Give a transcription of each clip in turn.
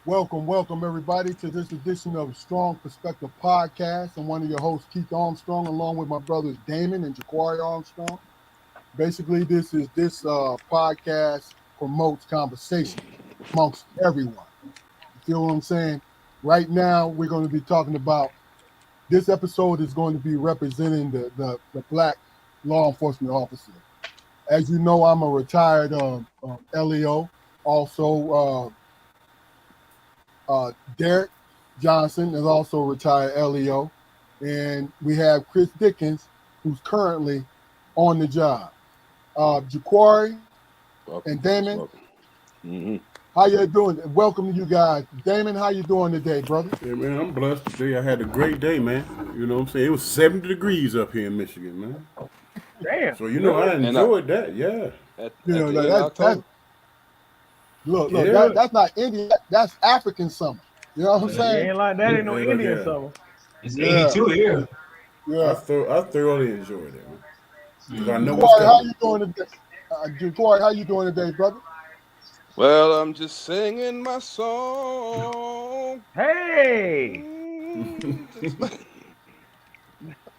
Welcome everybody to this edition of Strong Perspective Podcast. I'm one of your hosts, Keith Armstrong, along with my brothers Damon and Jaquari Armstrong. Basically, this podcast promotes conversation amongst everyone. You feel what I'm saying? Right now, we're going to be talking about this episode is going to be representing the black law enforcement officer. As you know, I'm a retired LEO. Also, Derrick Johnson is also a retired LEO. And we have Chris Dickens, who's currently on the job. Jaquari and Damon, how you doing? Welcome to you guys. Damon, how you doing today, brother? Yeah, man, I'm blessed today. I had a great day, man. You know what I'm saying? It was 70 degrees up here in Michigan, man. Damn. So, I enjoyed that, yeah. At You know, the end of that's October. look, Yeah. that's not Indian, that's African summer. You know what I'm It saying? ain't like that. Ain't no Hey, look Indian here. summer. It's Yeah, 82 here. I, yeah. I thoroughly enjoyed it, man. Because I know what's Jaquari, how coming. you doing today? Jaquari, how you doing today, brother? Well, I'm just singing my song. Hey.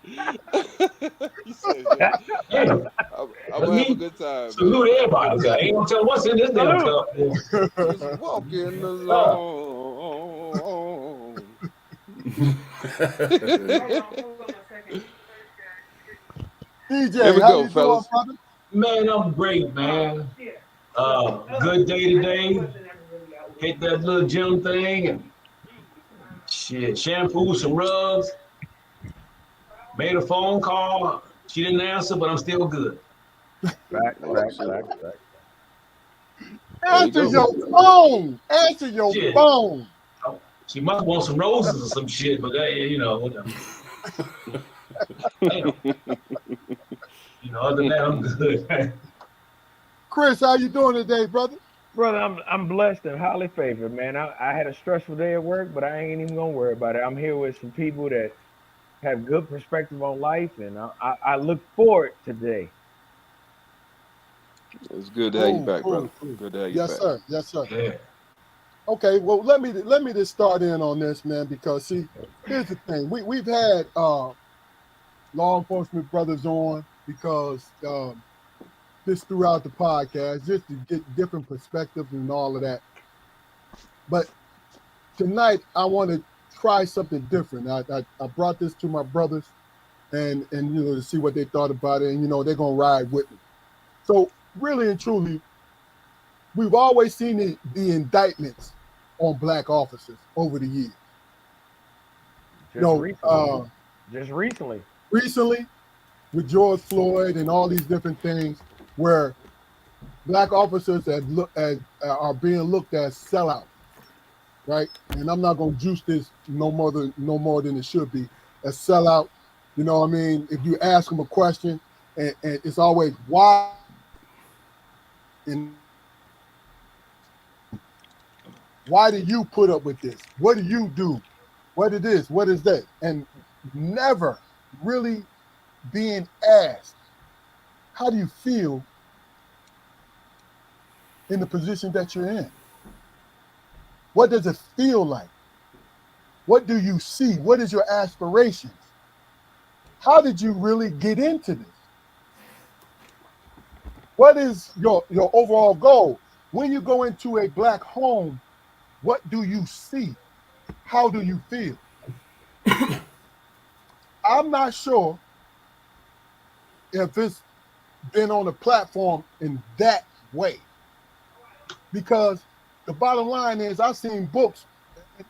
He said, yeah. Hey, I'm let gonna have a me good time, man. salute everybody. 'Cause I ain't gonna tell what's in this damn Salute. cup. Just walking along. DJ, Here we how go, you fellas. doing, brother? Man, I'm great, man. Good day today. Hit that little gym thing and shit, shampoo, some rugs. Made a phone call. She didn't answer, but I'm still good. Fact. Oh, shit. There you Answer go. your phone. Answer your Shit. phone. She must want some roses or some shit, but whatever. Damn. Other than that, I'm good. Chris, how you doing today, brother? Brother, I'm blessed and highly favored, man. I had a stressful day at work, but I ain't even gonna worry about it. I'm here with some people that have good perspective on life, and I look forward to today. It's good to have you back, brother. Cool. Good to have you Yes, back. sir. Yes, sir. Yeah. Okay, well, let me just start in on this, man, because see, here's the thing. We've had law enforcement brothers on because just throughout the podcast, just to get different perspectives and all of that. But tonight, I want to try something different. I brought this to my brothers, and to see what they thought about it, and they're gonna ride with me. So really and truly, we've always seen the indictments on black officers over the years. Just recently. Recently with George Floyd and all these different things, where black officers are being looked at as sellouts, right? And I'm not gonna juice this no more than it should be. A sellout, you know what I mean? If you ask them a question, and it's always why, and why do you put up with this? What do you do? What it is? What is that? And never really being asked, how do you feel in the position that you're in? What does it feel like? What do you see? What is your aspirations? How did you really get into this? What is your overall goal? When you go into a black home, what do you see? How do you feel? I'm not sure if it's been on a platform in that way, because the bottom line is I've seen books,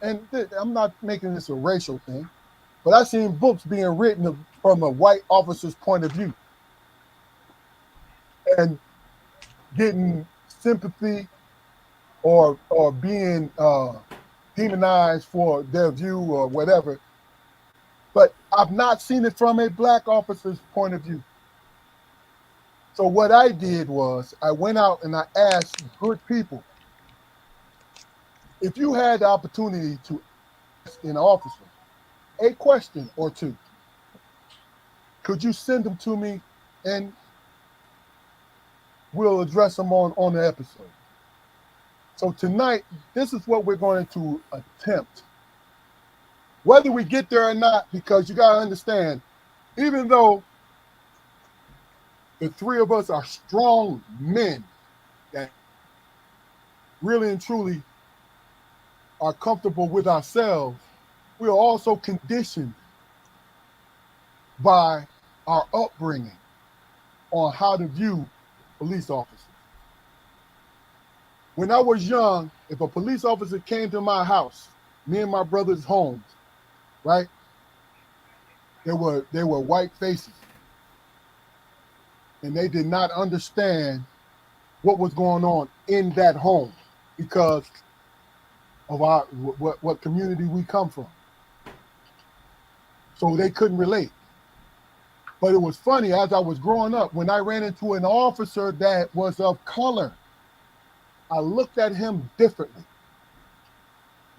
and I'm not making this a racial thing, but I've seen books being written from a white officer's point of view and getting sympathy or being demonized for their view or whatever. But I've not seen it from a black officer's point of view. So what I did was I went out and I asked good people, if you had the opportunity to ask an officer a question or two, could you send them to me and we'll address them on the episode? So tonight, this is what we're going to attempt. Whether we get there or not, because you got to understand, even though the three of us are strong men that really and truly are comfortable with ourselves, we are also conditioned by our upbringing on how to view police officers. When I was young, if a police officer came to my house, me and my brother's homes, right? They were white faces, and they did not understand what was going on in that home because of our what community we come from. So they couldn't relate. But it was funny, as I was growing up, when I ran into an officer that was of color, I looked at him differently.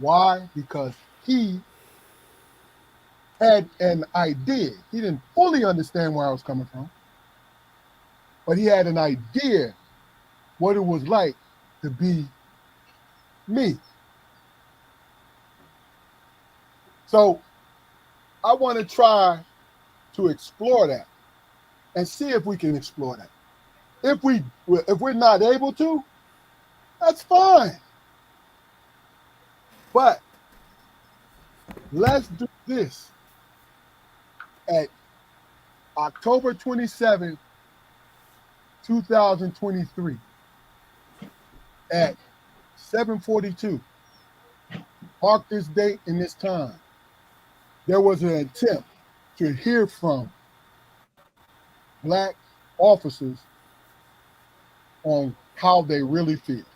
Why? Because he had an idea. He didn't fully understand where I was coming from, but he had an idea what it was like to be me. So I want to try to explore that and see if we can explore that. If we're not able to, that's fine. But let's do this at October 27th, 2023 at 7:42. Mark this date and this time. There was an attempt to hear from Black officers on how they really feel.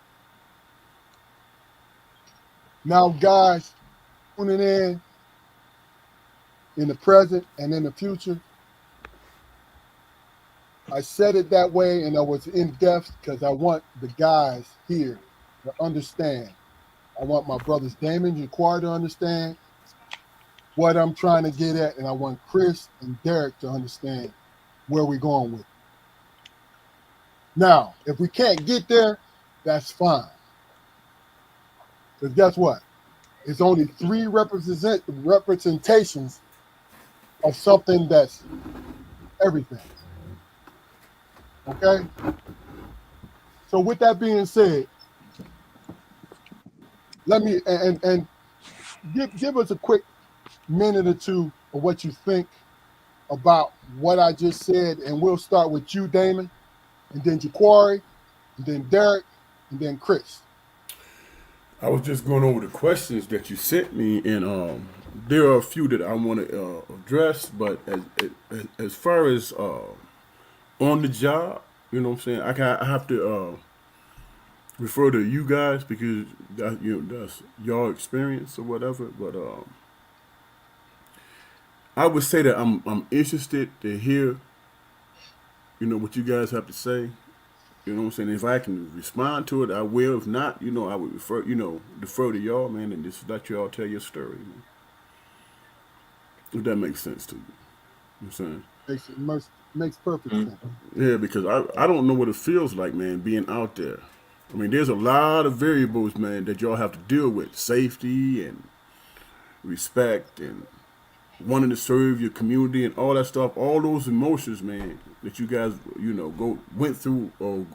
Now, guys, tuning in the present and in the future, I said it that way and I was in depth because I want the guys here to understand. I want my brothers Damon and Quar to understand what I'm trying to get at, and I want Chris and Derrick to understand where we're going with it. Now, if we can't get there, that's fine. Because guess what? It's only three representations of something that's everything. Okay? So with that being said, let me and give us a quick minute or two of what you think about what I just said, and we'll start with you, Damon, and then Jaquari, and then Derrick, and then Chris. I was just going over the questions that you sent me, and there are a few that I want to address. But as far as on the job, you know what I'm saying, I have to refer to you guys because that's your experience or whatever. But I would say that I'm interested to hear, what you guys have to say. You know what I'm saying? If I can respond to it, I will. If not, I would defer to y'all, man, and just let y'all tell your story. Man. If that makes sense to you. You know what I'm saying? Makes perfect sense. Yeah, because I don't know what it feels like, man, being out there. I mean, there's a lot of variables, man, that y'all have to deal with. Safety and respect and wanting to serve your community and all that stuff. All those emotions, man, that you guys, went through or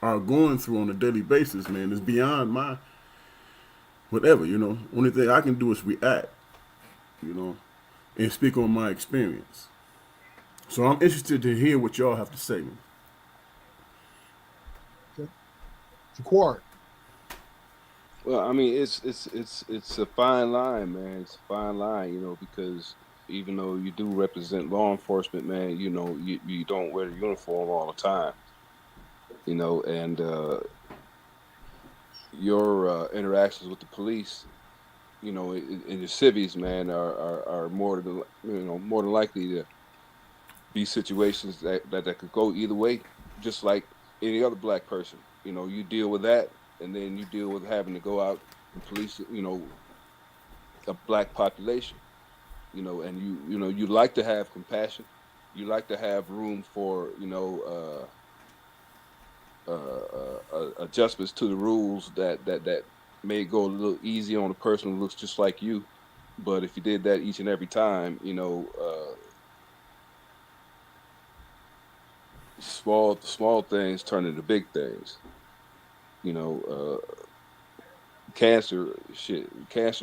are going through on a daily basis, man, is beyond my whatever, Only thing I can do is react, and speak on my experience. So I'm interested to hear what y'all have to say, man. Okay. Jaquari. Well, I mean, it's a fine line, man. It's a fine line, because even though you do represent law enforcement, man, you don't wear the uniform all the time, and your interactions with the police, in your civvies, man, are more than likely to be situations that could go either way, just like any other Black person. You deal with that, and then you deal with having to go out and police, a Black population, and you like to have compassion, you like to have room for, adjustments to the rules that may go a little easy on a person who looks just like you. But if you did that each and every time, small things turn into big things. You know, cancer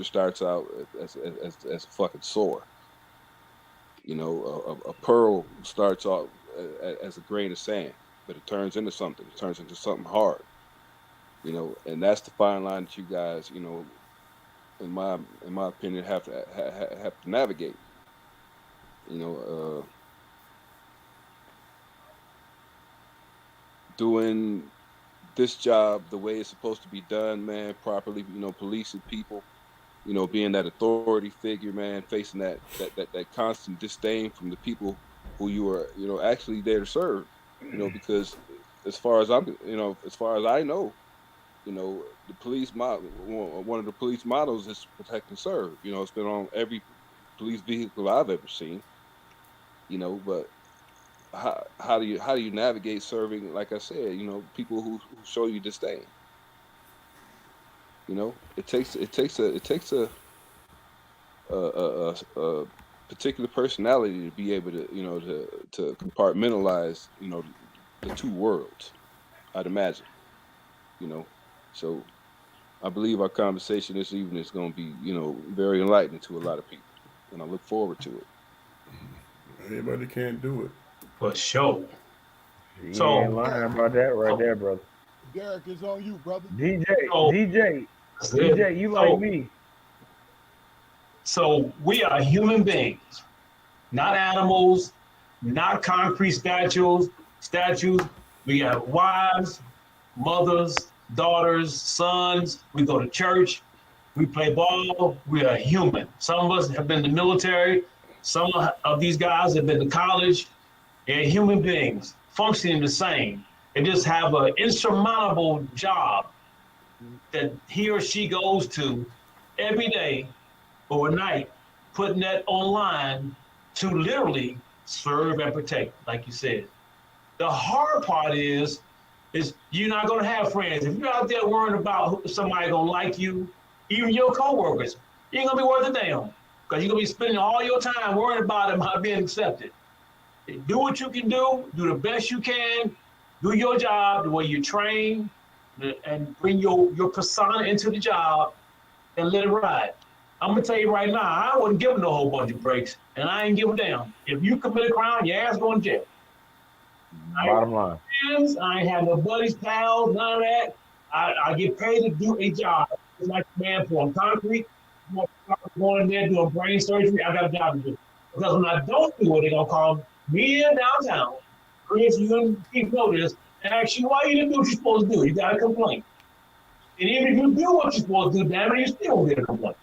starts out as a fucking sore. A pearl starts off as a grain of sand, but it turns into something. It turns into something hard. And that's the fine line that you guys, in my opinion, have to navigate. You know, doing this job the way it's supposed to be done, man, properly. Policing people. Being that authority figure, man, facing that constant disdain from the people who you are, actually there to serve. Because as far as I know, the one of the police models is protect and serve. It's been on every police vehicle I've ever seen. But how do you navigate serving? Like I said, people who show you disdain. It takes a particular personality to be able to to compartmentalize the two worlds. I'd imagine. You know, so I believe our conversation this evening is going to be very enlightening to a lot of people, and I look forward to it. Everybody can't do it. For sure. You ain't So, lying about that right so, there, brother. Derrick, it's on you, brother. DJ, so, DJ, that's it. DJ, you like So, me. so we are human beings, not animals, not concrete statues. We got wives, mothers, daughters, sons. We go to church. We play ball. We are human. Some of us have been in the military. Some of these guys have been to college. They're human beings functioning the same. They just have an insurmountable job that he or she goes to every day or at night, putting that online to literally serve and protect, like you said. The hard part is you're not gonna have friends. If you're out there worrying about somebody gonna like you, even your coworkers, you ain't gonna be worth a damn. Because you're gonna be spending all your time worrying about them not being accepted. Do what you can do the best you can, do your job the way you train, and bring your persona into the job and let it ride. I'm gonna tell you right now, I wouldn't give them a whole bunch of breaks, and I ain't give a damn. If you commit a crime, your ass going to jail. I ain't Bottom line. friends, I ain't have no buddies, pals, none of that. I get paid to do a job. It's like a man pouring concrete. I'm going in there doing brain surgery. I got a job to do. Because when I don't do it, they're gonna call me in downtown. Chris, you and people know this, and ask you why you didn't do what you're supposed to do. You got a complaint. And even if you do what you're supposed to do, damn it, you still will get a complaint.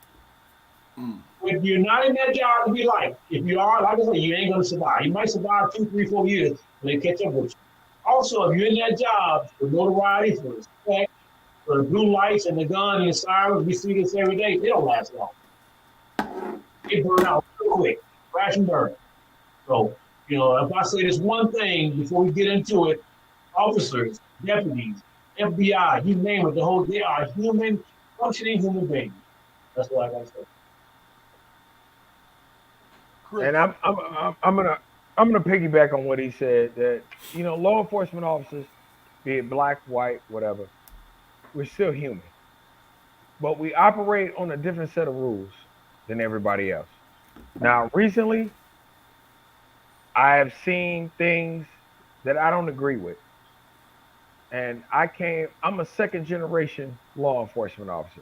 If you're not in that job to be liked, if you are, like I said, you ain't gonna survive. You might survive 2, 3, 4 years when they catch up with you. Also, if you're in that job for notoriety, for respect, for the blue lights and the gun and the sirens, we see this every day, they don't last long. They burn out real quick, crash and burn. So, if I say this one thing before we get into it, officers, deputies, FBI, you name it, they are human, functioning human beings. That's what I gotta say. Chris. And I'm gonna piggyback on what he said that law enforcement officers, be it black, white, whatever, we're still human, but we operate on a different set of rules than everybody else. Now, recently, I have seen things that I don't agree with, and I'm a second generation law enforcement officer.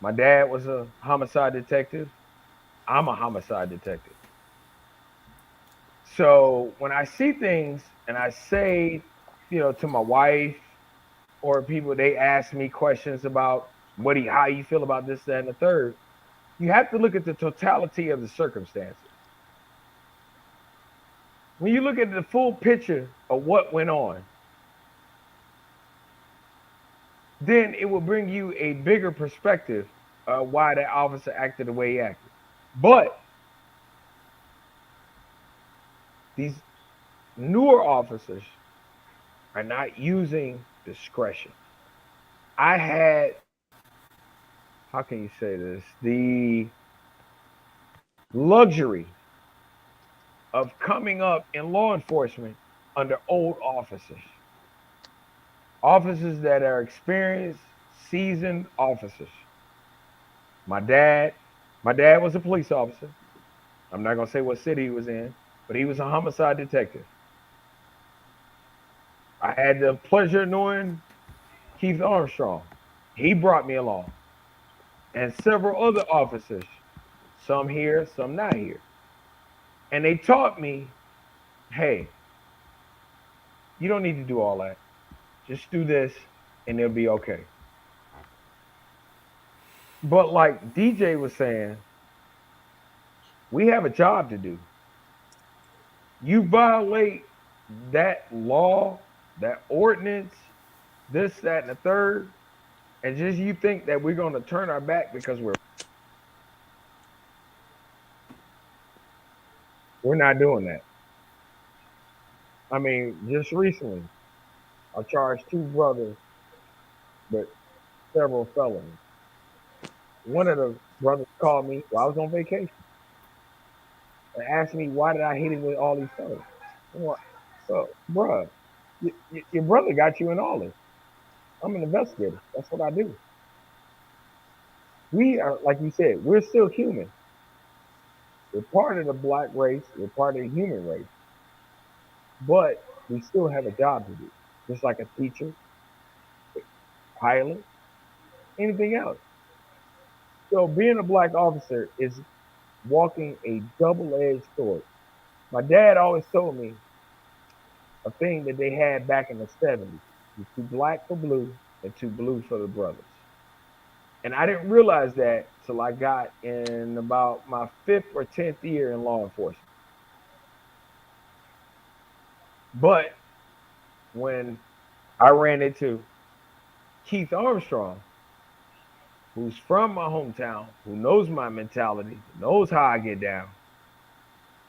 My dad was a homicide detective. I'm a homicide detective. So when I see things and I say, to my wife or people, they ask me questions about how you feel about this, that, and the third. You have to look at the totality of the circumstances. When you look at the full picture of what went on, then it will bring you a bigger perspective of why that officer acted the way he acted. But these newer officers are not using discretion. I had, how can you say this? The luxury of coming up in law enforcement under old officers, officers that are experienced, seasoned officers. My dad, my dad was a police officer. I'm not gonna say what city he was in, but he was a homicide detective. I had the pleasure of knowing Keith Armstrong. He brought me along, and several other officers, some here, some not here. And they taught me, hey, you don't need to do all that. Just do this and it'll be okay. But like DJ was saying, we have a job to do. You violate that law, that ordinance, this, that, and the third, and just you think that we're going to turn our back because we're not doing that. I mean, just recently, I charged two brothers with several felonies. One of the brothers called me while I was on vacation and asked me why did I hit him with all these felonies. I'm like, well, bruh, your brother got you in all this. I'm an investigator. That's what I do. We are, like you said, we're still human. We're part of the black race. We're part of the human race. But we still have a job to do, just like a teacher, pilot, anything else. So being a black officer is walking a double-edged sword. My dad always told me a thing that they had back in the 70s. The two black for blue and two blue for the brothers. And I didn't realize that till I got in about my fifth or 10th year in law enforcement. But when I ran into Keith Armstrong, who's from my hometown, who knows my mentality, knows how I get down,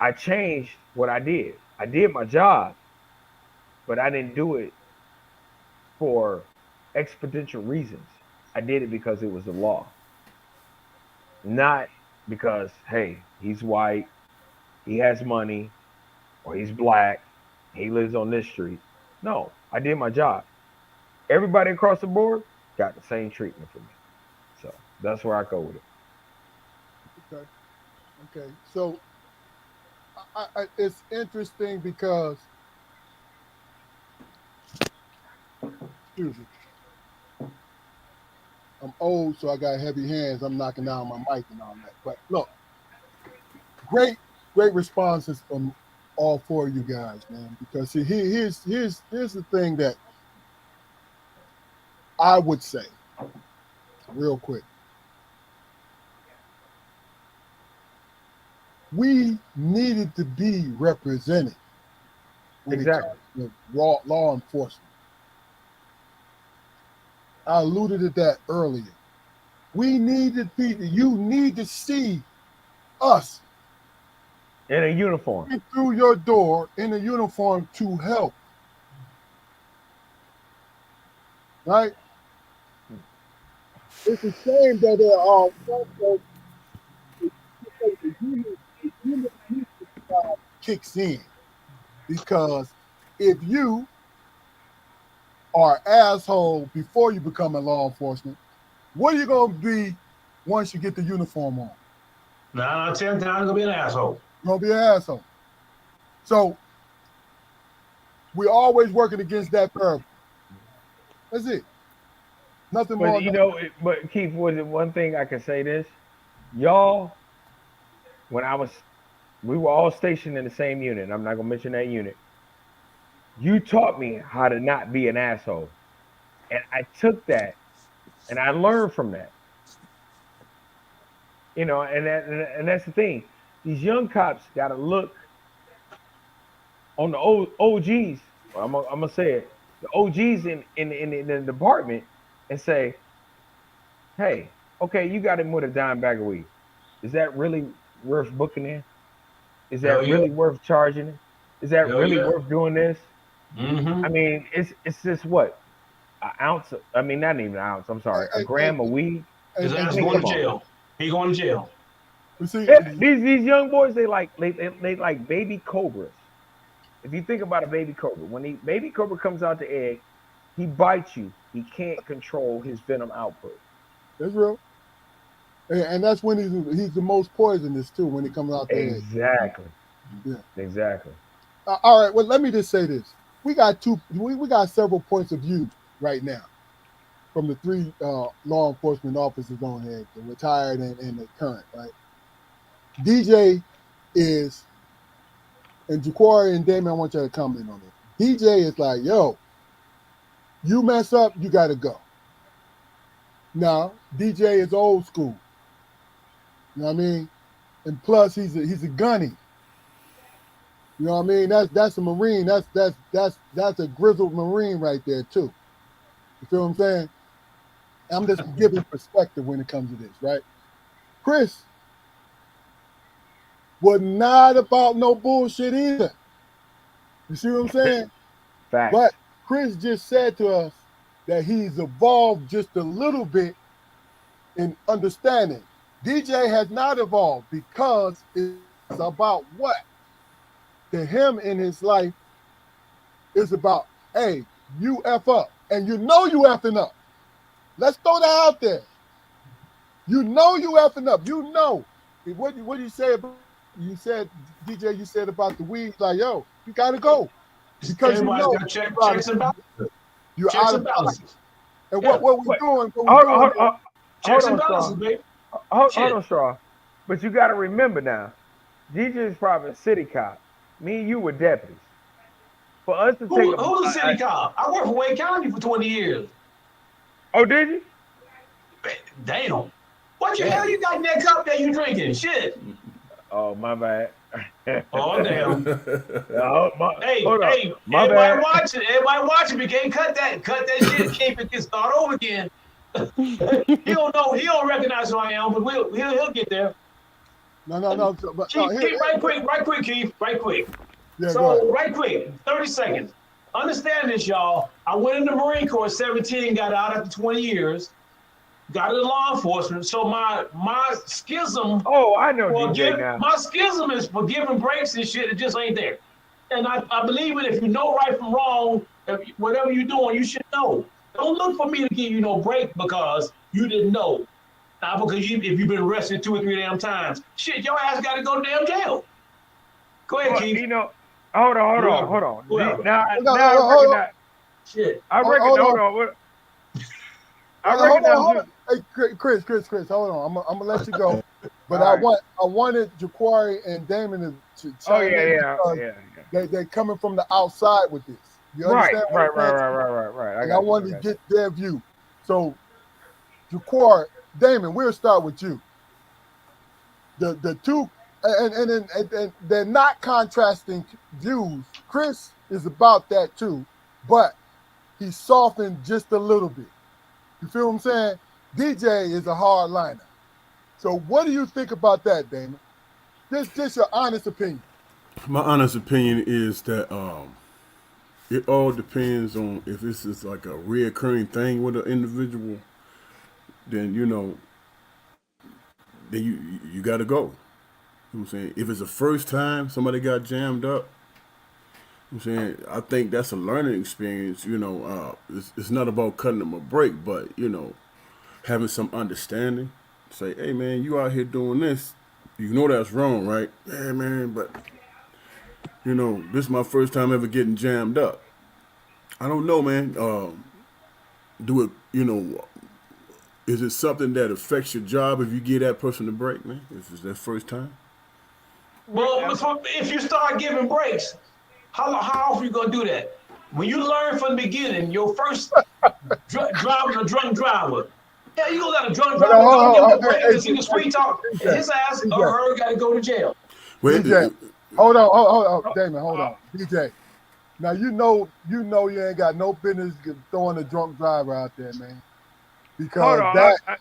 I changed what I did. I did my job, but I didn't do it for exponential reasons. I did it because it was the law, not because, hey, he's white, he has money, or he's black, he lives on this street. No, I did my job. Everybody across the board got the same treatment for me. So that's where I go with it. Okay. Okay. So it's interesting because, excuse me, I'm old, so I got heavy hands. I'm knocking down my mic and all that. But look, great, great responses from all four of you guys, man. Because see, here's the thing that I would say, real quick. We needed to be represented when Exactly. it comes to law enforcement. I alluded to that earlier. We needed people. You need to see us In a uniform. through your door in a uniform to help. Right? It's a shame that there are some folks the human side kicks in because if you are an asshole before you become a law enforcement, what are you going to be once you get the uniform on? 9 out of 10 times, gonna be an asshole. You're going to be an asshole. So we're always working against that parable. That's it. Nothing more. But you know, but Keith, was it one thing I can say this? Y'all, when we were all stationed in the same unit. I'm not gonna mention that unit. You taught me how to not be an asshole, and I took that and I learned from that. You know, and that's the thing. These young cops got to look on the old OGs. I'm gonna say it. The OGs in the department and say, hey, okay, you got him with a dime bag of weed. Is that really worth booking in? Is that Hell yeah. really worth charging him? Is that Hell really yeah. worth doing this? Mm-hmm. I mean, it's just what an ounce. I mean, not even an ounce. I'm sorry, a And, gram of weed. His and ass I mean, going Jay, to come on. jail. He going to jail. you see, Yeah, these young boys, they like baby cobras. If you think about a baby cobra, when the baby cobra comes out the egg, he bites you. He can't control his venom output. that's real. And that's when he's the most poisonous too when he comes out the egg. Exactly. Yeah. Exactly. All right. Well, let me just say this: we got several points of view right now from the three law enforcement officers on here, the retired and the current. Right? DJ is, and Jaquari and Damon, I want you to comment on it. DJ is like, yo, you mess up, you got to go. Now, DJ is old school. You know what I mean? And plus, he's a gunny. You know what I mean? That's a Marine. That's a grizzled Marine right there too. You feel what I'm saying? I'm just giving perspective when it comes to this, right? Chris was not about no bullshit either. You see what I'm saying? Facts. But Chris just said to us that he's evolved just a little bit in understanding. DJ has not evolved because it's about what? To him in his life, it's about, hey, you F up. And you know you effing up. Let's throw that out there. You know you effing up. You know. What do you say about, you said, DJ, you said about the weed, like, yo, you got to go. Because you Everybody's know. got checks and balances. You're Checks out and of pocket. balances. And Yeah. what we're doing, Checks Hold and on, balances, Straw. baby. Hold Shit. on, Straw. But you got to remember now, DJ is probably a city cop. Me and you were deputies. For us to take Who's a city cop? I worked for Wayne County for 20 years. Oh, did you? Damn. What the hell you got in that cup that you drinking? Shit. Oh, my bad. Oh, damn. Hey, hold on. hey, My everybody bad. watching. Everybody watching. We can't cut that shit. Keep it, start over again. He don't know. He don't recognize who I am, but he'll get there. No. But, Keith, right quick, Keith. Right quick. Yeah, So, right quick, 30 seconds. Understand this, y'all. I went in the Marine Corps at 17, got out after 20 years, got into law enforcement. So my schism. Oh, I know DJ now. My schism is for giving breaks and shit. It just ain't there. And I believe it. If you know right from wrong, whatever you're doing, you should know. Don't look for me to give you no break because you didn't know. Not because if you've been arrested 2 or 3 damn times. Shit, your ass got to go to damn jail. Go ahead, Keith. You know, hold on. Now I recognize. Shit. I reckon. Hold on. I recognize. Hey, Chris, hold on. I'm gonna let you go. But I wanted Jaquari and Damon to chime in because they're coming from the outside with this. You understand? Right. And I wanted to get their view. So, Jaquari, Damon, we'll start with you. The two, and they're not contrasting views. Chris is about that too, but he softened just a little bit. You feel what I'm saying? DJ is a hard liner. So what do you think about that, Damon? Just your honest opinion. My honest opinion is that it all depends on if this is like a reoccurring thing with an individual. Then then you got to go. You know what I'm saying? If it's the first time somebody got jammed up, I'm saying I think that's a learning experience. It's not about cutting them a break, but having some understanding. Say, hey man, you out here doing this. You know that's wrong, right? Yeah, man, but this is my first time ever getting jammed up. I don't know, man. Is it something that affects your job if you give that person a break, man? If it's their first time? Well, if you start giving breaks, how often are you going to do that? When you learn from the beginning, your first driver, a drunk driver. Yeah, you gonna let a drunk driver go give him a break because he was sweet talk. His ass or her got to go to jail. Wait, DJ, hold on, Damon, hold on, DJ. Now you know you ain't got no business throwing a drunk driver out there, man. Because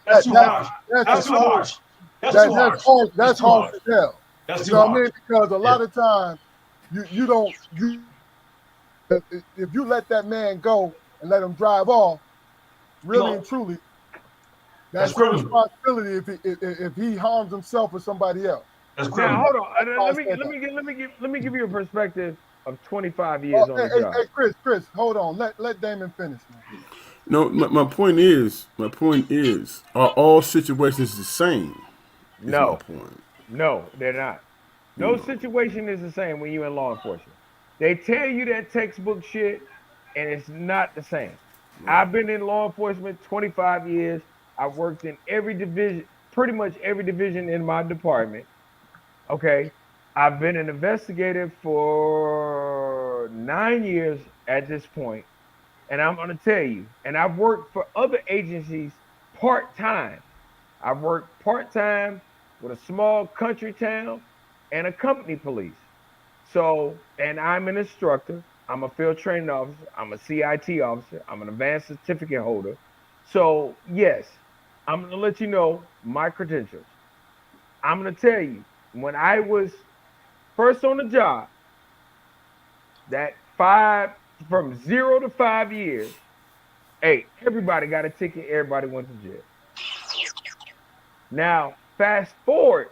that's too harsh. That's too harsh. That's harsh as hell. That's too harsh. What I mean? Because a lot of times you If you let that man go and let him drive off, really and truly, that's your criminal. responsibility if he harms himself or somebody else. That's Now criminal. hold on. That's why I said Let me give you a perspective of 25 that. years on the job. Hey, Chris, hold on. Let Damon finish, man. No, my point is, are all situations the same? Is my No, point. no, they're not. You No know, situation is the same when you're in law enforcement. They tell you that textbook shit, and it's not the same. right? I've been in law enforcement 25 years. I've worked in every division, pretty much every division in my department. Okay. I've been an investigator for 9 years at this point, and I'm going to tell you, and I've worked for other agencies part time. I've worked part time with a small country town and a company police. So, and I'm an instructor. I'm a field training officer. I'm a CIT officer. I'm an advanced certificate holder. So, yes, I'm going to let you know my credentials. I'm going to tell you, when I was first on the job, that from 0 to 5 years, hey, everybody got a ticket, everybody went to jail. Now, fast forward,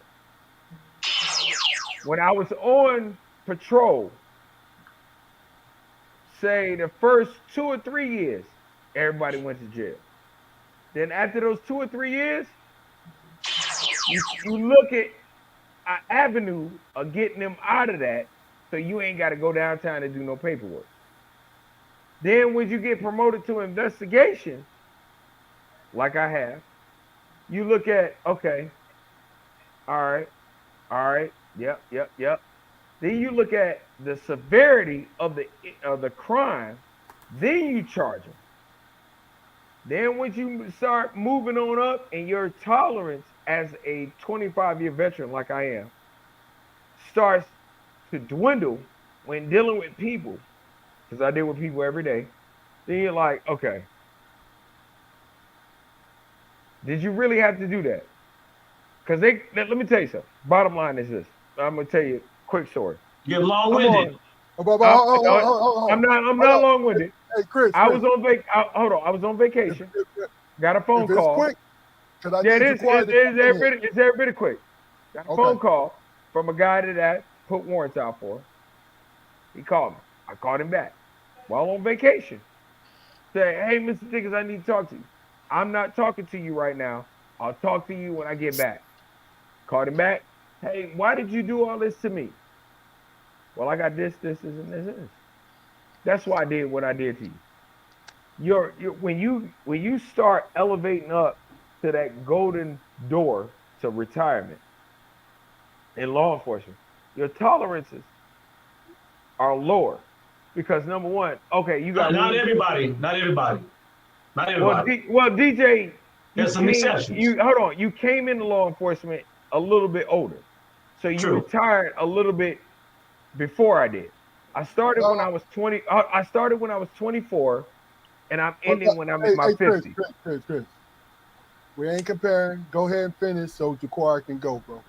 when I was on patrol, say the first 2 or 3 years, everybody went to jail. Then after those 2 or 3 years, you look at an avenue of getting them out of that, so you ain't got to go downtown and do no paperwork. Then when you get promoted to investigation, like I have, you look at, okay, all right, all right, yep, yep, yep. Then you look at the severity of the crime, then you charge them. Then once you start moving on up and your tolerance as a 25-year veteran like I am starts to dwindle when dealing with people, because I deal with people every day, then you're like, okay, did you really have to do that? Because let me tell you something. Bottom line is this. I'm gonna tell you a quick story. You're I'm long-winded. on. Hold I, on. I'm Hold not on. long winded. Hey, Chris, I was on hold on. I was on if, vacation. if, Got a if phone it's call. quick, because I Yeah, it need is. Jaquan to come in here. It's every bit quick. Got a Okay. phone call from a guy that I put warrants out for. He called me. I called him back while on vacation. Say, hey, Mr. Dickens, I need to talk to you. I'm not talking to you right now. I'll talk to you when I get back. Called him back. Hey, why did you do all this to me? Well, I got this, and this. That's why I did what I did to you. When you start elevating up to that golden door to retirement in law enforcement, your tolerances are lower because number one, okay, you got Not wounds. everybody. Not everybody. Not Well, everybody. DJ, There's some exceptions. you hold on, you came into law enforcement a little bit older, so you True. retired a little bit before I did. I started when Uh, I was 20. I started when I was 24, and I'm ending when I'm in my hey, Chris, 50s. Chris. We ain't comparing. Go ahead and finish so Jaquar can go, bro.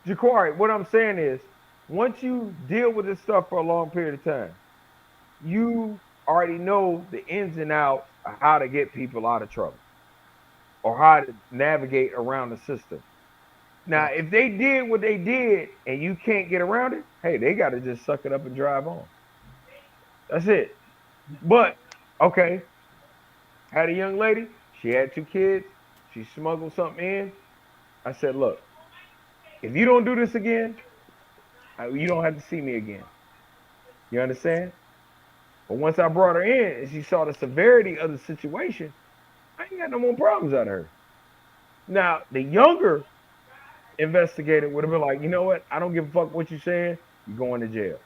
Jaquari, what I'm saying is, once you deal with this stuff for a long period of time, you already know the ins and outs of how to get people out of trouble or how to navigate around the system. Now, Gotcha. if they did what they did and you can't get around it, hey, they got to just suck it up and drive on. That's it. But, okay, had a young lady, she had 2 kids, she smuggled something in. I said, look, if you don't do this again, you don't have to see me again. You understand? But once I brought her in and she saw the severity of the situation, I ain't got no more problems out of her. Now, the younger investigator would have been like, you know what? I don't give a fuck what you're saying. You're going to jail.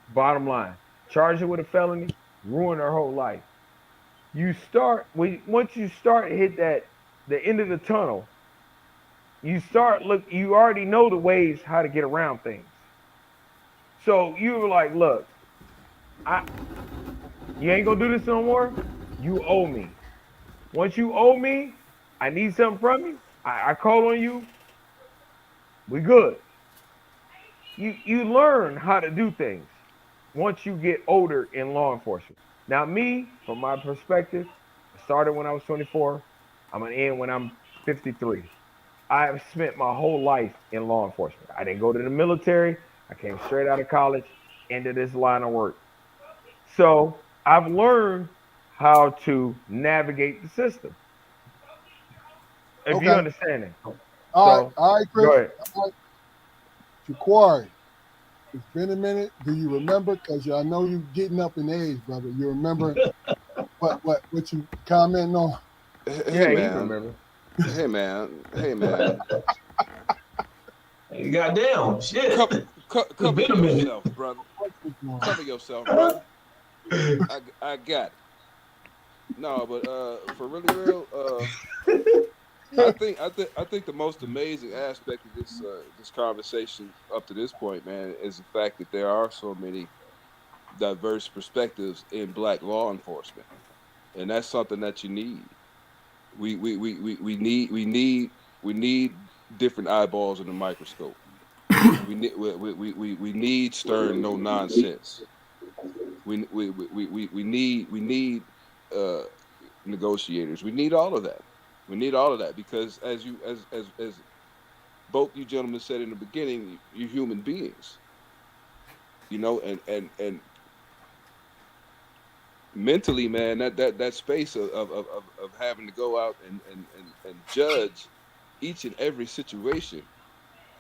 Bottom line, charge her with a felony, ruin her whole life. Once you start to hit the end of the tunnel, you already know the ways how to get around things. So you were like, look, I you ain't gonna do this no more. You owe me. Once you owe me, I need something from you. I call on you. We good. You learn how to do things. once you get older in law enforcement. Now, me, from my perspective, I started when I was 24. I'm gonna end when I'm 53. I have spent my whole life in law enforcement. I didn't go to the military. I came straight out of college into this line of work. So I've learned how to navigate the system. If you Okay. understand it. All So right, go Chris. ahead. All right. Ja'Quari, it's been a minute. Do you remember? Because I know you getting up in age, brother. You remember what you commenting on? Hey Yeah, he man, remember. hey man. Hey, goddamn, shit. Cover, It's cover been a minute. yourself, brother. What was wrong? Cover yourself, brother. I got it. No, but for really real, I think the most amazing aspect of this conversation up to this point, man, is the fact that there are so many diverse perspectives in black law enforcement, and that's something that you need. We need different eyeballs in the microscope. We need stern, no nonsense. We need uh, negotiators. We need all of that. We need all of that because as both you gentlemen said in the beginning, you're human beings, and mentally, man, that space of having to go out and judge each and every situation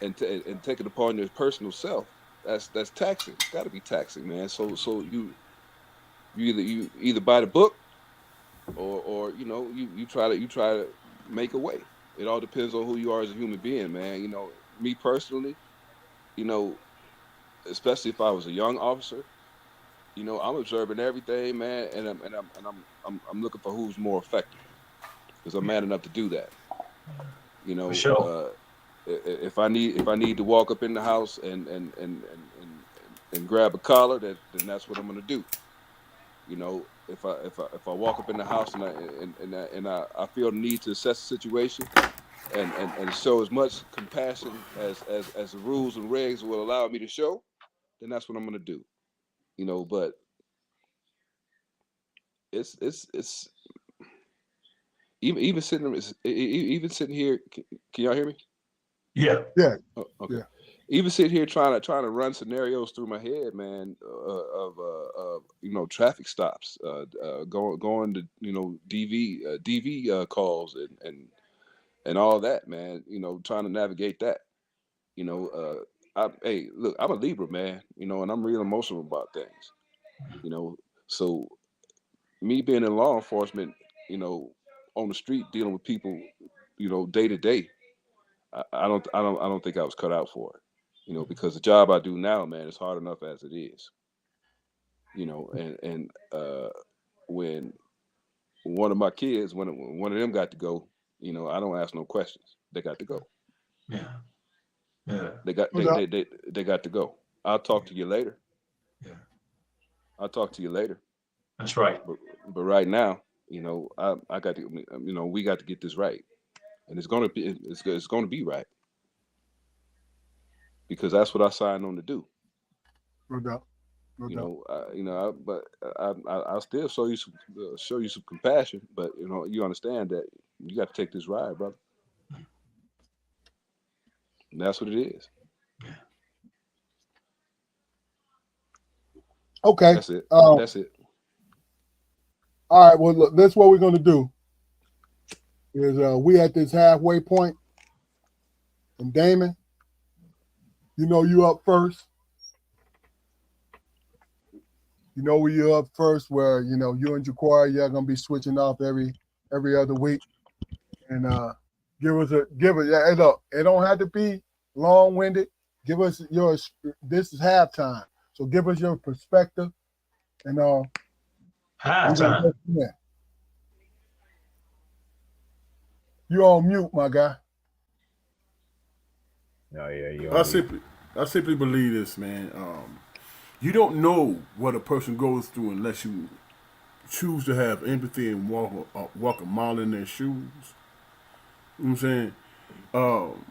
and take it upon your personal self. That's taxing. It's got to be taxing, man. So you either buy the book or you try to make a way. It all depends on who you are as a human being, man. Me personally, you know, especially if I was a young officer, I'm observing everything, man, and I'm looking for who's more effective because I'm man enough to do that. You For know, sure. if I need to walk up in the house and grab a collar, then that's what I'm gonna do. If I walk up in the house and I feel the need to assess the situation and show as much compassion as the rules and regs will allow me to show, then that's what I'm gonna do. But it's even sitting here. Can y'all hear me? Yeah. Yeah, Oh, okay. yeah. Even sitting here trying to run scenarios through my head, man, of traffic stops, going to DV calls and all that, man. Trying to navigate that. Hey, look, I'm a Libra, man. And I'm real emotional about things. You know, so me being in law enforcement, you know, on the street dealing with people, day to day, I don't think I was cut out for it. Because the job I do now, man, is hard enough as it is. And when one of my kids, when one of them got to go, I don't ask no questions. They got to go. Yeah. Yeah. No doubt. They got to go. I'll talk to you later. Yeah. I'll talk to you later. That's right. But right now, I got to, we got to get this right, and it's gonna be right because that's what I signed on to do. No doubt. No doubt. But I'll still show you some compassion, but you understand that you got to take this ride, brother, and that's what it is. Okay. That's it. Um, That's it. all right. Well, look, that's what we're gonna do. Is we at this halfway point, and Damon, you up first. Where you up first, where you and Ja'Quari, y'all gonna be switching off every other week, and give us. Hey, look, it don't have to be long winded. Give us yours. This is halftime, so give us your perspective, and we're gonna Halftime. go from there. You on mute, my guy. Oh yeah, you I on mute. simply, I simply believe this, man. You don't know what a person goes through unless you choose to have empathy and walk a mile in their shoes. You know what I'm saying? Um,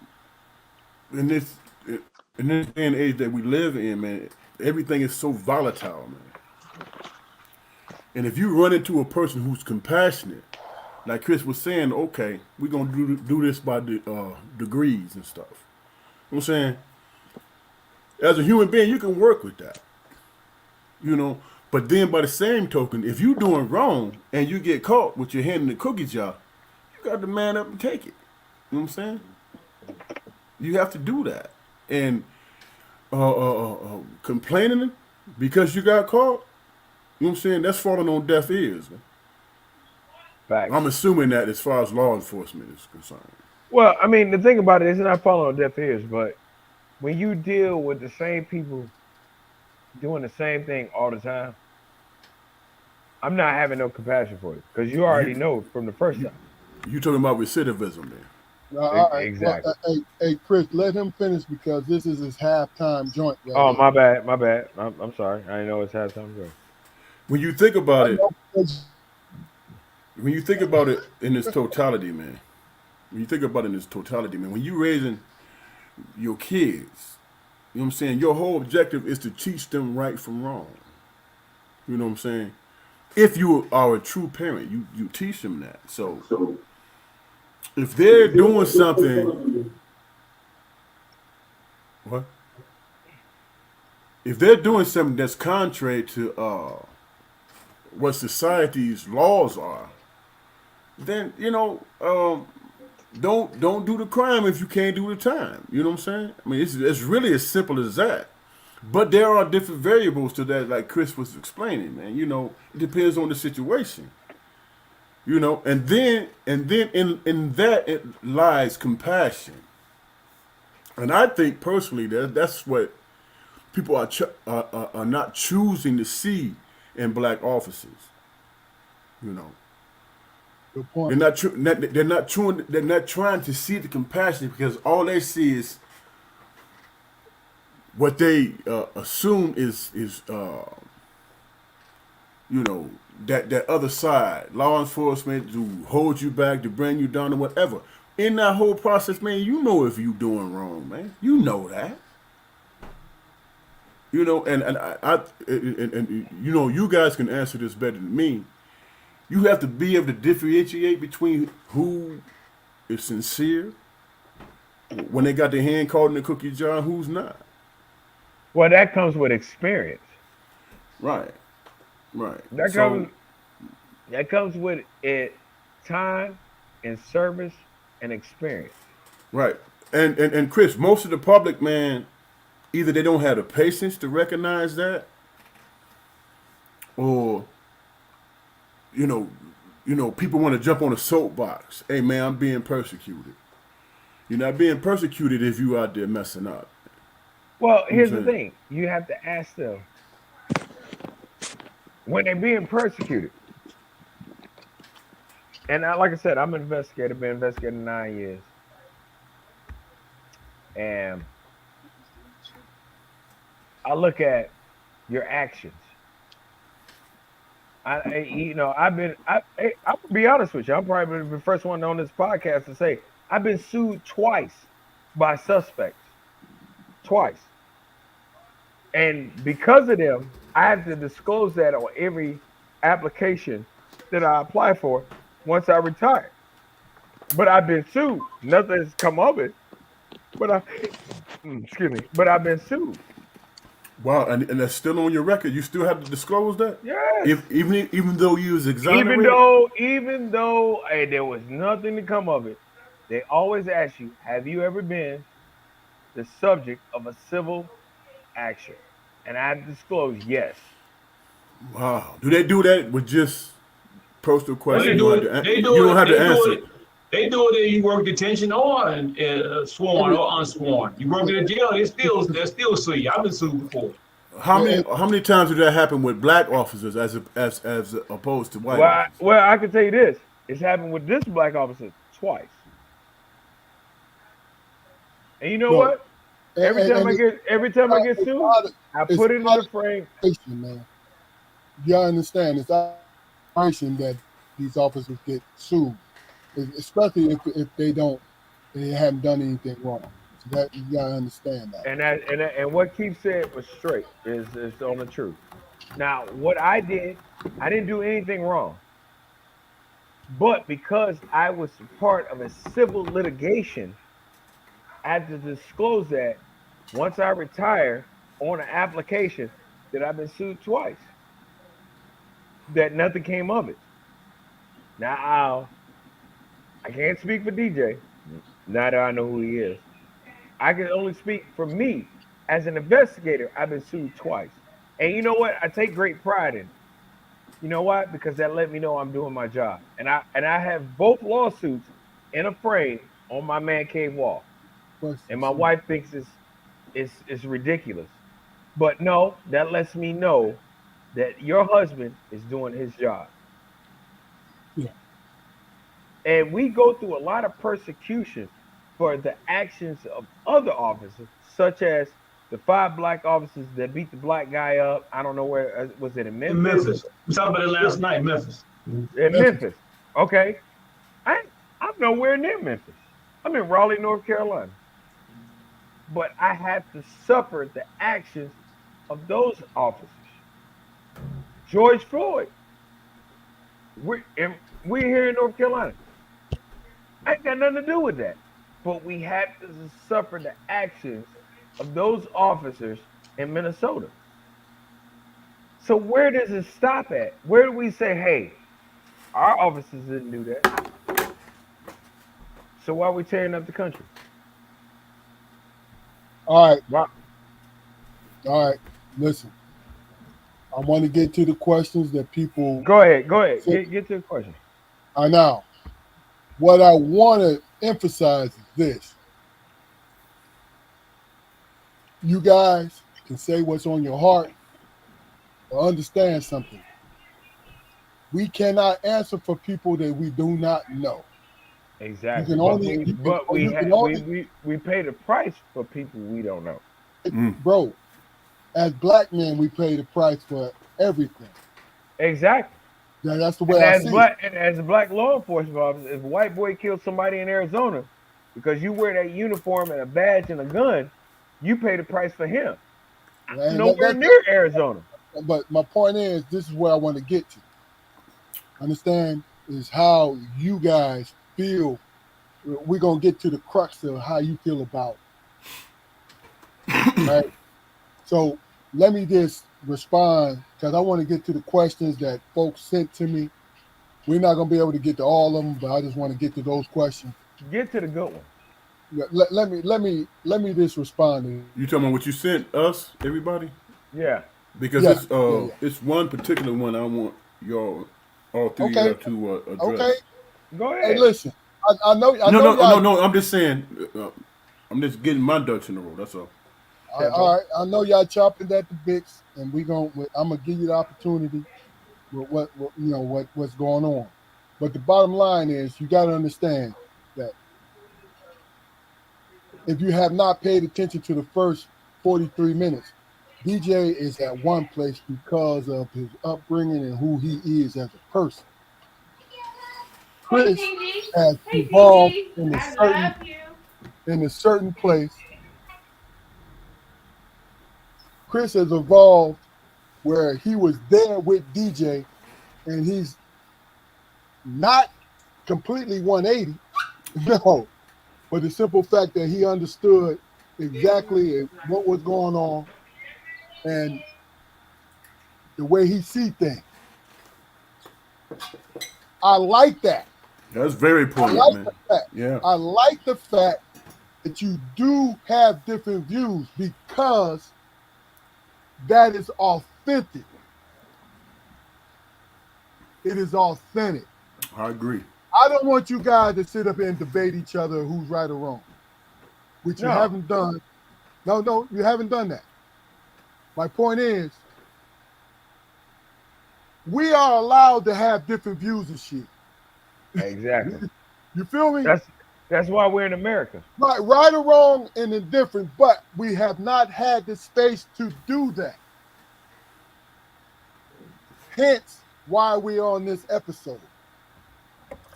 in this in this day and age that we live in, man, everything is so volatile, man. And if you run into a person who's compassionate, like Chris was saying, okay, we're gonna do this by degrees and stuff. You know what I'm saying? As a human being, you can work with that. You know, but then by the same token, if you doing wrong and you get caught with your hand in the cookie jar, you got to man up and take it. You know what I'm saying? You have to do that. And complaining because you got caught, you know what I'm saying? That's falling on deaf ears. Man. Facts. I'm assuming that as far as law enforcement is concerned. Well, I mean, the thing about it is not falling on deaf ears, but when you deal with the same people doing the same thing all the time, I'm not having no compassion for it because you already know from the first time. You talking about recidivism, man? All right. Exactly. Well, hey, Chris, let him finish because this is his halftime joint. Right Oh, here. my bad. I'm sorry. I didn't know it's halftime show. When you think about I it, know because when you think about it in its totality, man. When you think about it in its totality, man. When you raising your kids, you know what I'm saying? Your whole objective is to teach them right from wrong. You know what I'm saying? If you are a true parent, you teach them that. So if they're doing something, what? If they're doing something that's contrary to what society's laws are, then don't do the crime if you can't do the time. You know what I'm saying? I mean, it's really as simple as that. But there are different variables to that, like Chris was explaining, man. You know, it depends on the situation. You know, and then in that it lies compassion. And I think personally that's what people are not choosing to see in black officers. You know, good point. they're not trying to see the compassion because all they see is what they assume is that other side, law enforcement, to hold you back, to bring you down, or whatever. In that whole process, man, you know if you doing wrong, man. You know that. You know, and you know, you guys can answer this better than me. You have to be able to differentiate between who is sincere when they got their hand caught in the cookie jar, and who's not. Well, that comes with experience. Right. That comes with it, time and service and experience. Right. And Chris, most of the public, man, either they don't have the patience to recognize that, or you know, people want to jump on a soapbox. Hey, man, I'm being persecuted. You're not being persecuted if you out there messing up. Well, here's the thing: you have to ask them when they're being persecuted. And like I said, I'm an investigator. Been investigating 9 years, and I look at your actions. I'm gonna be honest with you. I'm probably the first one on this podcast to say I've been sued twice by suspects, twice, and because of them, I have to disclose that on every application that I apply for once I retire. But I've been sued. Nothing's come of it. But excuse me. But I've been sued. Wow, and that's still on your record. You still have to disclose that? Yes. Even though you was exonerated? Even though there was nothing to come of it, they always ask you, have you ever been the subject of a civil action? And I have disclosed yes. Wow. Do they do that with just postal Well, questions? you don't have to answer. They do it if you work detention or sworn or unsworn. You work in a jail, they still sue you. I've been sued before. How many times did that happen with black officers as opposed to white officers? Well, I can tell you this: it's happened with this black officer twice. And you know what? Every time I get sued, I put it in the frame. Man. You understand? It's operation that these officers get sued, especially if they haven't done anything wrong. That you gotta understand that. And what Keith said was straight, is on the truth. Now, what I didn't do anything wrong. But because I was part of a civil litigation, I had to disclose that once I retire on an application that I've been sued twice, that nothing came of it. Now, I can't speak for DJ, now that I know who he is. I can only speak for me. As an investigator, I've been sued twice. And you know what? I take great pride in it. You know why? Because that let me know I'm doing my job. And I have both lawsuits in a frame on my man cave wall. And my wife thinks it's ridiculous. But no, that lets me know that your husband is doing his job. Yeah. And we go through a lot of persecution for the actions of other officers, such as the five black officers that beat the black guy up. I don't know where was it in In Memphis? Memphis. We talked about it last night, Memphis. In Memphis. Okay. I I'm nowhere near Memphis. I'm in Raleigh, North Carolina. But I have to suffer the actions of those officers. George Floyd. We're here in North Carolina. I ain't got nothing to do with that. But we have to suffer the actions of those officers in Minnesota. So where does it stop at? Where do we say, hey, our officers didn't do that? So why are we tearing up the country? All right, Why? all right. Listen, I want to get to the questions that people. Go ahead. Get to the question. I know. What I want to emphasize is this: you guys can say what's on your heart, but understand something. We cannot answer for people that we do not know. You Exactly. can But only, we you can, but we you can ha- only, we pay the price for people we don't know. bro. As black men, we pay the price for everything. Exactly. That's the way I see it. And as a black law enforcement officer, if a white boy kills somebody in Arizona because you wear that uniform and a badge and a gun, you pay the price for him. I'm And nowhere near Arizona. but my point is, this is where I want to get to. Understand is how you guys feel. We're gonna get to the crux of how you feel about it, right? So let me just respond because I want to get to the questions that folks sent to me. We're not gonna be able to get to all of them, but I just want to get to those questions. Get to the good ones. Let me just respond to You talking about what you sent us, everybody? Yeah. Because yeah, yeah. it's one particular one I want y'all, all three of Okay, y'all to okay. address. Go Hey, ahead. listen, I know No, no, y'all. no. I'm just saying. I'm just getting my ducks in a row. That's all. All right, I know y'all chopping at the bits, and I'm gonna give you the opportunity with what what's going on. But the bottom line is, you got to understand that if you have not paid attention to the first 43 minutes, DJ is at one place because of his upbringing and who he is as a person. Chris has evolved in a certain place. Chris has evolved where he was there with DJ, and he's not completely 180. No, but the simple fact that he understood exactly what was going on and the way he see things. I like that. That's very I important, like man. the fact. Yeah. I like the fact that you do have different views because that is authentic. It is authentic. I agree. I don't want you guys to sit up here and debate each other who's right or wrong, which you No. haven't done. No, you haven't done that. My point is, we are allowed to have different views of shit. Exactly. You feel me? That's why we're in America. Right or wrong and indifferent, but we have not had the space to do that. Hence why we're on this episode.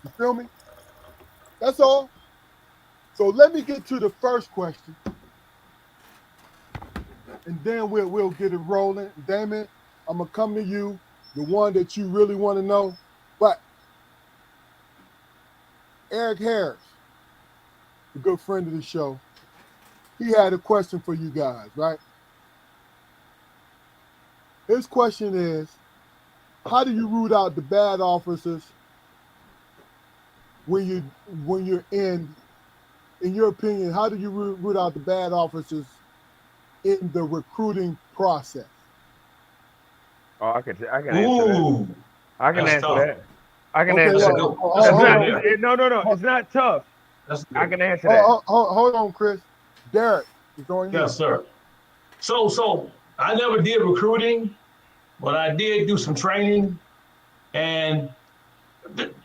You feel me? That's all. So let me get to the first question, and then we'll get it rolling. Damon, I'm gonna come to you, the one that you really want to know. But Eric Harris, a good friend of the show, he had a question for you guys, right? His question is, how do you root out the bad officers when you're in your opinion, how do you root out the bad officers in the recruiting process? Oh, I can answer that. Ooh, I can that's answer tough. that. I can Okay, answer That's a that. good. well, That's a It's good not. one there. No. It's not tough. That's I good. can answer that. Hold on, Chris. Derrick, it's on you. Yes, sir. So I never did recruiting, but I did do some training, and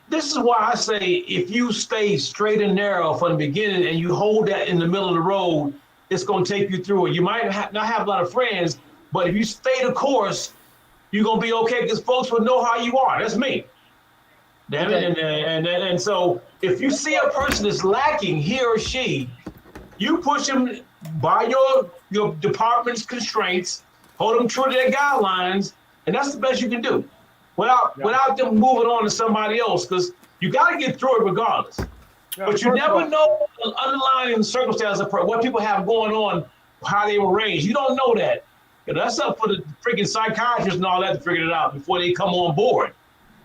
this is why I say if you stay straight and narrow from the beginning and you hold that in the middle of the road, it's going to take you through it. You might not have a lot of friends, but if you stay the course, you're going to be okay because folks will know how you are. That's me. Damn it. Okay. And so if you see a person that's lacking, he or she, you push them by your department's constraints, hold them true to their guidelines, and that's the best you can do Yeah. without them moving on to somebody else, because you got to get through it regardless. Yeah, But you first of never all, know the underlying circumstances of what people have going on, how they were raised. You don't know that. That's up for the freaking psychiatrists and all that to figure it out before they come on board.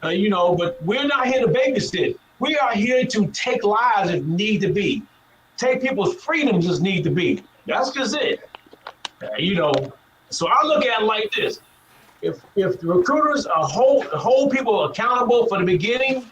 But we're not here to babysit. We are here to take lives if need to be. Take people's freedoms as need to be. That's just it. So I look at it like this. If the recruiters are hold people accountable for the beginning,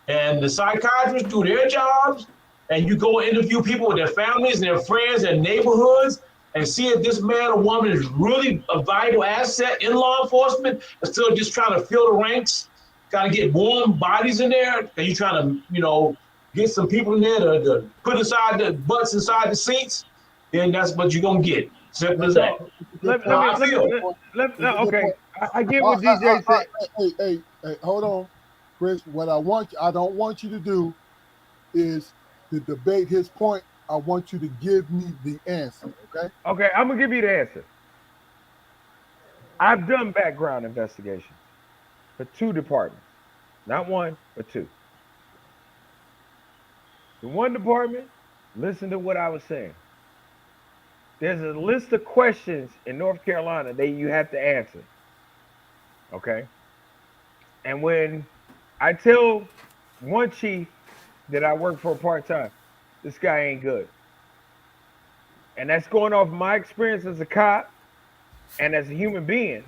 and the psychiatrists do their jobs, and you go interview people with their families and their friends and neighborhoods and see if this man or woman is really a vital asset in law enforcement instead of just trying to fill the ranks, got to get warm bodies in there, and you trying to, get some people in there to put inside the butts inside the seats, then that's what you're going to get. Simple as that. so Good let How me point. I let me feel. let, It's a good okay. point. I get what DJ said. Hey, hold on, Chris. What I don't want you to do is to debate his point. I want you to give me the answer. Okay. Okay, I'm gonna give you the answer. I've done background investigations for two departments, not one, but two. The one department, listen to what I was saying. There's a list of questions in North Carolina that you have to answer. Okay. And when I tell one chief that I work for part time, this guy ain't good. And that's going off my experience as a cop and as a human being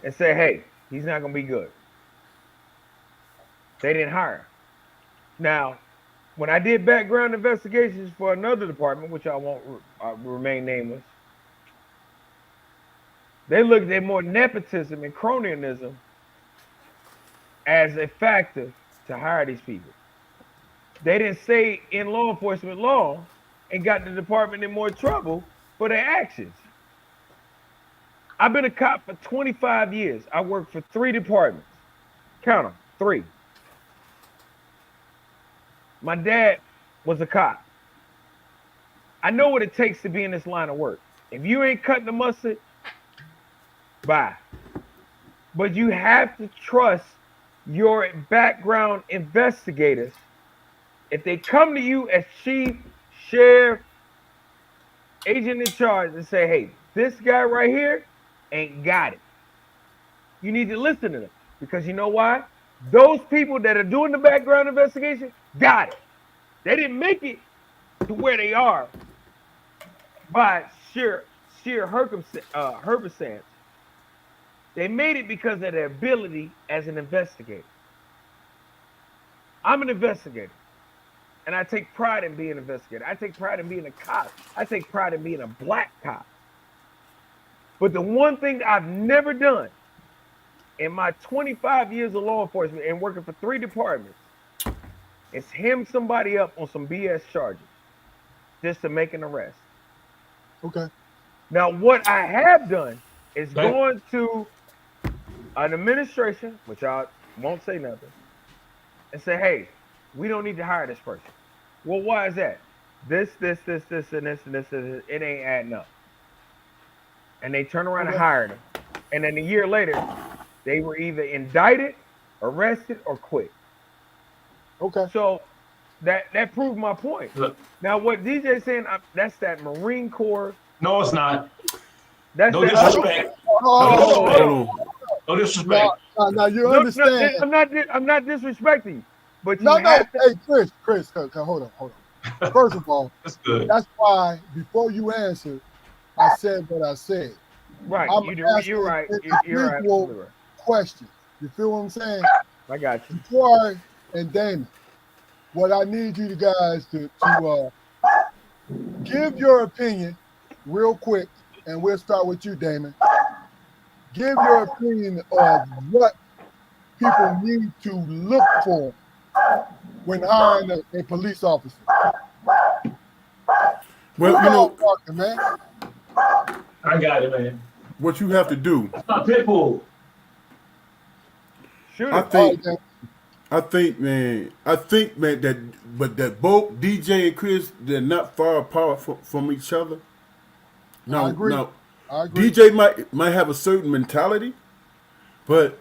and say, hey, he's not going to be good. They didn't hire. Now, when I did background investigations for another department, which I won't remain nameless, they looked at more nepotism and cronyism as a factor to hire these people. They didn't stay in law enforcement long and got the department in more trouble for their actions. I've been a cop for 25 years. I worked for three departments. Count them, three. My dad was a cop. I know what it takes to be in this line of work. If you ain't cutting the mustard, bye. But you have to trust your background investigators. If they come to you as chief, sheriff, agent in charge and say, hey, this guy right here ain't got it. You need to listen to them because you know why? Those people that are doing the background investigation got it. They didn't make it to where they are by sheer happenstance. They made it because of their ability as an investigator. I'm an investigator, and I take pride in being an investigator. I take pride in being a cop. I take pride in being a black cop. But the one thing I've never done in my 25 years of law enforcement and working for three departments is hem somebody up on some BS charges just to make an arrest. Okay. Now, what I have done is Okay. going to an administration, which I won't say nothing, and say, hey, we don't need to hire this person. Well, why is that? this, and this, and this, and this. It ain't adding up. And they turn around and Okay. hired him. And then a year later, they were either indicted, arrested, or quit. Okay. So that proved my point. Look, Now, what DJ's saying, that's that Marine Corps. no, it's not. That's No that. disrespect. Hold No on, hold on. disrespect. No disrespect. Now you No, understand. I'm not disrespecting you, but you No, have to. hey, Chris, hold on. First of all, That's good. that's why before you answer, I said what I said. Right, I'm you're asking right. an You're individual absolutely right. question. You feel what I'm saying? I got you. Troy and Damon, what I need you guys to give your opinion real quick, and we'll start with you, Damon. Give your opinion of what people need to look for when hiring a police officer. Well, Who you know y'all talking, man? I got it, man. what you have to do. That's my pit bull. Shoot I it. think, All I think, man, that both DJ and Chris, they're not far apart from each other. Now, I agree. now, I agree. DJ might have a certain mentality, but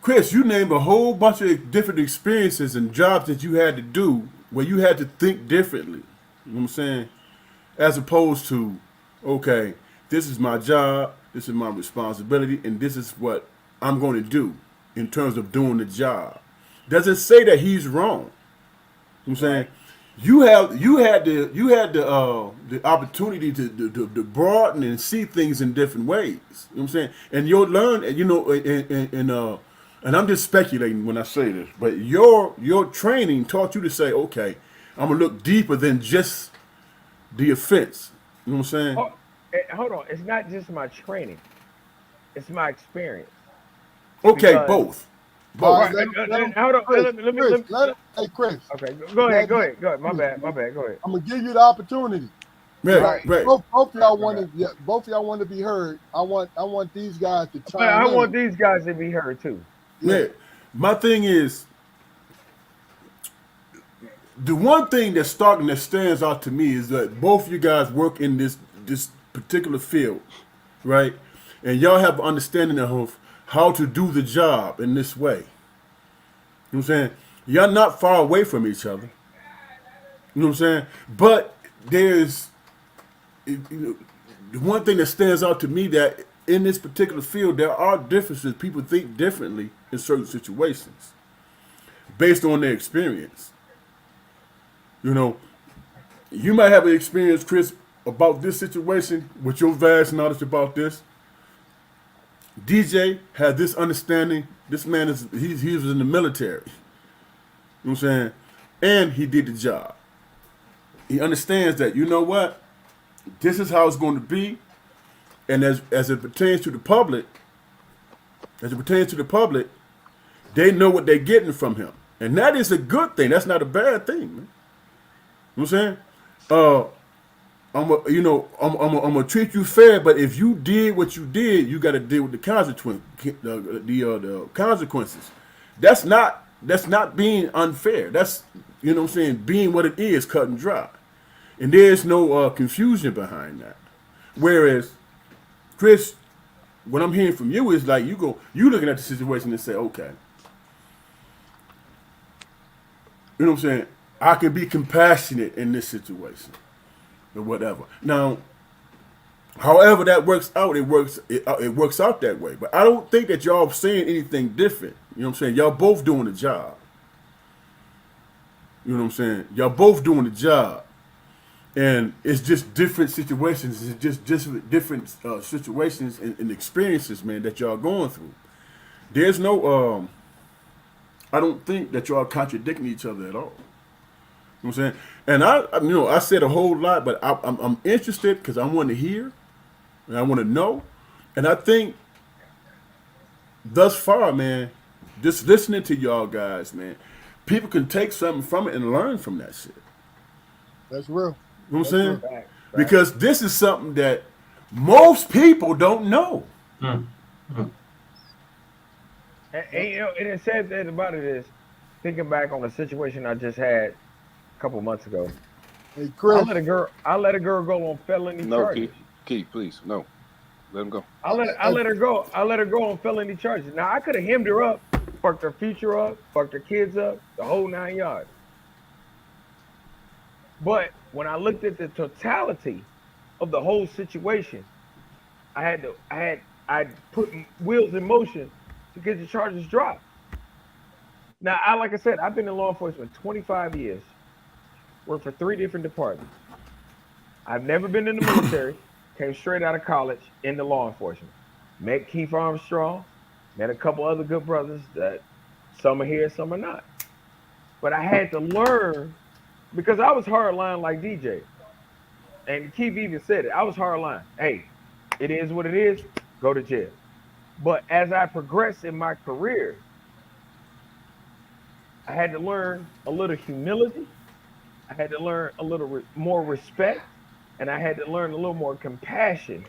Chris, you named a whole bunch of different experiences and jobs that you had to do where you had to think differently. You know what I'm saying? As opposed to, okay, this is my job, this is my responsibility, and this is what I'm going to do in terms of doing the job. Doesn't say that he's wrong. You know what I'm saying? You had the opportunity to broaden and see things in different ways. You know what I'm saying? And you'll learn, and I'm just speculating when I say this, but your training taught you to say, okay, I'm gonna look deeper than just the offense. You know what I'm saying? Oh, hold on. It's not just my training. It's my experience. Okay, because- both. All Both. right, Hold on. Hey, Chris, Okay, go ahead. My bad. Go ahead. I'm gonna give you the opportunity. Right. Both of y'all want to be heard. I want these guys to chime But I in. want these guys to be heard too. Yeah. My thing is, the one thing that stands out to me is that both you guys work in this particular field, right? And y'all have an understanding of how to do the job in this way. You know what I'm saying? Y'all not far away from each other. You know what I'm saying? But there's the one thing that stands out to me that in this particular field there are differences. People think differently in certain situations based on their experience. You know, you might have an experience, Chris, about this situation with your vast knowledge about this. DJ had this understanding. This man he was in the military. You know what I'm saying? And he did the job. He understands that, you know what? This is how it's going to be. And as it pertains to the public, they know what they're getting from him. And that is a good thing. That's not a bad thing, man. You know what I'm saying? I'm gonna treat you fair, but if you did what you did, you got to deal with the consequences. That's not being unfair. That's, you know what I'm saying, being what it is, cut and dry. And there's no confusion behind that. Whereas, Chris, what I'm hearing from you is like you looking at the situation and say, okay, you know what I'm saying, I can be compassionate in this situation or whatever. Now, however that works out, it works out that way. But I don't think that y'all saying anything different. You know what I'm saying? Y'all both doing the job. You know what I'm saying? Y'all both doing the job. And it's just different situations. It's just different situations and experiences, man, that y'all going through. There's no, I don't think that y'all contradicting each other at all. You know what I'm saying? And I said a whole lot, but I'm interested because I want to hear and I want to know. And I think thus far, man, just listening to y'all guys, man, people can take something from it and learn from that shit. That's real. You know what I'm saying? Fact. Because this is something that most people don't know. And you know, and the sad thing about it is, thinking back on a situation I just had a couple months ago, Hey, I Chris. let a girl. I let a girl go on felony No, charges. Keith, please, no, let him go. I let her go. I let her go on felony charges. Now I could have hemmed her up, fucked her future up, fucked her kids up, the whole 9 yards. But when I looked at the totality of the whole situation, I put wheels in motion to get the charges dropped. Now, like I said, I've been in law enforcement 25 years, worked for 3 different departments. I've never been in the military, came straight out of college into law enforcement. Met Keith Armstrong, met a couple other good brothers that some are here, some are not. But I had to learn because I was hardline like DJ. And Keith even said it. I was hardline. Hey, it is what it is, go to jail. But as I progressed in my career, I had to learn a little humility. I had to learn a little more respect, and I had to learn a little more compassion.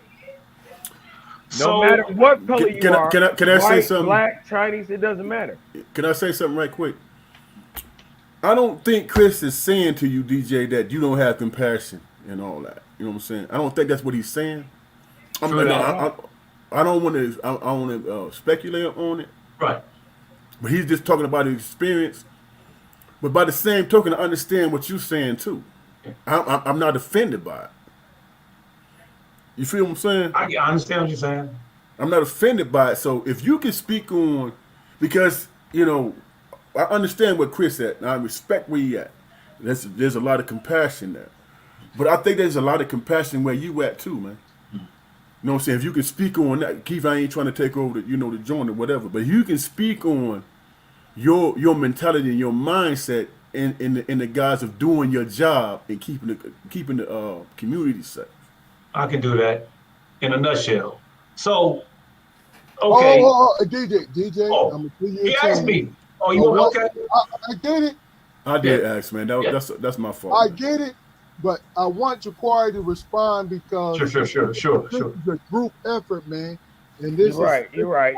No So matter what color you are, can I say white, something? black, Chinese, it doesn't matter. Can I say something right quick? I don't think Chris is saying to you, DJ, that you don't have compassion and all that. You know what I'm saying? I don't think that's what he's saying. True that. I don't want to. I want to speculate on it. Right. But he's just talking about his experience. But by the same token, I understand what you're saying too. I'm not offended by it. You feel what I'm saying? I understand what you're saying. I'm not offended by it. So if you can speak on, because I understand where Chris at, and I respect where he at. There's a lot of compassion there, but I think there's a lot of compassion where you at too, man. You know what I'm saying? If you can speak on that, Keith, I ain't trying to take over the joint or whatever, but you can speak on your mentality and your mindset in the guise of doing your job and keeping the community safe. I can do that in a nutshell. So, okay. DJ, Oh, I'm gonna tell you. he asked me. Oh, you okay? I get it. I did ask, man. That's my fault. I Man. get it, but I want Jaquari to respond because Sure. this is a group effort, man. And this You're right.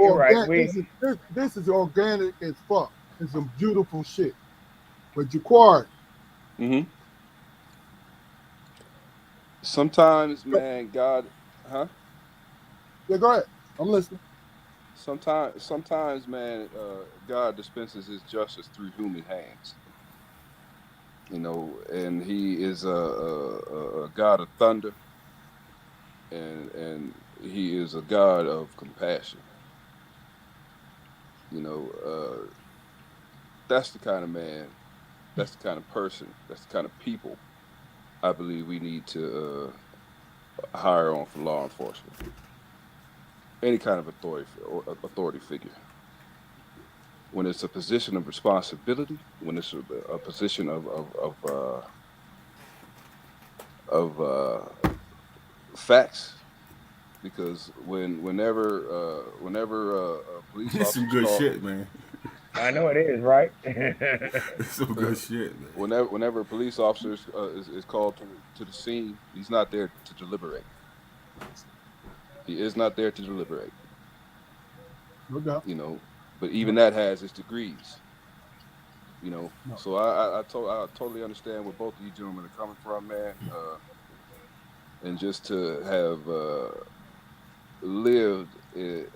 This is organic as fuck. It's some beautiful shit. But Jaquari. Mm-hmm. Sometimes, man, God, huh? Yeah, go ahead. I'm listening. Sometimes, man, God dispenses His justice through human hands. And He is a God of thunder, and He is a God of compassion. That's the kind of man, that's the kind of person, that's the kind of people I believe we need to hire on for law enforcement. Any kind of authority figure. When it's a position of responsibility, when it's a position of facts, because whenever a police This officer some good shit, man. I know it is, right? It's some good shit, man. Whenever a police officer is called to the scene, he's not there to deliberate. He is not there to deliberate. No doubt. But even that has its degrees. So I totally understand where both of you gentlemen are coming from, man. And just to have lived in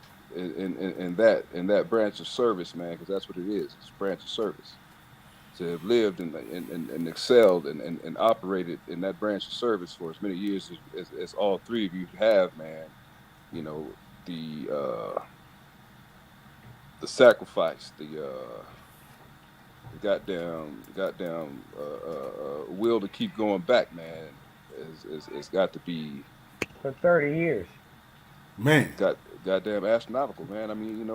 that branch of service, man, because that's what it is. It's a branch of service. To have lived and excelled and operated in that branch of service for as many years as all three of you have, man. The sacrifice, the goddamn will to keep going back, man, is got to be For 30 years. Man. Goddamn astronomical, man. I mean,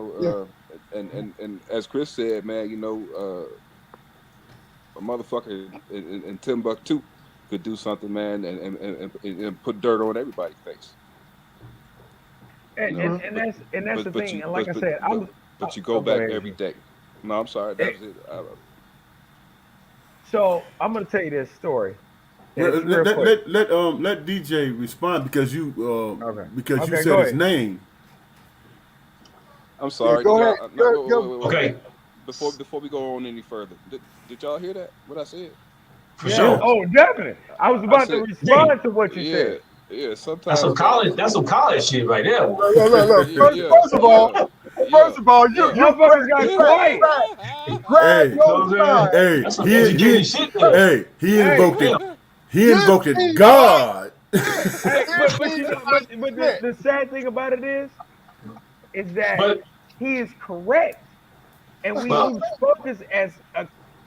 and as Chris said, man, a motherfucker in Timbuktu could do something, man, and put dirt on everybody's face. And that's the thing. And like I said, but you go back every day. No, I'm sorry. That was it. So I'm gonna tell you this story. Let DJ respond because you said his name. I'm sorry. Go ahead. Wait. Okay. Before we go on any further, did y'all hear that? What I said? For Yeah. sure. Oh, definitely. I was about to respond to what you yeah, said. yeah. That's Sometimes, some college. That's some college shit right there. Boy. Look. yeah, yeah, First of all, yeah, yeah, you yeah. Motherfuckers got quiet. grab Hey, You know your what I'm saying? side. hey, That's some educated shit there. he Hey, invoked it. He Give invoked it. me my, God. hey, give but me you know, my but shit. the sad thing about it is that But he is correct, and we but lose focus as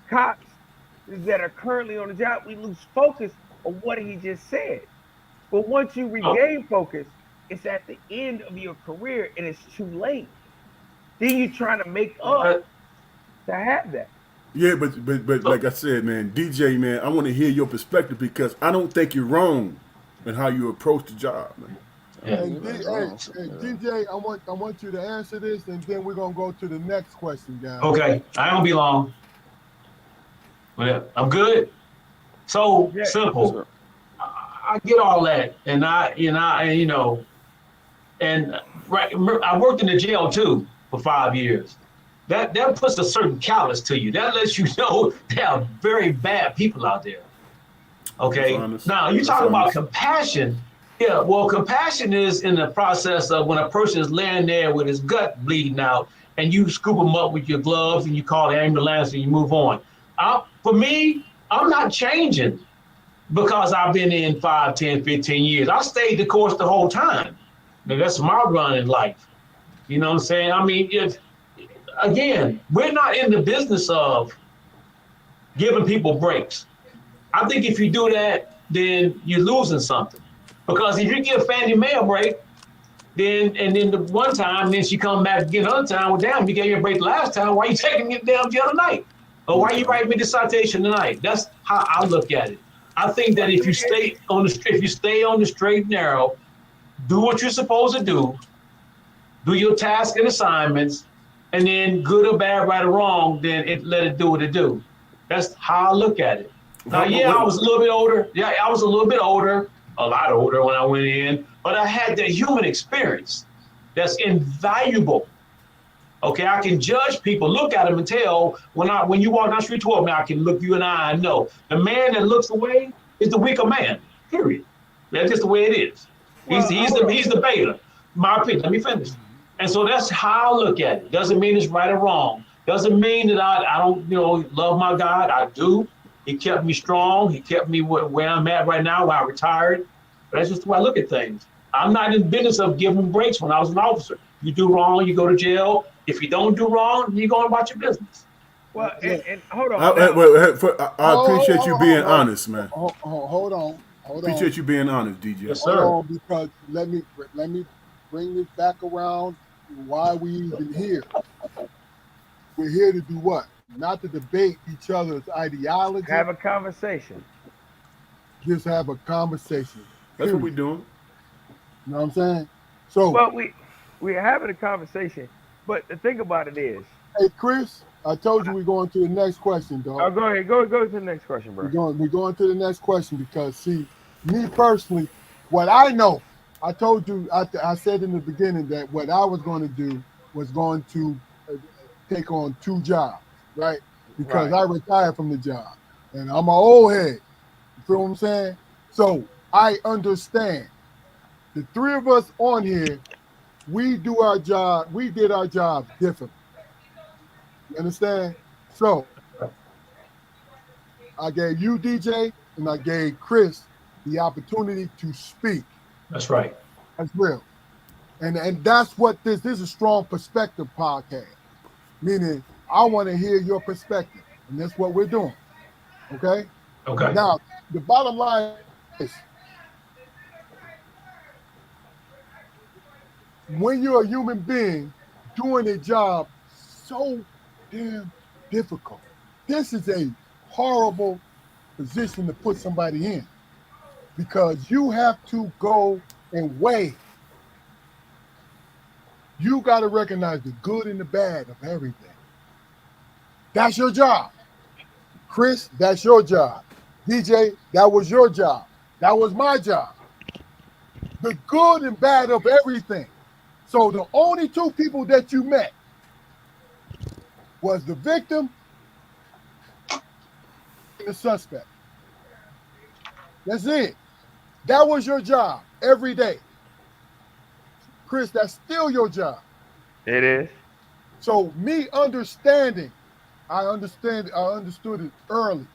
cops that are currently on the job. We lose focus of what he just said. But once you regain focus, it's at the end of your career, and it's too late. Then you're trying to make up but to have that. Yeah, but so like I said, man, DJ, man, I want to hear your perspective because I don't think you're wrong in how you approach the job, man. yeah. And You're right, wrong. Yeah. DJ, I want you to answer this, and then we're gonna go to the next question, guys. Okay, I ain't gonna be long. But I'm good. So Yeah. simple. Sure. I get all that, and and right. I worked in the jail too for 5 years. That puts a certain callous to you. That lets you know there are very bad people out there. That's Okay. honest. Now you That's talk about honest. compassion. Yeah. Well, compassion is in the process of when a person is laying there with his gut bleeding out, and you scoop him up with your gloves and you call the ambulance and you move on. For me, I'm not changing because I've been in 5, 10, 15 years. I stayed the course the whole time. Now, that's my run in life. You know what I'm saying? I mean, if again, we're not in the business of giving people breaks. I think if you do that, then you're losing something. Because if you give Fannie Mae a break, then the one time, then she come back again another time. Well, damn, you gave me a break the last time. Why you taking me down the other night? Or why you writing me the citation tonight? That's how I look at it. I think that if you stay on the straight and narrow, do what you're supposed to do your tasks and assignments, and then good or bad, right or wrong, then let it do what it do. That's how I look at it. Now, yeah, I was a little bit older. Yeah, I was a little bit older, a lot older when I went in, but I had the human experience that's invaluable. Okay, I can judge people, look at them, and tell when you walk down the street toward me, I can look you in the eye and know the man that looks away is the weaker man. Period. That's just the way it is. He's Well, he's hold the on. he's the beta. My opinion. Let me finish. And so that's how I look at it. Doesn't mean it's right or wrong. Doesn't mean that I don't love my God. I do. He kept me strong. He kept me where I'm at right now. Where I retired. But that's just the way I look at things. I'm not in the business of giving breaks when I was an officer. You do wrong, you go to jail. If you don't do wrong, you go about your business. Well, Look, and hold I, on now. I appreciate you being honest, man. Hold on, Appreciate you being honest, DJ. Yes, hold sir. on, because let me bring this back around. Why we even here? We're here to do what? Not to debate each other's ideology. Have a conversation. Just have a conversation. That's what Period. we're doing. You know what I'm saying? So, Well, we're having a conversation, but the thing about it is, hey, Chris, I told you we're going to the next question, dog. go ahead, go to the next question, bro. We're going to the next question because, see, me personally, what I know, I told you, I said in the beginning that what I was going to do was going to take on 2 jobs, right? Because Right. I retired from the job and I'm an old head. You feel what I'm saying? So I understand. The 3 of us on here, we do our job. We did our jobs differently. You understand? So I gave you, DJ, and I gave Chris the opportunity to speak That's right. as well. And that's what this is a strong perspective podcast. Meaning I want to hear your perspective. And that's what we're doing. Okay? Okay. Now, the bottom line is when you're a human being doing a job so damn difficult, this is a horrible position to put somebody in because you have to go and weigh. You got to recognize the good and the bad of everything. That's your job. Chris, that's your job. DJ, that was your job. That was my job. The good and bad of everything. So the only 2 people that you met was the victim and the suspect. That's it. That was your job every day. Chris, that's still your job. It is. So me understanding, I understood it early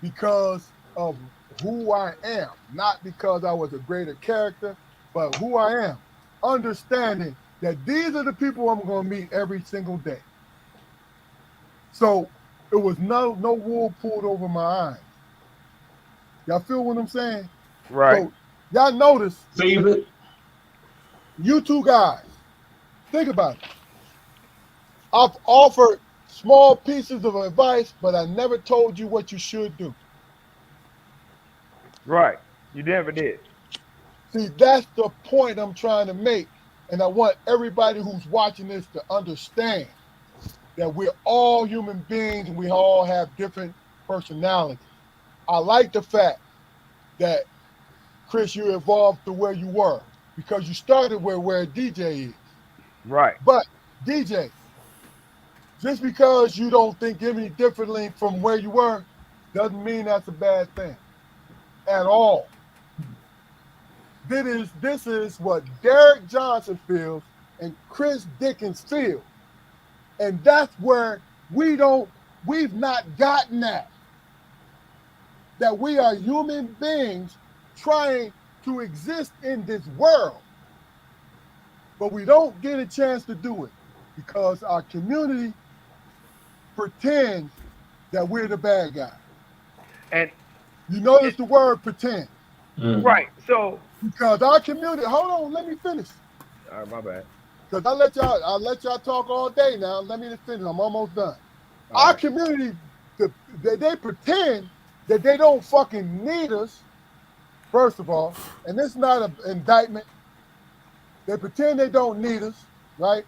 because of who I am, not because I was a greater character, but who I am. Understanding that these are the people I'm going to meet every single day. So it was no wool pulled over my eyes. Y'all feel what I'm saying? Right. So y'all notice, Fever. you two guys, think about it. I've offered small pieces of advice, but I never told you what you should do. Right. You never did. See, that's the point I'm trying to make. And I want everybody who's watching this to understand that we're all human beings and we all have different personalities. I like the fact that, Chris, you evolved to where you were because you started where DJ is. Right. But, DJ, just because you don't think any differently from where you were doesn't mean that's a bad thing at all. This is what Derrick Johnson feels and Chris Dickens feels. And that's where we've not gotten that we are human beings trying to exist in this world. But we don't get a chance to do it because our community pretends that we're the bad guy. And you notice the word pretend. Right. So because our community, hold on, let me finish. All right, my bad. Because I'll let y'all talk all day now. Let me finish. I'm almost done. All Our right. community, they pretend that they don't fucking need us, first of all, and it's not an indictment. They pretend they don't need us, right?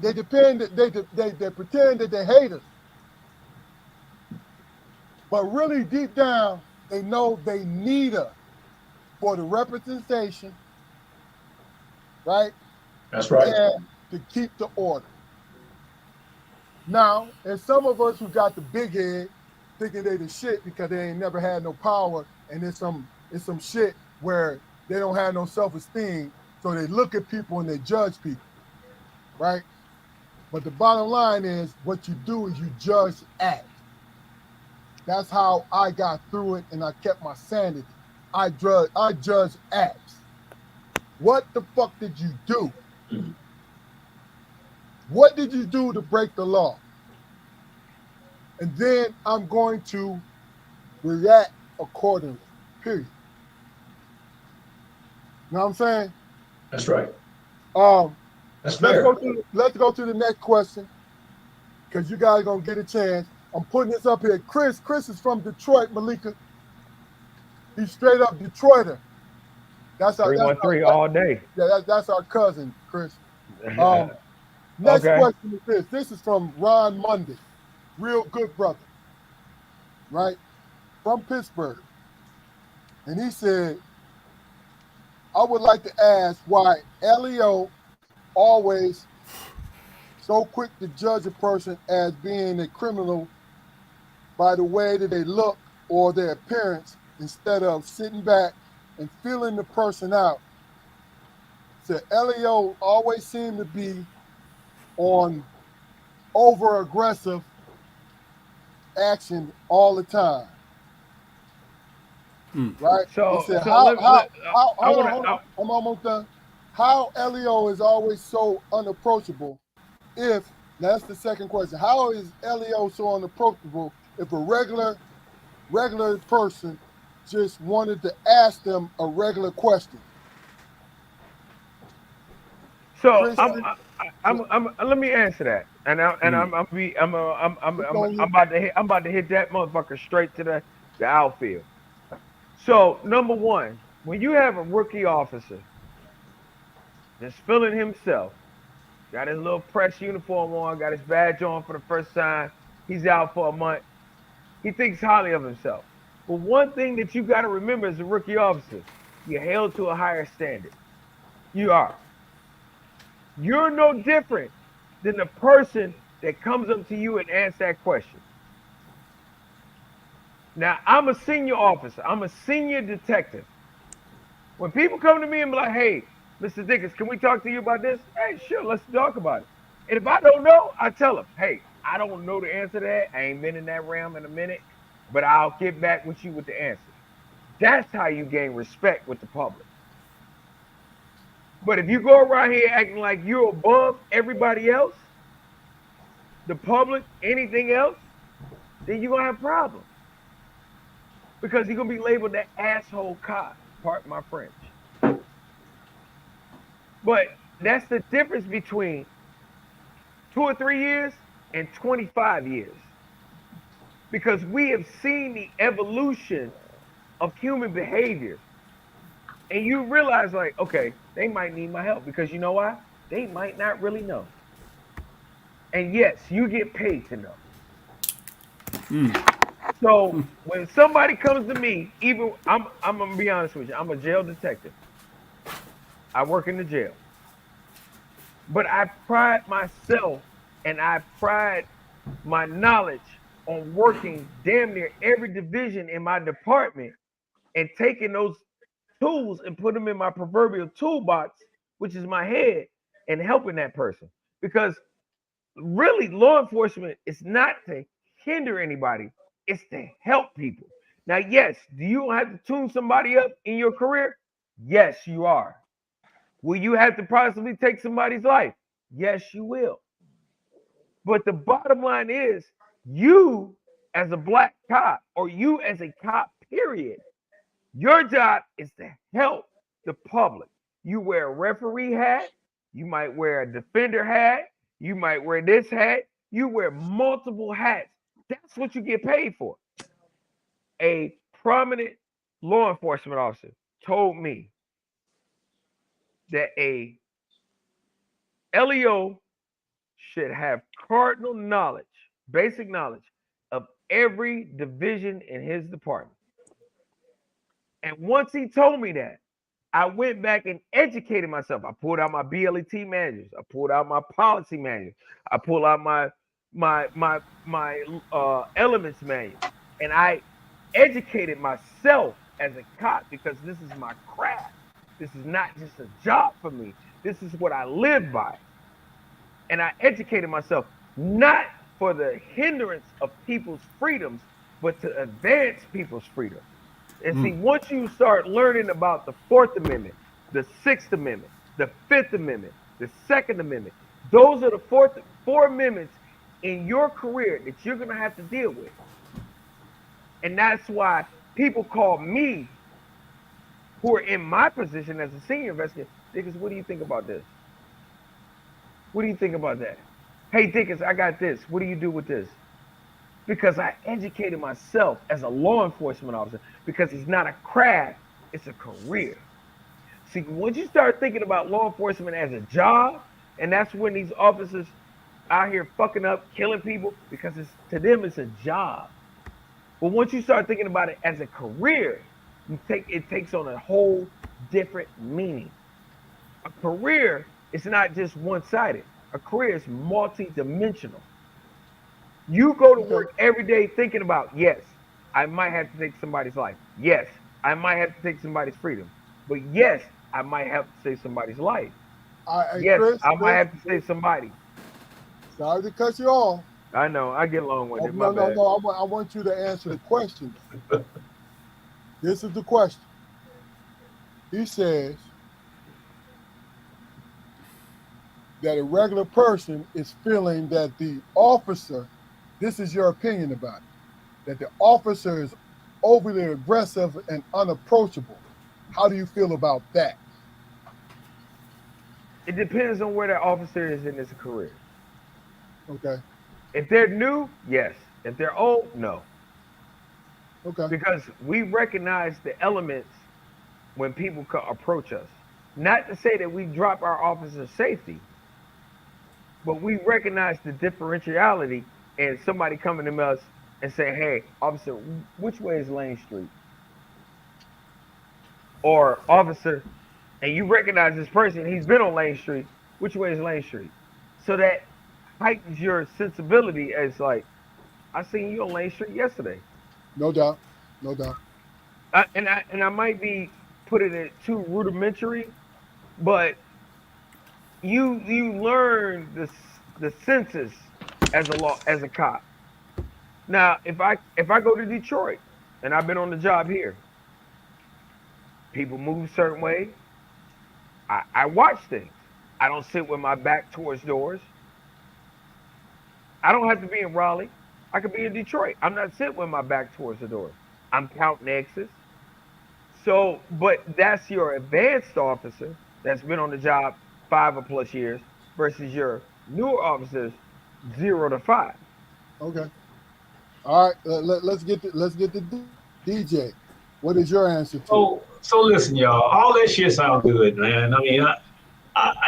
They pretend that they hate us. But really deep down, they know they need us for the representation, right? That's right. And to keep the order. Now, and some of us who got the big head thinking they the shit because they ain't never had no power, and it's some shit where they don't have no self-esteem, so they look at people and they judge people, right? But the bottom line is what you do is you judge acts. That's how I got through it and I kept my sanity. I judge acts. What the fuck did you do? What did you do to break the law? And then I'm going to react accordingly, period. You know what I'm saying? That's right. That's let's fair. go to the next question because you guys are going to get a chance. I'm putting this up here. Chris is from Detroit, Malika. He's straight up Detroiter. That's our 313 all day. Yeah, that's our cousin, Chris. Next Okay. question is this. This is from Ron Monday, real good brother, right? From Pittsburgh. And he said, I would like to ask why LEO always so quick to judge a person as being a criminal by the way that they look or their appearance instead of sitting back and feeling the person out. So LEO always seem to be on over-aggressive action all the time. Right? So, Said, hold on. I'm almost done. How LEO is always so unapproachable if, that's the second question, how is LEO so unapproachable if a regular person just wanted to ask them a regular question? So let me answer that, and I'm about to hit that motherfucker straight to the outfield. So number one, when you have a rookie officer that's feeling himself, got his little press uniform on, got his badge on for the first time, he's out for a month, he thinks highly of himself. But one thing that you got to remember as a rookie officer, you're held to a higher standard. You are. You're no different than the person that comes up to you and asks that question. Now, I'm a senior officer. I'm a senior detective. When people come to me and be like, hey, Mr. Dickens, can we talk to you about this? Hey, sure, let's talk about it. And if I don't know, I tell them, hey, I don't know the answer to that. I ain't been in that realm in a minute, but I'll get back with you with the answer. That's how you gain respect with the public. But if you go around here acting like you're above everybody else, the public, anything else, then you're going to have problems. Because you're going to be labeled that asshole cop, pardon my French. But that's the difference between 2 or 3 years and 25 years. Because we have seen the evolution of human behavior. And you realize, like, okay, they might need my help because you know why? They might not really know. And yes, you get paid to know. So when somebody comes to me, even I'm gonna be honest with you, I'm a jail detective. I work in the jail. But I pride myself and I pride my knowledge on working damn near every division in my department and taking those tools and put them in my proverbial toolbox, which is my head, and helping that person. Because really, law enforcement is not to hinder anybody, it's to help people. Now, yes, do you have to tune somebody up in your career? Yes, you are. Will you have to possibly take somebody's life? Yes, you will. But the bottom line is, you as a black cop or you as a cop, period, your job is to help the public. You wear a referee hat, you might wear a defender hat, you might wear this hat, you wear multiple hats. That's what you get paid for. A prominent law enforcement officer told me that a LEO should have cardinal knowledge, basic knowledge of every division in his department. And once he told me that, I went back and educated myself. I pulled out my BLET manuals. I pulled out my policy manuals. I pulled out my elements manual, and I educated myself as a cop because this is my craft. This is not just a job for me. This is what I live by. And I educated myself not for the hindrance of people's freedoms, but to advance people's freedom. And see, once you start learning about the Fourth Amendment, the Sixth Amendment, the Fifth Amendment, the Second Amendment, those are the four amendments in your career that you're going to have to deal with. And that's why people call me, who are in my position as a senior investigator, Dickens, what do you think about this? What do you think about that? Hey, Dickens, I got this. What do you do with this? Because I educated myself as a law enforcement officer because it's not a craft, it's a career. See, once you start thinking about law enforcement as a job, and that's when these officers out here fucking up, killing people, because to them it's a job. But once you start thinking about it as a career, it takes on a whole different meaning. A career is not just one-sided. A career is multi-dimensional. You go to work every day thinking about, yes, I might have to take somebody's life. Yes, I might have to take somebody's freedom. But yes, I might have to save somebody's life. Yes, Chris, I might have to save somebody. Sorry to cut you off. I know, I get along with it. No. I want you to answer the question. This is the question. He says that a regular person is feeling that the officer, this is your opinion about it, that the officer is overly aggressive and unapproachable. How do you feel about that? It depends on where that officer is in his career. Okay. If they're new, yes. If they're old, no. Okay. Because we recognize the elements when people approach us. Not to say that we drop our officer's safety, but we recognize the differentiality and somebody coming to us and say, hey, officer, which way is Lane Street? Or officer, and you recognize this person, he's been on Lane Street, which way is Lane Street? So that heightens your sensibility as like, I seen you on Lane Street yesterday. No doubt. No doubt. And I might be putting it too rudimentary, but you learn the census as a cop. Now, if I go to Detroit and I've been on the job here, people move a certain way. I watch things. I don't sit with my back towards doors. I don't have to be in Raleigh. I could be in Detroit. I'm not sitting with my back towards the doors. I'm counting X's. So, but that's your advanced officer that's been on the job 5 or plus years versus your newer officers 0 to 5. Okay. All right. Let's get to DJ. What is your answer to it? So listen, y'all. All that shit sounds good, man. I mean,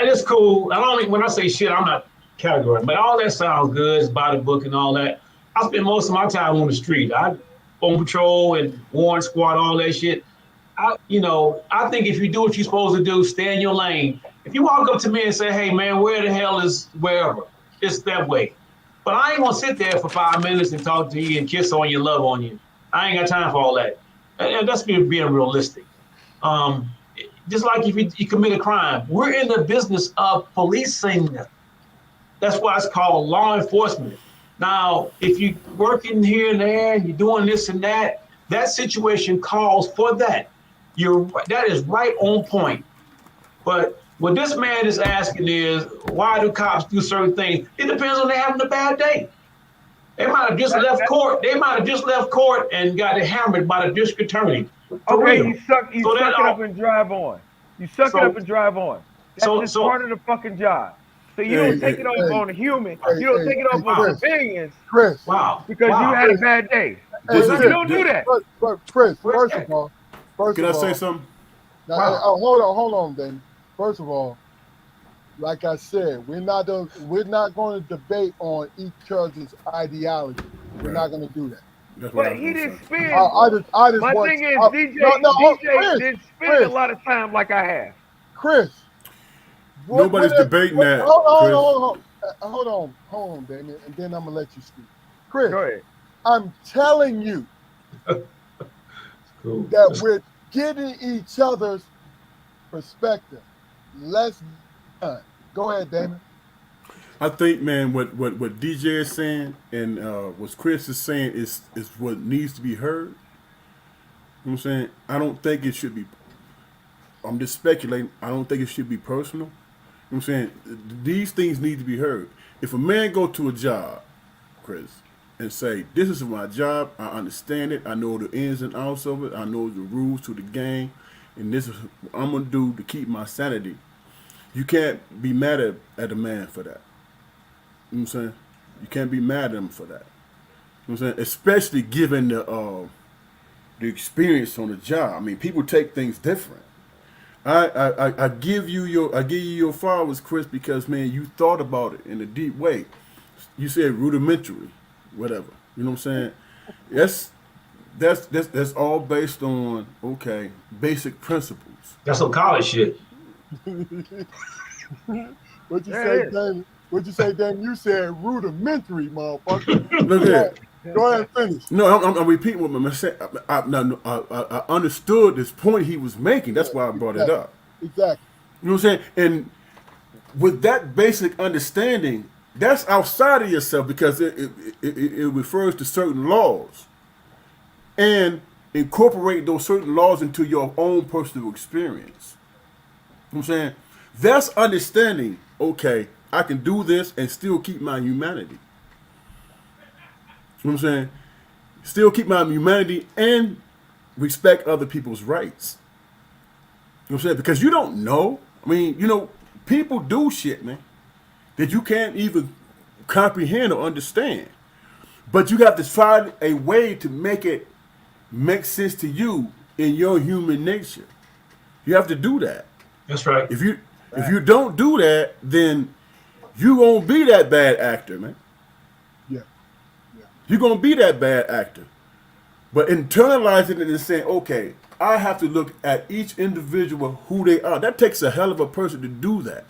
it's cool. I don't. When I say shit, I'm not categorizing, but all that sounds good. It's by the book and all that. I spend most of my time on the street. I on patrol and warrant squad, all that shit. I think if you do what you're supposed to do, stay in your lane. If you walk up to me and say, "Hey, man, where the hell is wherever?" It's that way. But I ain't gonna sit there for 5 minutes and talk to you and kiss on you, love on you. I ain't got time for all that. And that's being realistic. Um, just like if you commit a crime, we're in the business of policing them. That's why it's called law enforcement. Now, if you're working here and there and you're doing this and that, that situation calls for that. That is right on point. But what this man is asking is, why do cops do certain things? It depends on they having a bad day. They might have just left court. They might have just left court and got hammered by the district attorney. Okay, you suck it up and drive on. You suck it up and drive on. That's just part of the fucking job. So you don't take it off on a human. You don't take it off on civilians. Chris. Wow. Because you had a bad day. You don't do that. Chris, first of all, Can I say something? Now, hold on, Damon. First of all, like I said, we're not going to debate on each other's ideology. We're not going to do that. But he didn't spend. My thing is, DJ didn't spend a lot of time like I have. Chris. Nobody's debating that. Hold on, Damien, and then I'm going to let you speak. Chris, go ahead. I'm telling you that we're getting each other's perspective. Let's go ahead, Damon. I think, man, what DJ is saying and what Chris is saying is what needs to be heard. You know what I'm saying? I don't think it should be. I'm just speculating. I don't think it should be personal. You know what I'm saying? These things need to be heard. If a man go to a job, Chris, and say, "This is my job. I understand it. I know the ins and outs of it. I know the rules to the game, and this is what I'm gonna do to keep my sanity." You can't be mad at a man for that. You know what I'm saying? You can't be mad at him for that. You know what I'm saying? Especially given the experience on the job. I mean, people take things different. I give you your flowers, Chris, because man, you thought about it in a deep way. You said rudimentary, whatever. You know what I'm saying? That's all based on basic principles. That's some college shit. What'd you say, Damon? What'd you say, Damon? You said rudimentary, motherfucker. Look at Go ahead and finish. No, I'm repeating what my saying. I understood this point he was making. That's why I brought it up. Exactly. You know what I'm saying? And with that basic understanding, that's outside of yourself because it refers to certain laws and incorporate those certain laws into your own personal experience. You know what I'm saying? That's understanding, okay, I can do this and still keep my humanity. You know what I'm saying? Still keep my humanity and respect other people's rights. You know what I'm saying? Because you don't know. I mean, people do shit, man, that you can't even comprehend or understand. But you have to find a way to make it make sense to you in your human nature. You have to do that. That's right. If you don't do that, then you won't be that bad actor, man. You're going to be that bad actor. But internalizing it and saying, okay, I have to look at each individual who they are. That takes a hell of a person to do that.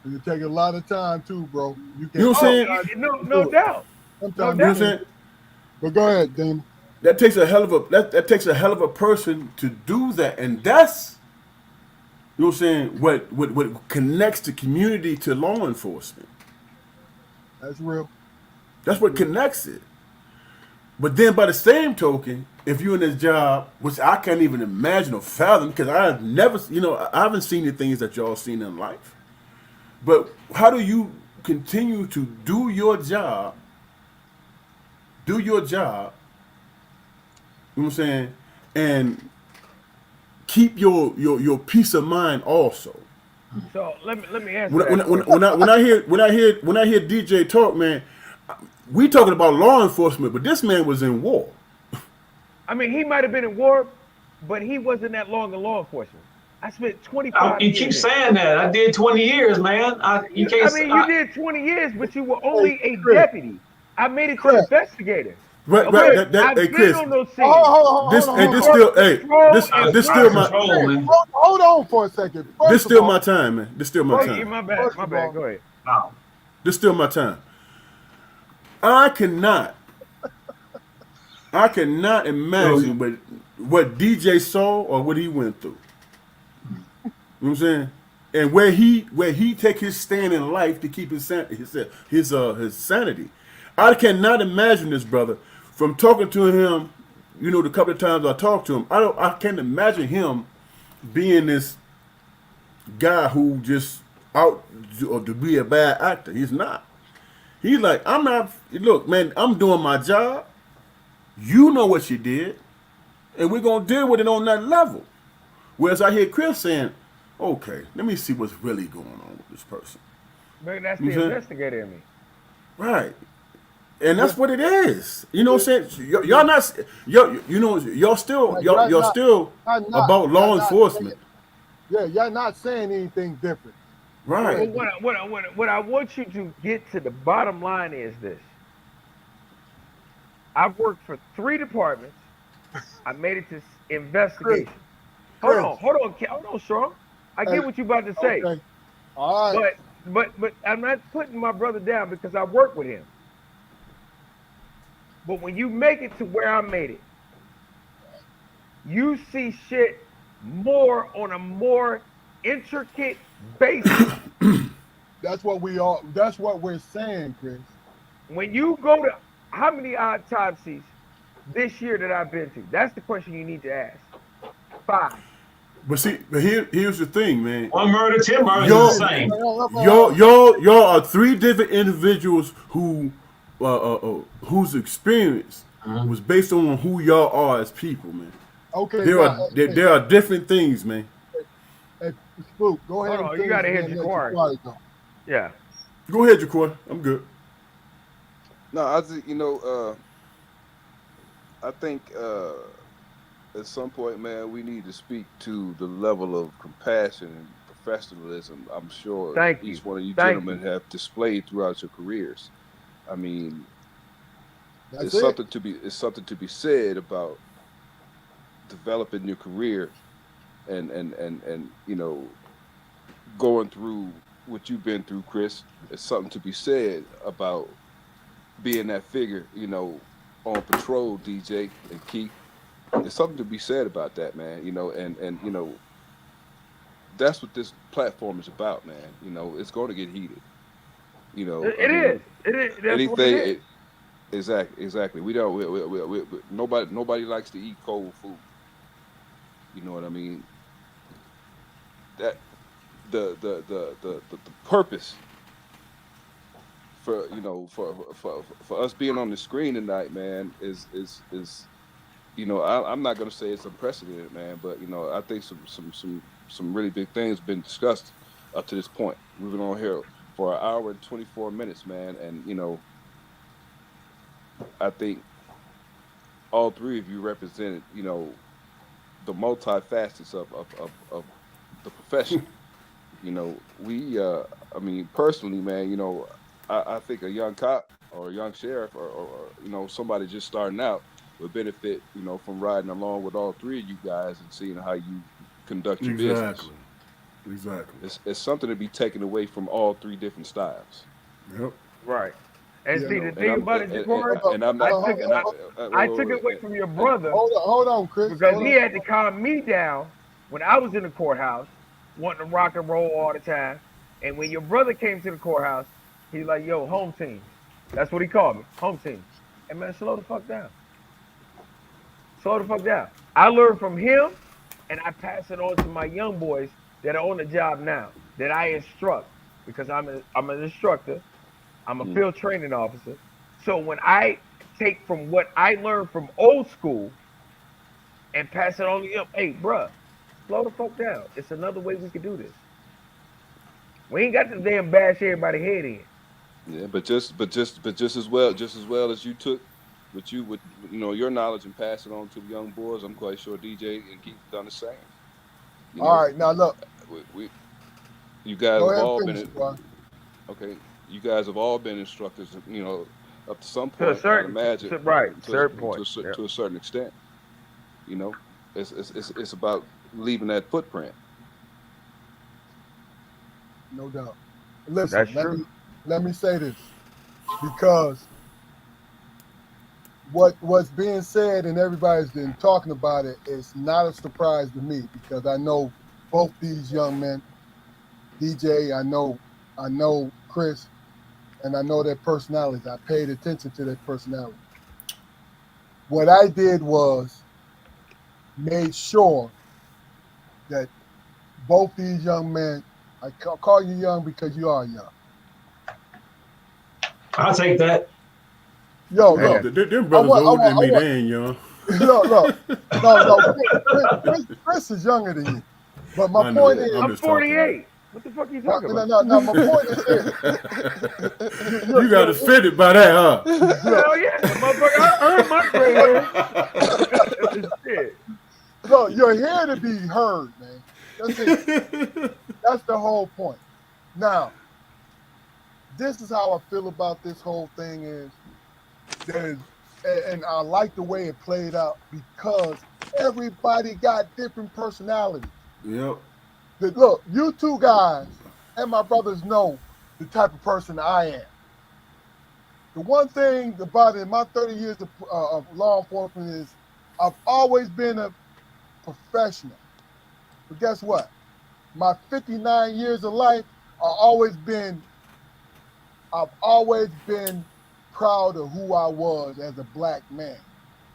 It takes a lot of time too, bro. You know what I'm saying? No doubt. Sometimes, you know what I'm saying? But go ahead, Damon. that takes a hell of a that takes a hell of a person to do that, and that's, you know what I'm saying, what connects the community to law enforcement. That's real. That's what connects it. But then by the same token, if you're in this job, which I can't even imagine or fathom, because I've never, I haven't seen the things that y'all seen in life. But how do you continue to do your job, you know what I'm saying, and keep your peace of mind also? So let me answer that. When I hear DJ talk, man, we talking about law enforcement, but this man was in war. I mean, he might have been in war, but he wasn't that long in law enforcement. I spent 25 You years. keep saying that. I did 20 years, man. You can't. You did 20 years, but you were only a deputy. I made it to investigator. Right. I've been Chris, on those scenes. This still my hold on for a second. This still my time, man. This still my time. My bad. Go ahead. No. This still my time. I cannot imagine what DJ saw or what he went through. You know what I'm saying? And where he take his stand in life to keep his sanity. I cannot imagine this brother. From talking to him, the couple of times I talked to him, I can't imagine him being this guy who just out to be a bad actor. He's not. He's like, I'm not. Look, man, I'm doing my job. You know what you did, and we're gonna deal with it on that level. Whereas I hear Chris saying, "Okay, let me see what's really going on with this person." But that's the investigator in me. Right. And that's what it is. You know what I'm saying? Y'all not, y'all still about law enforcement. Y'all not saying anything different. Right. What I want you to get to the bottom line is this. I've worked for 3 departments. I made it to investigation. Hold on, Sean. I get what you're about to say. Okay. All right. But I'm not putting my brother down because I work with him. But when you make it to where I made it, you see shit more on a more intricate basis. That's what we're saying, Chris. When you go to how many autopsies this year that I've been to? That's the question you need to ask. 5. But here's the thing, man. 1 murder, 10 murders is the same. Y'all are 3 different individuals whose experience was based on who y'all are as people, man. Okay. There are different things, man. Hey, Spook, go ahead. Hold on, you gotta hit Jaquari. Yeah. Go ahead, Jaquari. I'm good. No, I think I think at some point, man, we need to speak to the level of compassion and professionalism I'm sure each one of you gentlemen have displayed throughout your careers. I mean, it's something to be said about developing your career and going through what you've been through, Chris. It's something to be said about being that figure, on patrol, DJ and Keith. There's something to be said about that, man. And that's what this platform is about, man. It's going to get heated. It is. That's anything. What it is. Exactly. We don't. Nobody likes to eat cold food. You know what I mean? That the purpose for for us being on the screen tonight, man, is I'm not gonna say it's unprecedented, man, but I think some really big things been discussed up to this point. We've been on here for 1 hour and 24 minutes, man, and I think all 3 of you represented the multifacets of the profession. I mean, personally, man, I think a young cop or a young sheriff or somebody just starting out would benefit, from riding along with all 3 of you guys and seeing how you conduct your business. Exactly. It's something to be taken away from all 3 different styles. Yep. Right. And Yeah. see, know, the thing about it, Jabari, and I'm I not, took and I, I took it away from your brother Hold on, Chris. because Hold he on. had to calm me down when I was in the courthouse, wanting to rock and roll all the time. And when your brother came to the courthouse, he's like, "Yo, home team." That's what he called me, home team. And man, slow the fuck down. Slow the fuck down. I learned from him, and I pass it on to my young boys that are on the job now that I instruct because I'm an instructor. I'm a mm, field training officer. So when I take from what I learned from old school and pass it on to them, hey, bruh, slow the fuck down. It's another way we could do this. We ain't got to damn bash everybody head in. yeah, but just as well as you took what you know your knowledge and pass it on to the young boys. I'm quite sure DJ and Keith have done the same. You All know, right, now look. we you guys Go have ahead and all finish, been bro. okay. You guys have all been instructors. You know, up to some To a point, I'd certain, imagine, right, to certain point. Yep. to a certain extent. You know, it's about leaving that footprint. No doubt. Listen, That's true. let me say this because what's being said and everybody's been talking about it is not a surprise to me because I know both these young men, DJ, I know Chris, and I know their personalities. I paid attention to their personality. What I did was made sure that both these young men, I call you young because you are young. I'll take that. Yo, Oh, Hey, look, them I brothers older than I me. want, They ain't young. look, no, Chris is younger than you. But my I point know. is, I'm I'm just talking, man. 48. What the fuck are you talking about? no, my point is this. You got offended by that, huh? Look, Hell yeah, motherfucker. I earned my gray hair. Shit. look, you're here to be heard, man. That's it. That's the whole point. Now, this is how I feel about this whole thing is there's and I like the way it played out because everybody got different personalities. Yep. Look, you two guys and my brothers know the type of person I am. The one thing about it in my 30 years of law enforcement is I've always been a professional. But guess what? My 59 years of life, I've always been proud of who I was as a black man,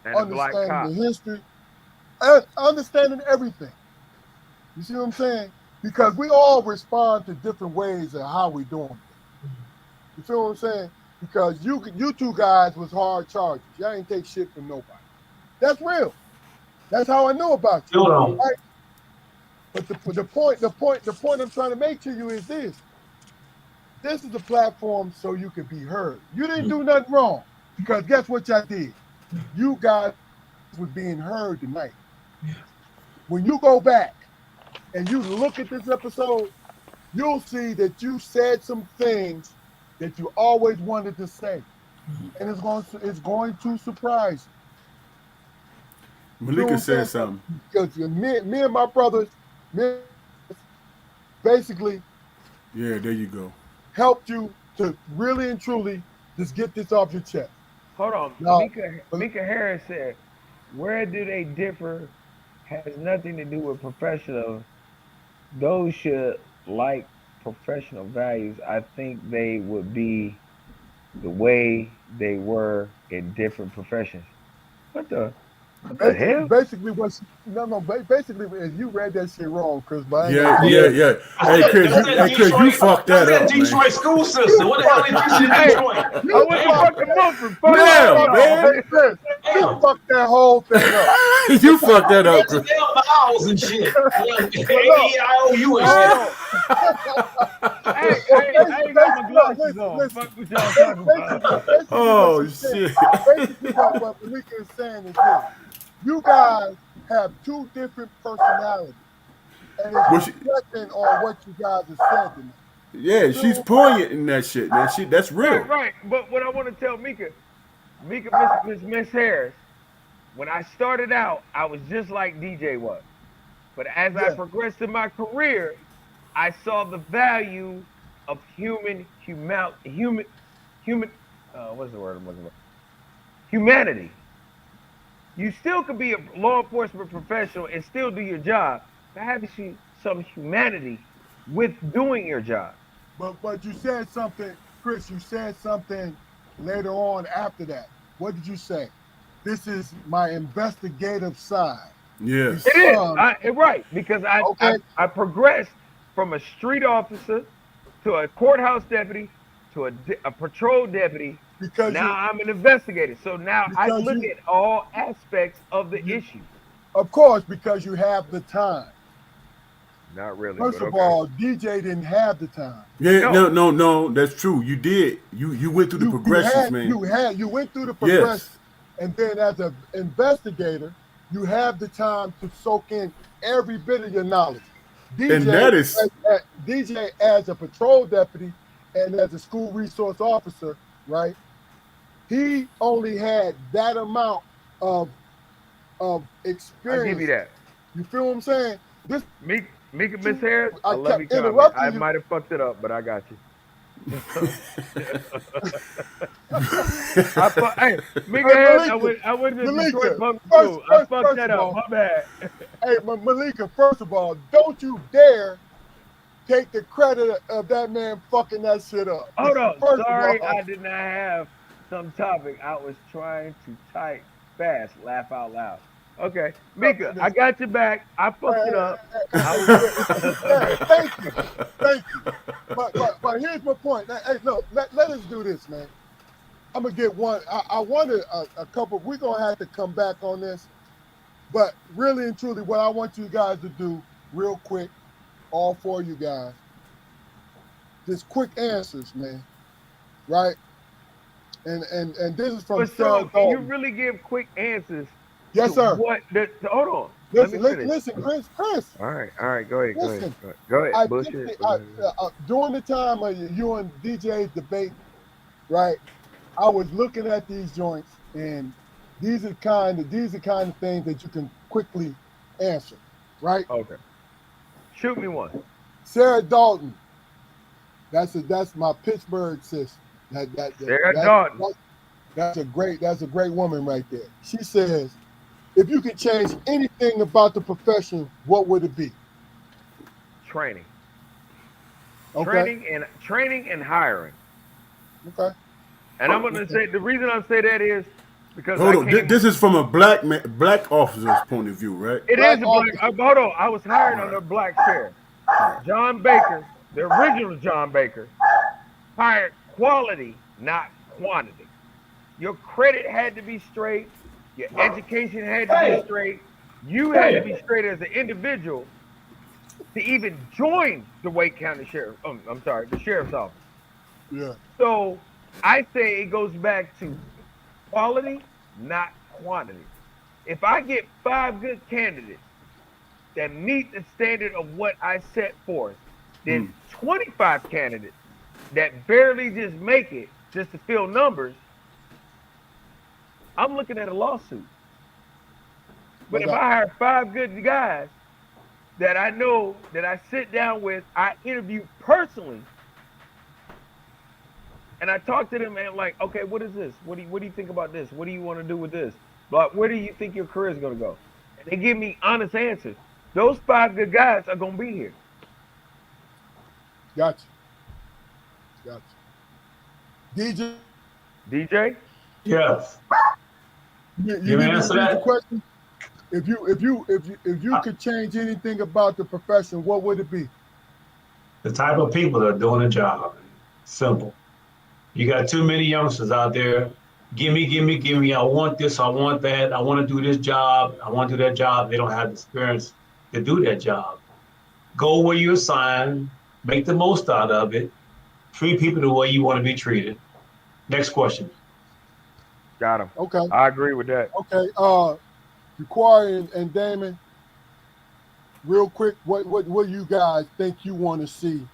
And a black understanding cop. the history and understanding everything. You see what I'm saying? Because we all respond to different ways of how we doing things. You feel what I'm saying? Because you two guys was hard charges. Y'all ain't take shit from nobody. That's real. That's how I know about you. Hold on. Right? But the point I'm trying to make to you is this. This is a platform so you can be heard. You didn't do nothing wrong. Because guess what y'all did? You guys was being heard tonight. When you go back and you look at this episode, you'll see that you said some things that you always wanted to say. And it's going to surprise you. You see what Malika I'm saying? said something. Because me and my brothers basically Yeah, there you go. helped you to really and truly just get this off your chest. Hold on. Now, Mika Harris said, where do they differ has nothing to do with professionals. Those should like professional values. I think they would be the way they were in different professions. What the hell? basically, basically, you read that shit wrong, Chris. But I ain't Yeah, gonna yeah, Yeah. yeah. That's Hey, Chris, you fucked That's that that up, man. Detroit school system. What the hell did you see in Hey, Detroit? I went to Damn. fucking Mumford. Fuck all Damn, y'all. man. Chris, you Damn. fucked that whole thing up. You fucked that up, That's Chris. damn vowels and shit. But look, A-E-I-O-U and shit. hold Hey, Well, I ain't got my glasses listen, on. listen. Fuck what y'all talking about. Basically, what Oh, she's saying, shit. basically what Malika is saying is this: you guys have two different personalities, and it's Well, she, reflecting on what you guys have said tonight. yeah, You she's know, poignant in that shit, man. That's real. Right. But what I want to tell Mika, Miss Harris, when I started out, I was just like DJ was. But as I yeah, progressed in my career, I saw the value of human what's the word I'm looking for? Humanity. You still could be a law enforcement professional and still do your job. But have some humanity with doing your job. But you said something, Chris. You said something later on after that. What did you say? This is my investigative side. You Yes. It is. um, Right, because okay, I progressed from a street officer to a courthouse deputy to a patrol deputy. because Now you I'm an investigator. So now I because look you at all aspects of the you issue. of course because you have the time. Not really, First but of okay. all, DJ didn't have the time. Yeah, No, no. That's true. You did. You went through the progressions, man. You went through the progression, Yes. and then as an investigator, you have the time to soak in every bit of your knowledge. And DJ that is DJ as a patrol deputy and as a school resource officer, right? He only had that amount of I'll give you experience. that. You feel what I'm saying? This Mika Miss Harris, I I love your kept comment. I interrupting you. might have fucked it up, but I got you. Hey, Mika Hey, Harris, Malika, I went to Detroit Malika, Public first, School. I first, fucked first that of up. all, My bad. hey, Malika, first of all, don't you dare take the credit of that man fucking that shit up. Hold on. First of Sorry, all, I did not have some topic. I was trying to type fast, laugh out loud. Okay, Mika, I got your back. I fucked it up. I was. yeah, thank you. But here's my point. Hey, look, let us do this, man. I'm gonna get one. I wanted a couple. We're gonna have to come back on this, but really and truly, what I want you guys to do, real quick, all four of you guys, just quick answers, man. Right? And this is from But Sarah so, can you Dalton. really give quick answers Yes, to sir. what? Hold on. Let me Listen, finish. listen, Chris. All right. Go ahead. Listen. Go ahead. I think Bullshit. during the time of you and DJ's debate, right? I was looking at these joints, and these are kind of things that you can quickly answer, right? Okay. Shoot me one. Sarah Dalton, that's my Pittsburgh sis. Sarah Dalton. That's a great woman right there. She says, if you could change anything about the profession, what would it be? Training. Okay. Training and hiring. Okay. And I'm gonna say the reason I say that is because hold I on. came. This is from a black officer's point of view, right? It Black is a black. officer. Hold on. I was hired All under right. a black sheriff. John Baker, the original John Baker, hired quality, not quantity. Your credit had to be straight. Your education had to be Hey, straight. You had to hey, be straight as an individual to even join the Wake County Sheriff. I'm sorry, the sheriff's office. Yeah. So I say it goes back to quality, not quantity. If I get 5 good candidates that meet the standard of what I set forth, then 25 candidates that barely just make it just to fill numbers, I'm looking at a lawsuit. But But if I hire 5 good guys that I know that I sit down with, I interview personally, and I talk to them and I'm like, okay, what is this? What do you think about this? What do you want to do with this? But where do you think your career is going to go? And they give me honest answers. Those 5 good guys are going to be here. gotcha. DJ, DJ, yes. you You need may me to answer read the that. question? If you could change anything about the profession, what would it be? The type of people that are doing the job. Simple. You got too many youngsters out there. Give me, give me, give me. I want this. I want that. I want to do this job. I want to do that job. They don't have the experience to do that job. Go where you're assigned. Make the most out of it. Treat people the way you want to be treated. Next question. got him. Okay. I agree with that. Okay. Jaquari and Damon, real quick, what do you guys think you want to see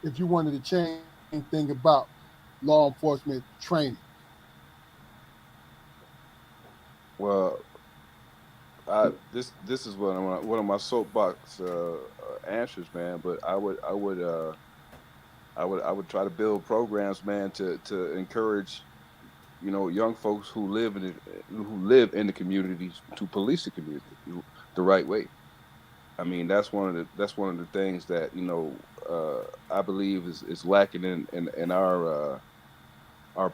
if you wanted to change anything about law enforcement training? Well, this is one of my soapbox answers, man. But I would try to build programs, man, to encourage young folks who live in the communities to police the community the right way. I mean, that's one of the things that I believe is lacking in our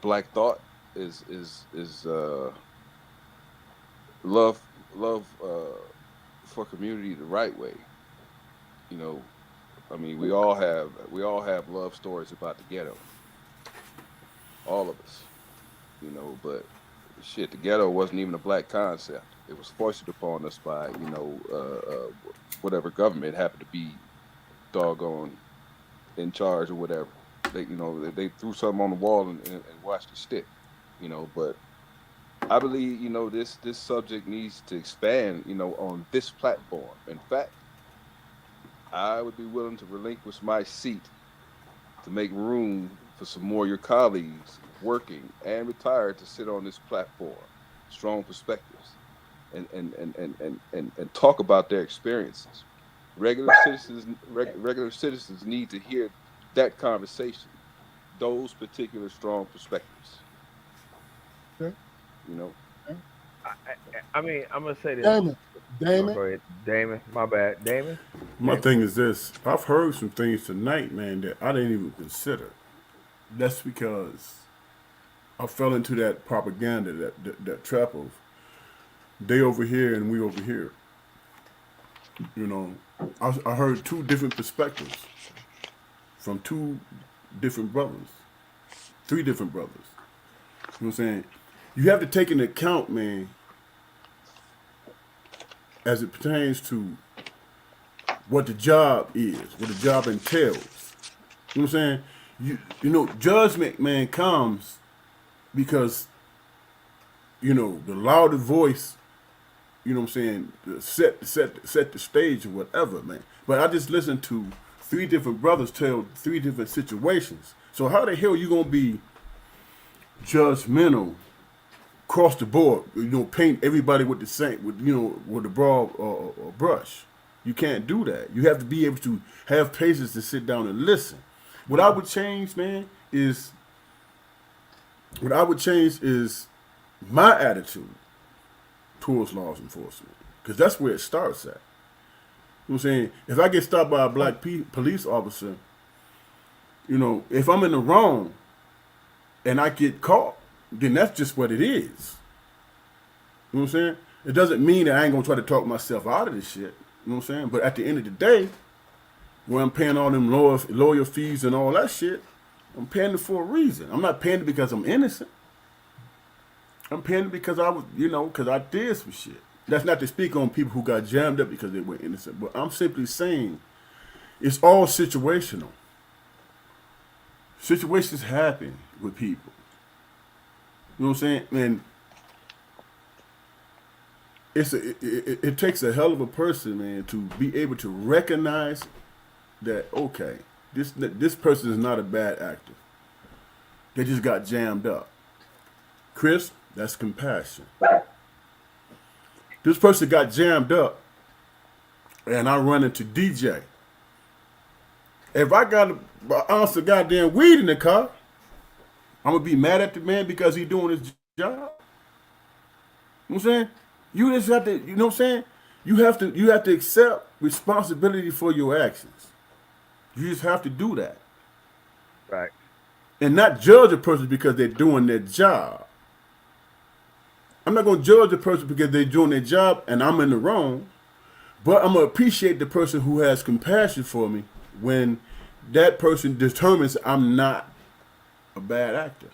black thought is love for community the right way. You know, I mean, we all have love stories about the ghetto, all of us. But shit, the ghetto wasn't even a black concept. It was foisted upon us by whatever government happened to be doggone in charge or whatever. They threw something on the wall and watched it stick. But I believe this subject needs to expand. On this platform. In fact, I would be willing to relinquish my seat to make room for some more of your colleagues, working and retired, to sit on this platform, strong perspectives, and talk about their experiences. Regular citizens need to hear that conversation, those particular strong perspectives. Okay. You know, I mean, I'm gonna say this. Damon, Oh, Damon, go ahead, Damon. My bad, Damon. My thing is this: I've heard some things tonight, man, that I didn't even consider. That's because I fell into that propaganda, that trap of they over here and we over here. You know, I heard two different perspectives from two different brothers, three different brothers. You know what I'm saying? You have to take into account, man, as it pertains to what the job is, what the job entails. You know what I'm saying? Judgment, man, comes because, the louder voice, you know what I'm saying, set the stage or whatever, man. But I just listened to three different brothers tell three different situations. So how the hell you gonna be judgmental across the board? Paint everybody with the same, with a broad brush. You can't do that. You have to be able to have patience to sit down and listen. What I would change, man, is my attitude towards laws enforcement, because that's where it starts at. You know what I'm saying? If I get stopped by a black police officer, if I'm in the wrong and I get caught, then that's just what it is. You know what I'm saying? It doesn't mean that I ain't gonna try to talk myself out of this shit. You know what I'm saying? But at the end of the day, when I'm paying all them lawyer fees and all that shit, I'm paying it for a reason. I'm not paying it because I'm innocent. I'm paying it because because I did some shit. That's not to speak on people who got jammed up because they were innocent, but I'm simply saying it's all situational. Situations happen with people. You know what I'm saying? And it takes a hell of a person, man, to be able to recognize that, okay, this person is not a bad actor. They just got jammed up. Chris, that's compassion. This person got jammed up, and I run into DJ. If I got an ounce of goddamn weed in the car, I'm gonna be mad at the man because he's doing his job. You know what I'm saying? You just have to, you know what I'm saying? You have to accept responsibility for your actions. You just have to do that. Right. And not judge a person because they're doing their job. I'm not gonna judge a person because they're doing their job and I'm in the wrong, but I'm gonna appreciate the person who has compassion for me when that person determines I'm not a bad actor.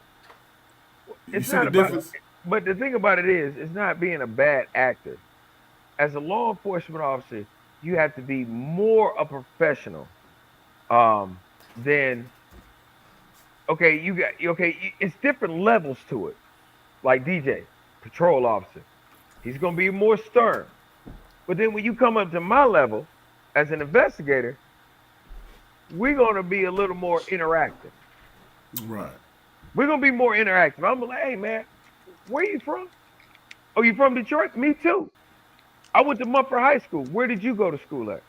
You It's see not the about, difference? but the thing about it is, it's not being a bad actor. As a law enforcement officer, you have to be more a professional than it's different levels to it. Like DJ, patrol officer, he's gonna be more stern. But then when you come up to my level as an investigator, we're gonna be a little more interactive. Right. We're gonna be more interactive. I'm like, hey man, where you from? Oh, you from Detroit? Me too. I went to Mumford High School. Where did you go to school at?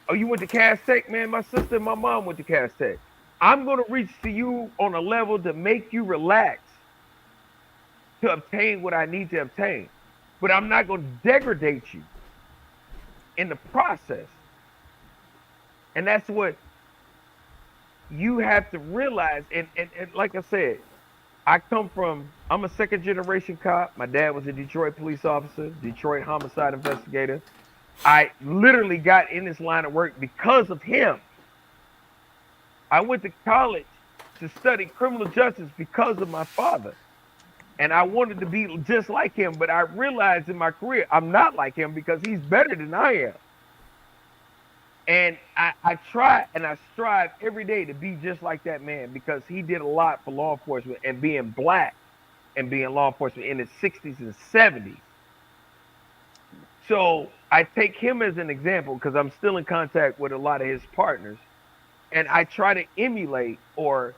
Oh, you went to Cass Tech, man. My sister and my mom went to Cass Tech. I'm gonna reach to you on a level to make you relax to obtain what I need to obtain. But I'm not going to degrade you in the process. And that's what you have to realize. And like I said, I'm a second generation cop. My dad was a Detroit police officer, Detroit homicide investigator. I literally got in this line of work because of him. I went to college to study criminal justice because of my father. And I wanted to be just like him, but I realized in my career I'm not like him because he's better than I am. And I try and I strive every day to be just like that man because he did a lot for law enforcement and being black and being law enforcement in the 60s and 70s. So I take him as an example because I'm still in contact with a lot of his partners. And I try to emulate or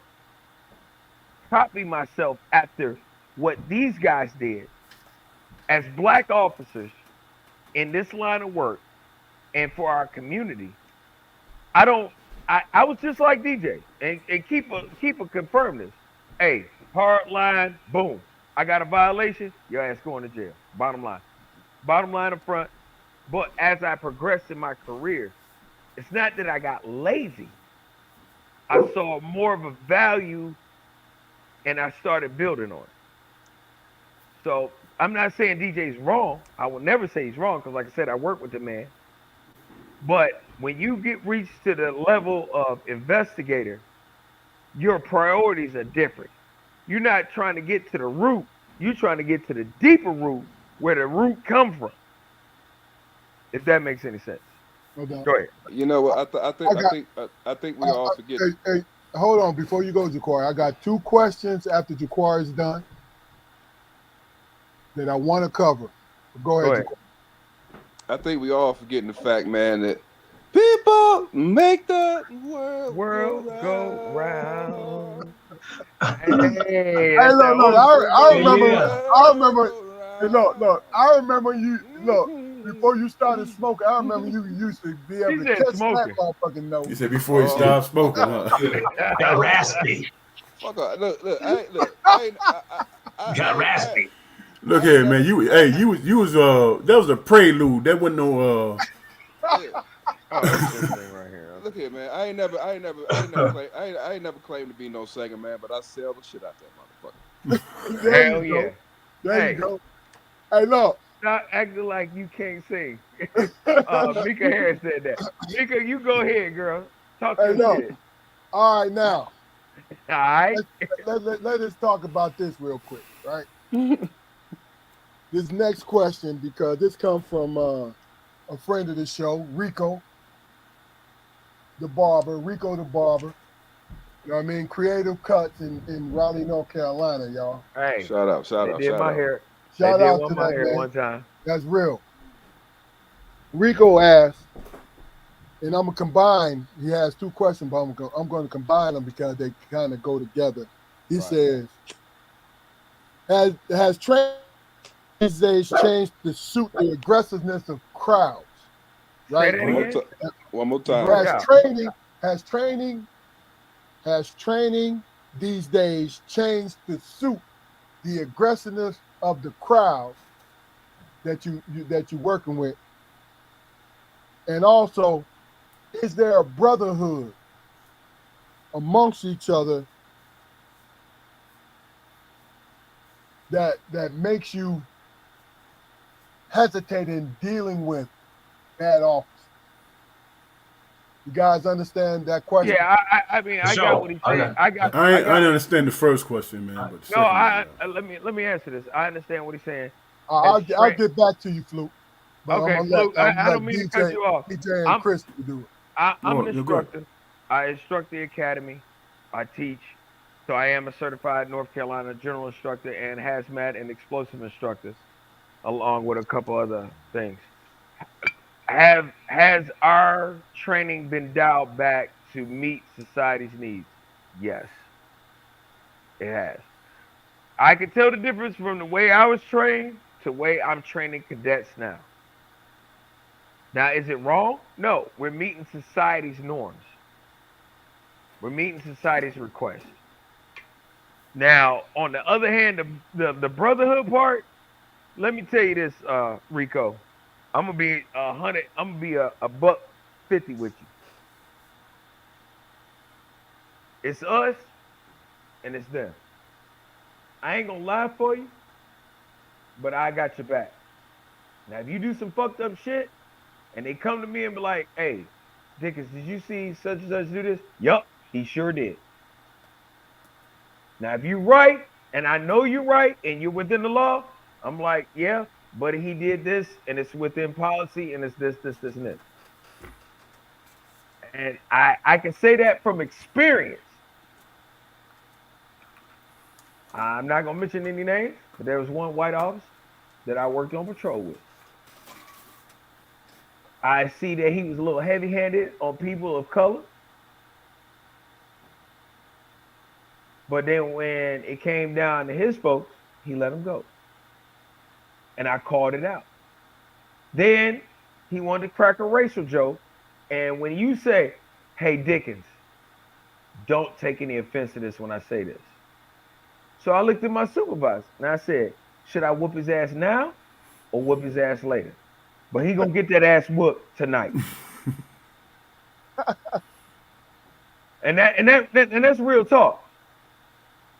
copy myself after what these guys did as black officers in this line of work and for our community. I was just like DJ and keep a confirm this. Hey, hard line, boom. I got a violation, your ass going to jail. Bottom line. Bottom line up front. But as I progressed in my career, it's not that I got lazy. I saw more of a value and I started building on it. So I'm not saying DJ's wrong. I will never say he's wrong because, like I said, I work with the man. But when you get reached to the level of investigator, your priorities are different. You're not trying to get to the root. You're trying to get to the deeper root where the root come from. If that makes any sense. No doubt. Go ahead. You know what? I think we all forget. Hey, hold on before you go, Jaquari. I got 2 questions after Jaquari is done that I want to cover. Go ahead. I think we all forgetting the fact, man, that people make the world go round. Hey, Hey, look, I remember. Yeah. I remember. Hey, look, I remember you. Look, before you started smoking, I remember you used to be able to catch that motherfucking note. You said before you stopped smoking, huh? Got raspy. Fuck up. Look. Got raspy. Look here, man. You was that was a prelude. That wasn't no That's this thing right here. Look here, man. I ain't never claimed to be no singer, man, but I sell the shit out that motherfucker. Hell yeah. There you go. Hey, look. Stop acting like you can't sing. Mika Harris said that. Mika, you go ahead, girl. Talk to me. All right, now. All right. Let us talk about this real quick, right? This next question, because this comes from a friend of the show, Rico the barber. You know what I mean? Creative Cuts in Raleigh, North Carolina, y'all. Hey. Shout out. Did my hair. Shout out to that man. One time. That's real. Rico asked, and I'm gonna combine. He has 2 questions, but I'm going to combine them because they kind of go together. He says, "Has training these days changed to suit the aggressiveness of crowds?" Right. One more time. Has training these days changed to suit the aggressiveness of the crowd that you're working with? And also, is there a brotherhood amongst each other that makes you hesitate in dealing with bad officers? You guys understand that question? Yeah, I mean, I got what he's saying. I didn't understand the first question, man. But let me answer this. I understand what he's saying. I'll get back to you, Fluke. Okay, Fluke, I don't mean to cut you off. DJ and Chris to do it. I'm an instructor. I instruct the academy. I teach. So I am a certified North Carolina general instructor and hazmat and explosive instructor, along with a couple other things. Has our training been dialed back to meet society's needs? Yes, it has. I can tell the difference from the way I was trained to the way I'm training cadets now. Now, is it wrong? No, we're meeting society's norms. We're meeting society's requests. Now, on the other hand, the brotherhood part, let me tell you this, Rico. I'm gonna be 100. I'm gonna be a buck 50 with you. It's us and it's them. I ain't gonna lie for you, but I got your back. Now, if you do some fucked up shit and they come to me and be like, "Hey, Dickens, did you see such and such do this?" Yup, he sure did. Now, if you're right, and I know you're right, and you're within the law, I'm like, yeah, but he did this, and it's within policy, and it's this, and this. And I can say that from experience. I'm not gonna mention any names, but there was one white officer that I worked on patrol with. I see that he was a little heavy-handed on people of color. But then when it came down to his folks, he let them go. And I called it out. Then he wanted to crack a racial joke. And when you say, "Hey, Dickens, don't take any offense to this when I say this." So I looked at my supervisor and I said, "Should I whoop his ass now or whoop his ass later?" But he gonna get that ass whooped tonight. and that's real talk.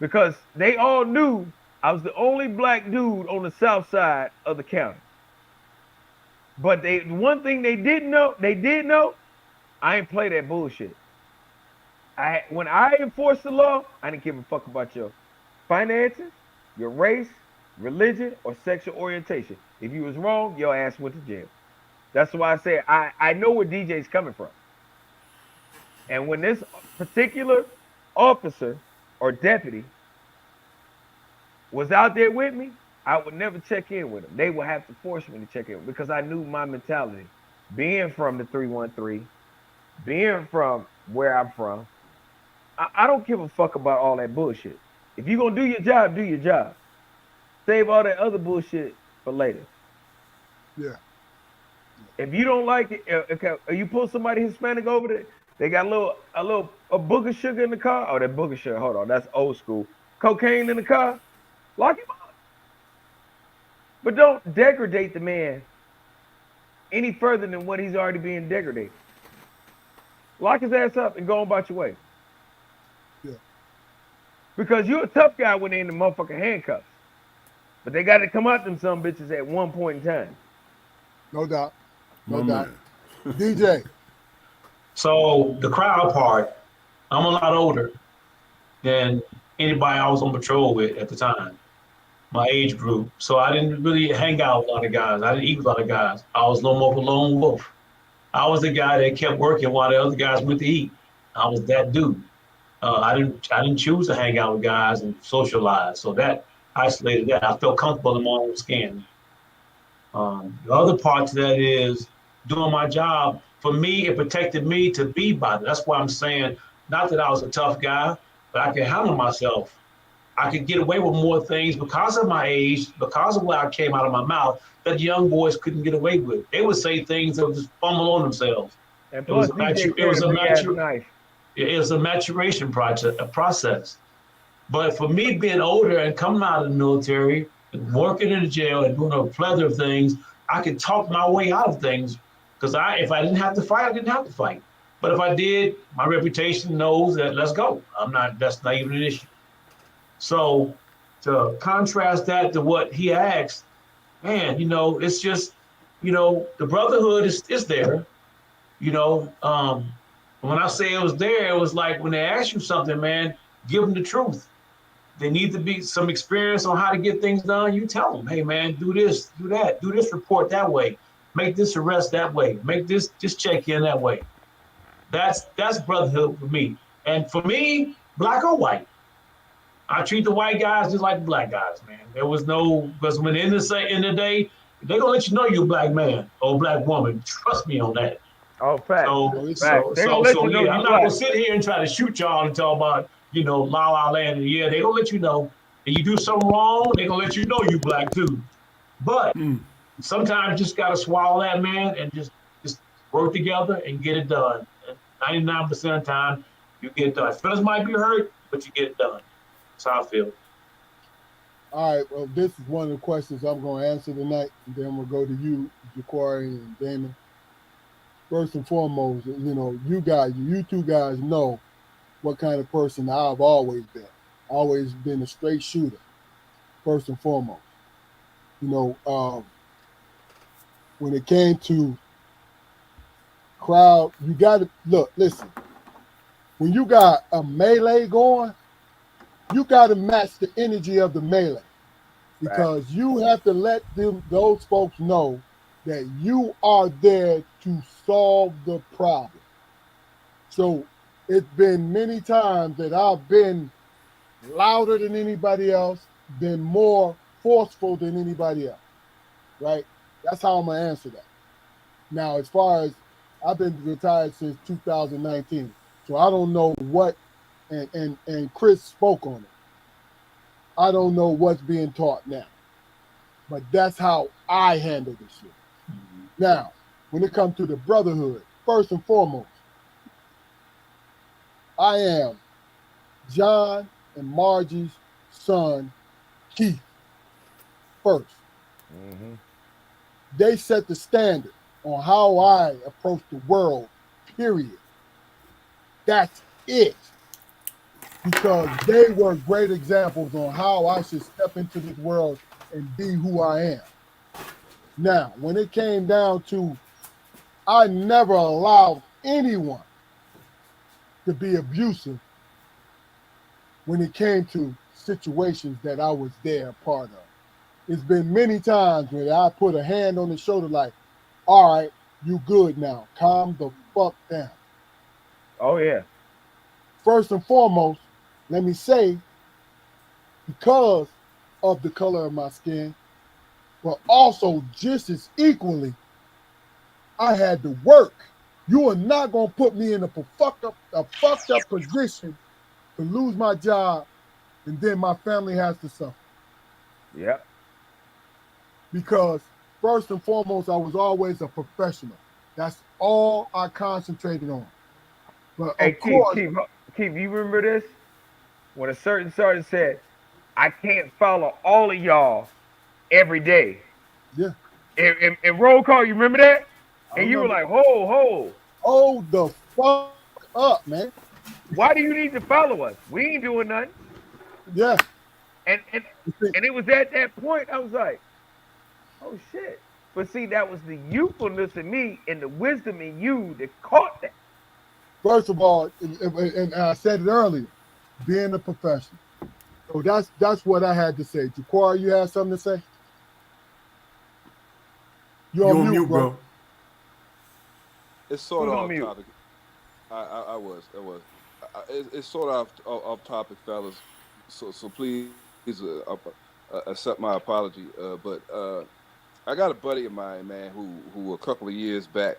Because they all knew I was the only black dude on the south side of the county. But one thing they did know, I ain't play that bullshit. When I enforce the law, I didn't give a fuck about your finances, your race, religion, or sexual orientation. If you was wrong, your ass went to jail. That's why I say I know where DJ's coming from. And when this particular officer or deputy was out there with me, I would never check in with them. They would have to force me to check in because I knew my mentality. Being from the 313, being from where I'm from, I don't give a fuck about all that bullshit. If you're going to do your job, do your job. Save all that other bullshit for later. Yeah. If you don't like it, you pull somebody Hispanic over there, they got a booger sugar in the car. Oh, that booger sugar, hold on, that's old school. Cocaine in the car, lock him up. But don't degrade the man any further than what he's already being degraded. Lock his ass up and go on about your way. Yeah. Because you're a tough guy when they're in the motherfucking handcuffs. But they got to come out them some bitches at one point in time. No doubt. No My doubt. man. DJ. So the crowd part, I'm a lot older than anybody I was on patrol with at the time, my age group. So I didn't really hang out with a lot of guys. I didn't eat with a lot of guys. I was no more of a lone wolf. I was the guy that kept working while the other guys went to eat. I was that dude. I didn't choose to hang out with guys and socialize. So that isolated that. I felt comfortable in my own skin. The other part to that is doing my job. For me, it protected me to be bothered. That's why I'm saying, not that I was a tough guy, but I could handle myself. I could get away with more things because of my age, because of what I came out of my mouth, that young boys couldn't get away with. They would say things that would just fumble on themselves. And plus, it was a maturation process. But for me being older and coming out of the military, and working in the jail and doing a plethora of things, I could talk my way out of things. Because if I didn't have to fight, I didn't have to fight. But if I did, my reputation knows that let's go. That's not even an issue. So to contrast that to what he asked, man, it's just, the brotherhood is there. When I say it was there, it was like when they ask you something, man, give them the truth. They need to be some experience on how to get things done. You tell them, hey, man, do this, do that, do this report that way, make this arrest that way, make this check in that way. That's brotherhood for me. And for me, black or white, I treat the white guys just like the black guys, man. There was because when in the day, they're going to let you know you're a black man or a black woman. Trust me on that. Oh, fact. Yeah, I'm not going to sit here and try to shoot y'all and talk about, La La Land. And yeah, they're going to let you know. And you do something wrong, they're going to let you know you black too. But sometimes you just got to swallow that, man, and just work together and get it done. And 99% of the time, you get it done. Feelings might be hurt, but you get it done. That's how I feel. All right, well, this is one of the questions I'm going to answer tonight, and then we'll go to you, Jaquari and Damon. First and foremost, you two guys know what kind of person I've always been. Always been a straight shooter, first and foremost. You know, when it came to crowd, you got to listen. When you got a melee going, you got to match the energy of the melee because you have to let those folks know that you are there to solve the problem. So it's been many times that I've been louder than anybody else, been more forceful than anybody else, right? That's how I'm going to answer that. Now, as far as I've been retired since 2019, so I don't know what, and Chris spoke on it. I don't know what's being taught now, but that's how I handle this shit. Now, when it comes to the brotherhood, first and foremost, I am John and Margie's son, Keith, first. Mm-hmm. They set the standard on how I approach the world, period. That's it. Because they were great examples on how I should step into this world and be who I am. Now, when it came down to, I never allowed anyone to be abusive when it came to situations that I was there part of. It's been many times when I put a hand on the shoulder like, all right, you good now. Calm the fuck down. Oh, yeah. First and foremost, let me say, because of the color of my skin, but also just as equally, I had to work. You are not going to put me in a fucked up position to lose my job and then my family has to suffer. Yep. Because first and foremost, I was always a professional. That's all I concentrated on. But Hey, of course, Keith, you remember this? When a certain sergeant said, I can't follow all of y'all every day. yeah. In roll call, you remember that? I And you were remember. like, ho. Hold the fuck up, man. Why do you need to follow us? We ain't doing nothing. Yeah. And it was at that point I was like, oh shit. But see, that was the youthfulness in me and the wisdom in you that caught that. First of all, and I said it earlier, being a professional. So that's what I had to say. Jaquari, you have something to say? You're on mute, bro. It's sort Who's of on off mute? topic. I was. It's sort of off topic, fellas. So please accept my apology. But I got a buddy of mine, man, who a couple of years back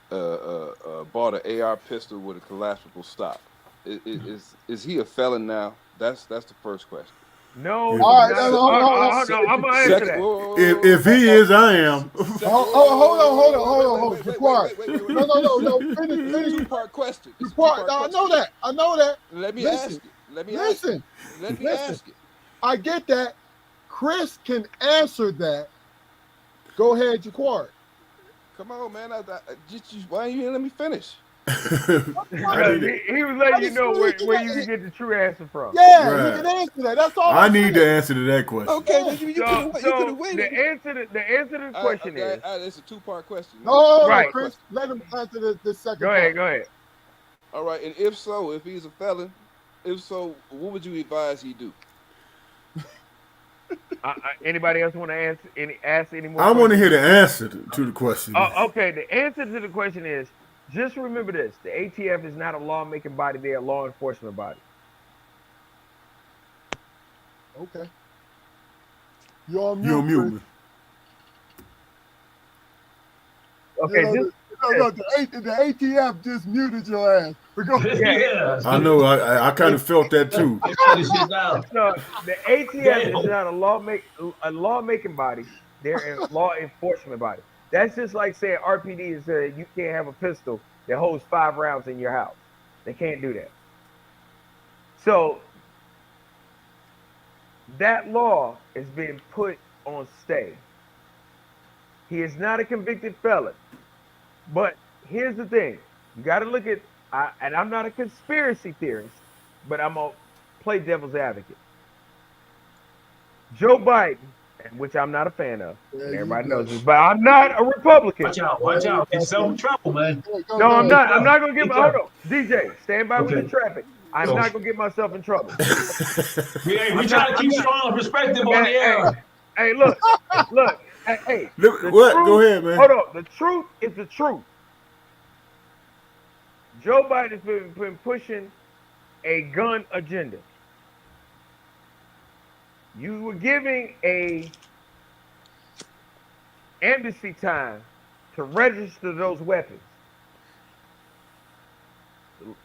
bought an AR pistol with a collapsible stock. Is he a felon now? That's the first question. No, If, he's All right, not. hold on. I'm gonna answer Second, that. if he is, I am. Hold on. Jaquari. Wait. No. It's a Finish. two-part question. It's a Jaquari, two-part I question. know that. Let me Listen. ask it. Let me Listen. ask it. I get that. Chris can answer that. Go ahead, Jaquari. Come on, man. Why you let me finish? Because he was letting you know where you can get the true answer from. Yeah, Right. he can answer that. That's all I I'm need saying. the answer to that question. Okay, Yeah. well, you could have waited. The answer to the question is. It's a two-part question. No, Right. Chris. Let him answer the second Go part. ahead. All right, and if so, if he's a felon, if so, what would you advise he do? Anybody else want to ask any more I questions? want to hear the answer to the question. Okay, the answer to the question is just remember this: the ATF is not a law-making body; they're a law enforcement body. Okay. You're on You mute, on mute, Chris. man. Okay, The ATF just muted your ass. Yeah. I know. I kind of felt that too. Let's shut this shit down. So the ATF is Damn. not a lawmaking body; they're a law enforcement body. That's just like saying RPD is you can't have a pistol that holds 5 rounds in your house. They can't do that. So that law is being put on stay. He is not a convicted felon. But here's the thing: you got to look at, and I'm not a conspiracy theorist, but I'm gonna play devil's advocate. Joe Biden, and which I'm not a fan of, There and you everybody go. knows this, but I'm not a Republican. Watch out, watch out. Get yourself in trouble, man. No, I'm Go not. I'm ahead. not gonna get Get my. Hold that. on, DJ, stand by with the Okay. traffic. I'm Go. not gonna get myself in trouble. Yeah, we try to keep strong perspective on the Hey, air. hey, look, hey, the What? Go truth. ahead, man. Hold on, the truth is the truth. Joe Biden's been pushing a gun agenda. You were giving a amnesty time to register those weapons.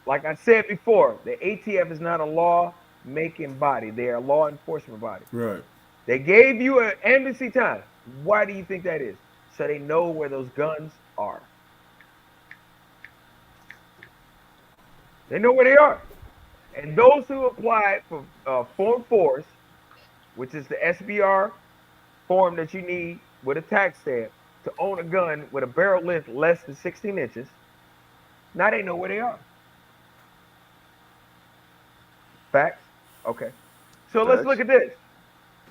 Like I said before, the ATF is not a law-making body. They are a law enforcement body. Right. They gave you an amnesty time. Why do you think that is? So they know where those guns are. They know where they are. And those who apply for Form 4s, which is the SBR form that you need with a tax stamp to own a gun with a barrel length less than 16 inches, now they know where they are. Facts? Okay. So let's look at this.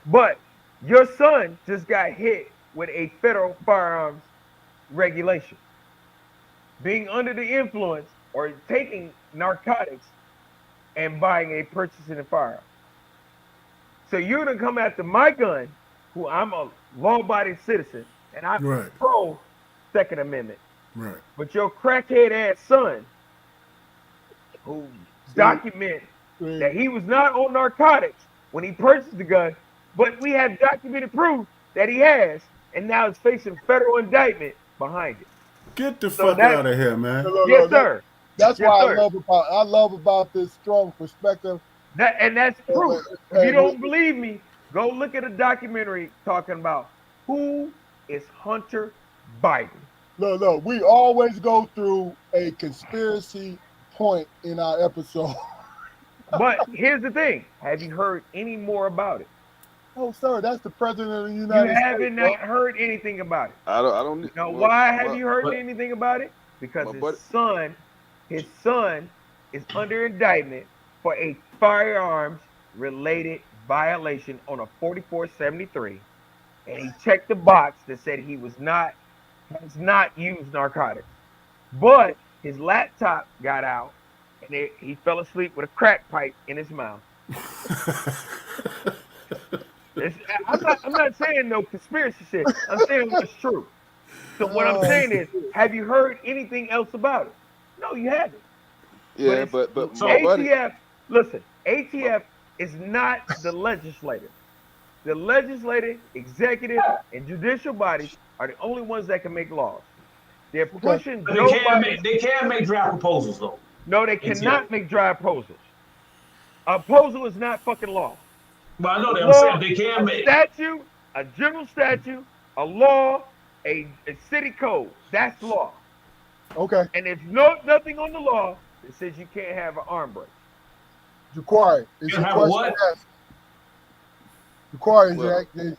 But your son just got hit with a federal firearms regulation. Being under the influence or taking narcotics and purchasing a firearm. So you're gonna come after my gun, who I'm a law-abiding citizen, and I'm Right. pro Second Amendment. Right. But your crackhead ass son, who document that he was not on narcotics when he purchased the gun, but we have documented proof that he has, and now is facing federal indictment behind it. Get the fuck out of here, man. Yes, sir. That's Yes, why sir. I love about this strong perspective. That's proof. If you don't believe me, go look at a documentary talking about who is Hunter Biden. Look, we always go through a conspiracy point in our episode. But here's the thing: have you heard any more about it? Oh, sir, that's the president of the You United States. haven't not heard anything about it. I don't. Now, well, why have well, you heard but- anything about it? Because my his buddy- son is under indictment for a firearms related violation on a 4473, and he checked the box that said he has not used narcotics. But his laptop got out, and he fell asleep with a crack pipe in his mouth. I'm not saying no conspiracy shit. I'm saying what's true. So what I'm saying is, have you heard anything else about it? No, you haven't. Yeah, But but So my buddy, ATF, listen, ATF is not the legislature. The legislative, executive, and judicial bodies are the only ones that can make laws. They're pushing But Joe Biden. they can make draft proposals though. No, they cannot make dry proposals. A proposal is not fucking law. But I know that. I'm Law, saying they can a make. statute, a general statute, a law, a city code. That's law. Okay, And there's nothing on the law that says you can't have an arm break. Jaquari, is You your have a question what? asked? Jaquari, Well, Jack,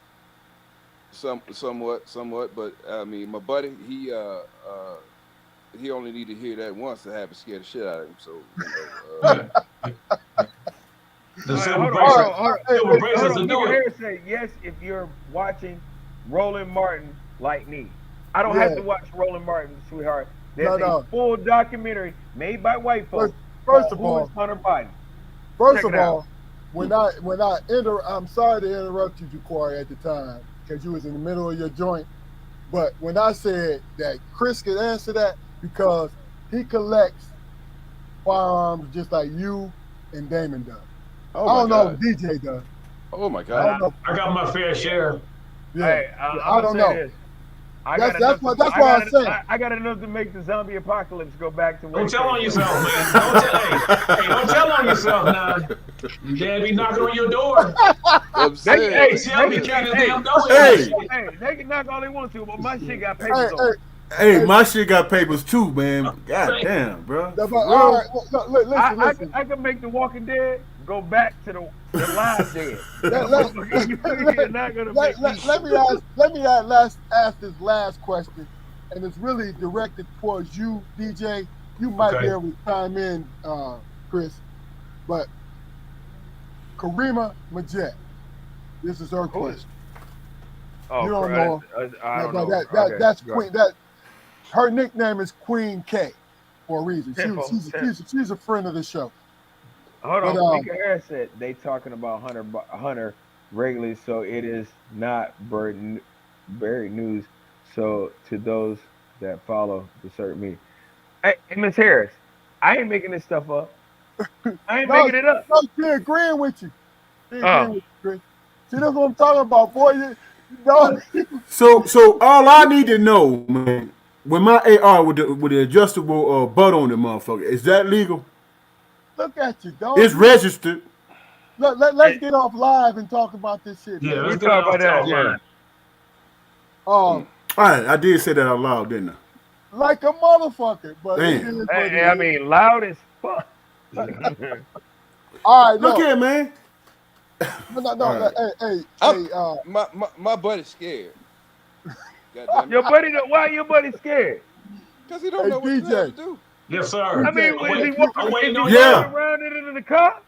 somewhat, but I mean, my buddy, he only need to hear that once to have it scare the shit out of him. So, The All silver right, bracelets hold to on. do Mr. it. Harris said, yes, if you're watching Roland Martin like me. I don't have Yeah. to watch Roland Martin, sweetheart. No, There's no. a full documentary made by white folks. First of Who all, is Hunter Biden? First Check of it out. all, I'm sorry to interrupt you, Jaquari, at the time because you was in the middle of your joint. But when I said that Chris could answer that because he collects firearms just like you and Damon does. oh I don't my know God. if DJ does. Oh my I don't God. know. I got my fair share. Yeah, Hey, I don't know. This. That's why I'm saying. I got enough to make the zombie apocalypse go back to where Don't it tell came on from. yourself, man. Don't tell on yourself now. Dad be knocking on your door. I'm Hey, saying, tell me, kid, the damn door. Hey. Hey, they can knock all they want to, but my shit got papers on it. Hey, my shit got papers too, man. God damn, bro. All right, listen. I can make The Walking Dead go back to the live dead. Let, let, You're not gonna make me. let me ask this last question, and it's really directed towards you, DJ. You might be Okay. able to chime in, Chris, but Karima Majette, this is her Who is- question. Oh, You don't know I don't but know. that's go Queen. ahead. Her nickname is Queen K for a reason. Tempo, She's a friend of the show. Hold But on. Mika Harris said they talking about Hunter regularly, so it is not buried news. So to those that follow the certain me, hey Miss Harris, I ain't making this stuff up. I ain't no, making it up. no, she agreeing with you. She agreeing Oh, with you, Chris. See, that's what I'm talking about, boy. No, So all I need to know, man, when my AR with the adjustable butt on the motherfucker, is that legal? look at you, dog. It's registered. Let's get off live and talk about this shit, Yeah, man. let's we get it talk about that offline. then. All right, I did say that out loud, didn't I? Like a motherfucker, but it Damn. is what it I is. mean, loud as fuck. All right, Look no, here, man. no, All right. hey, My buddy's scared. Goddamn it. Your buddy, why your buddy scared? Because he don't know what the hell to DJ, do. Yes, sir. I mean, DJ, is he I'm walking? Is waiting he on walking Yeah. you. around in the car?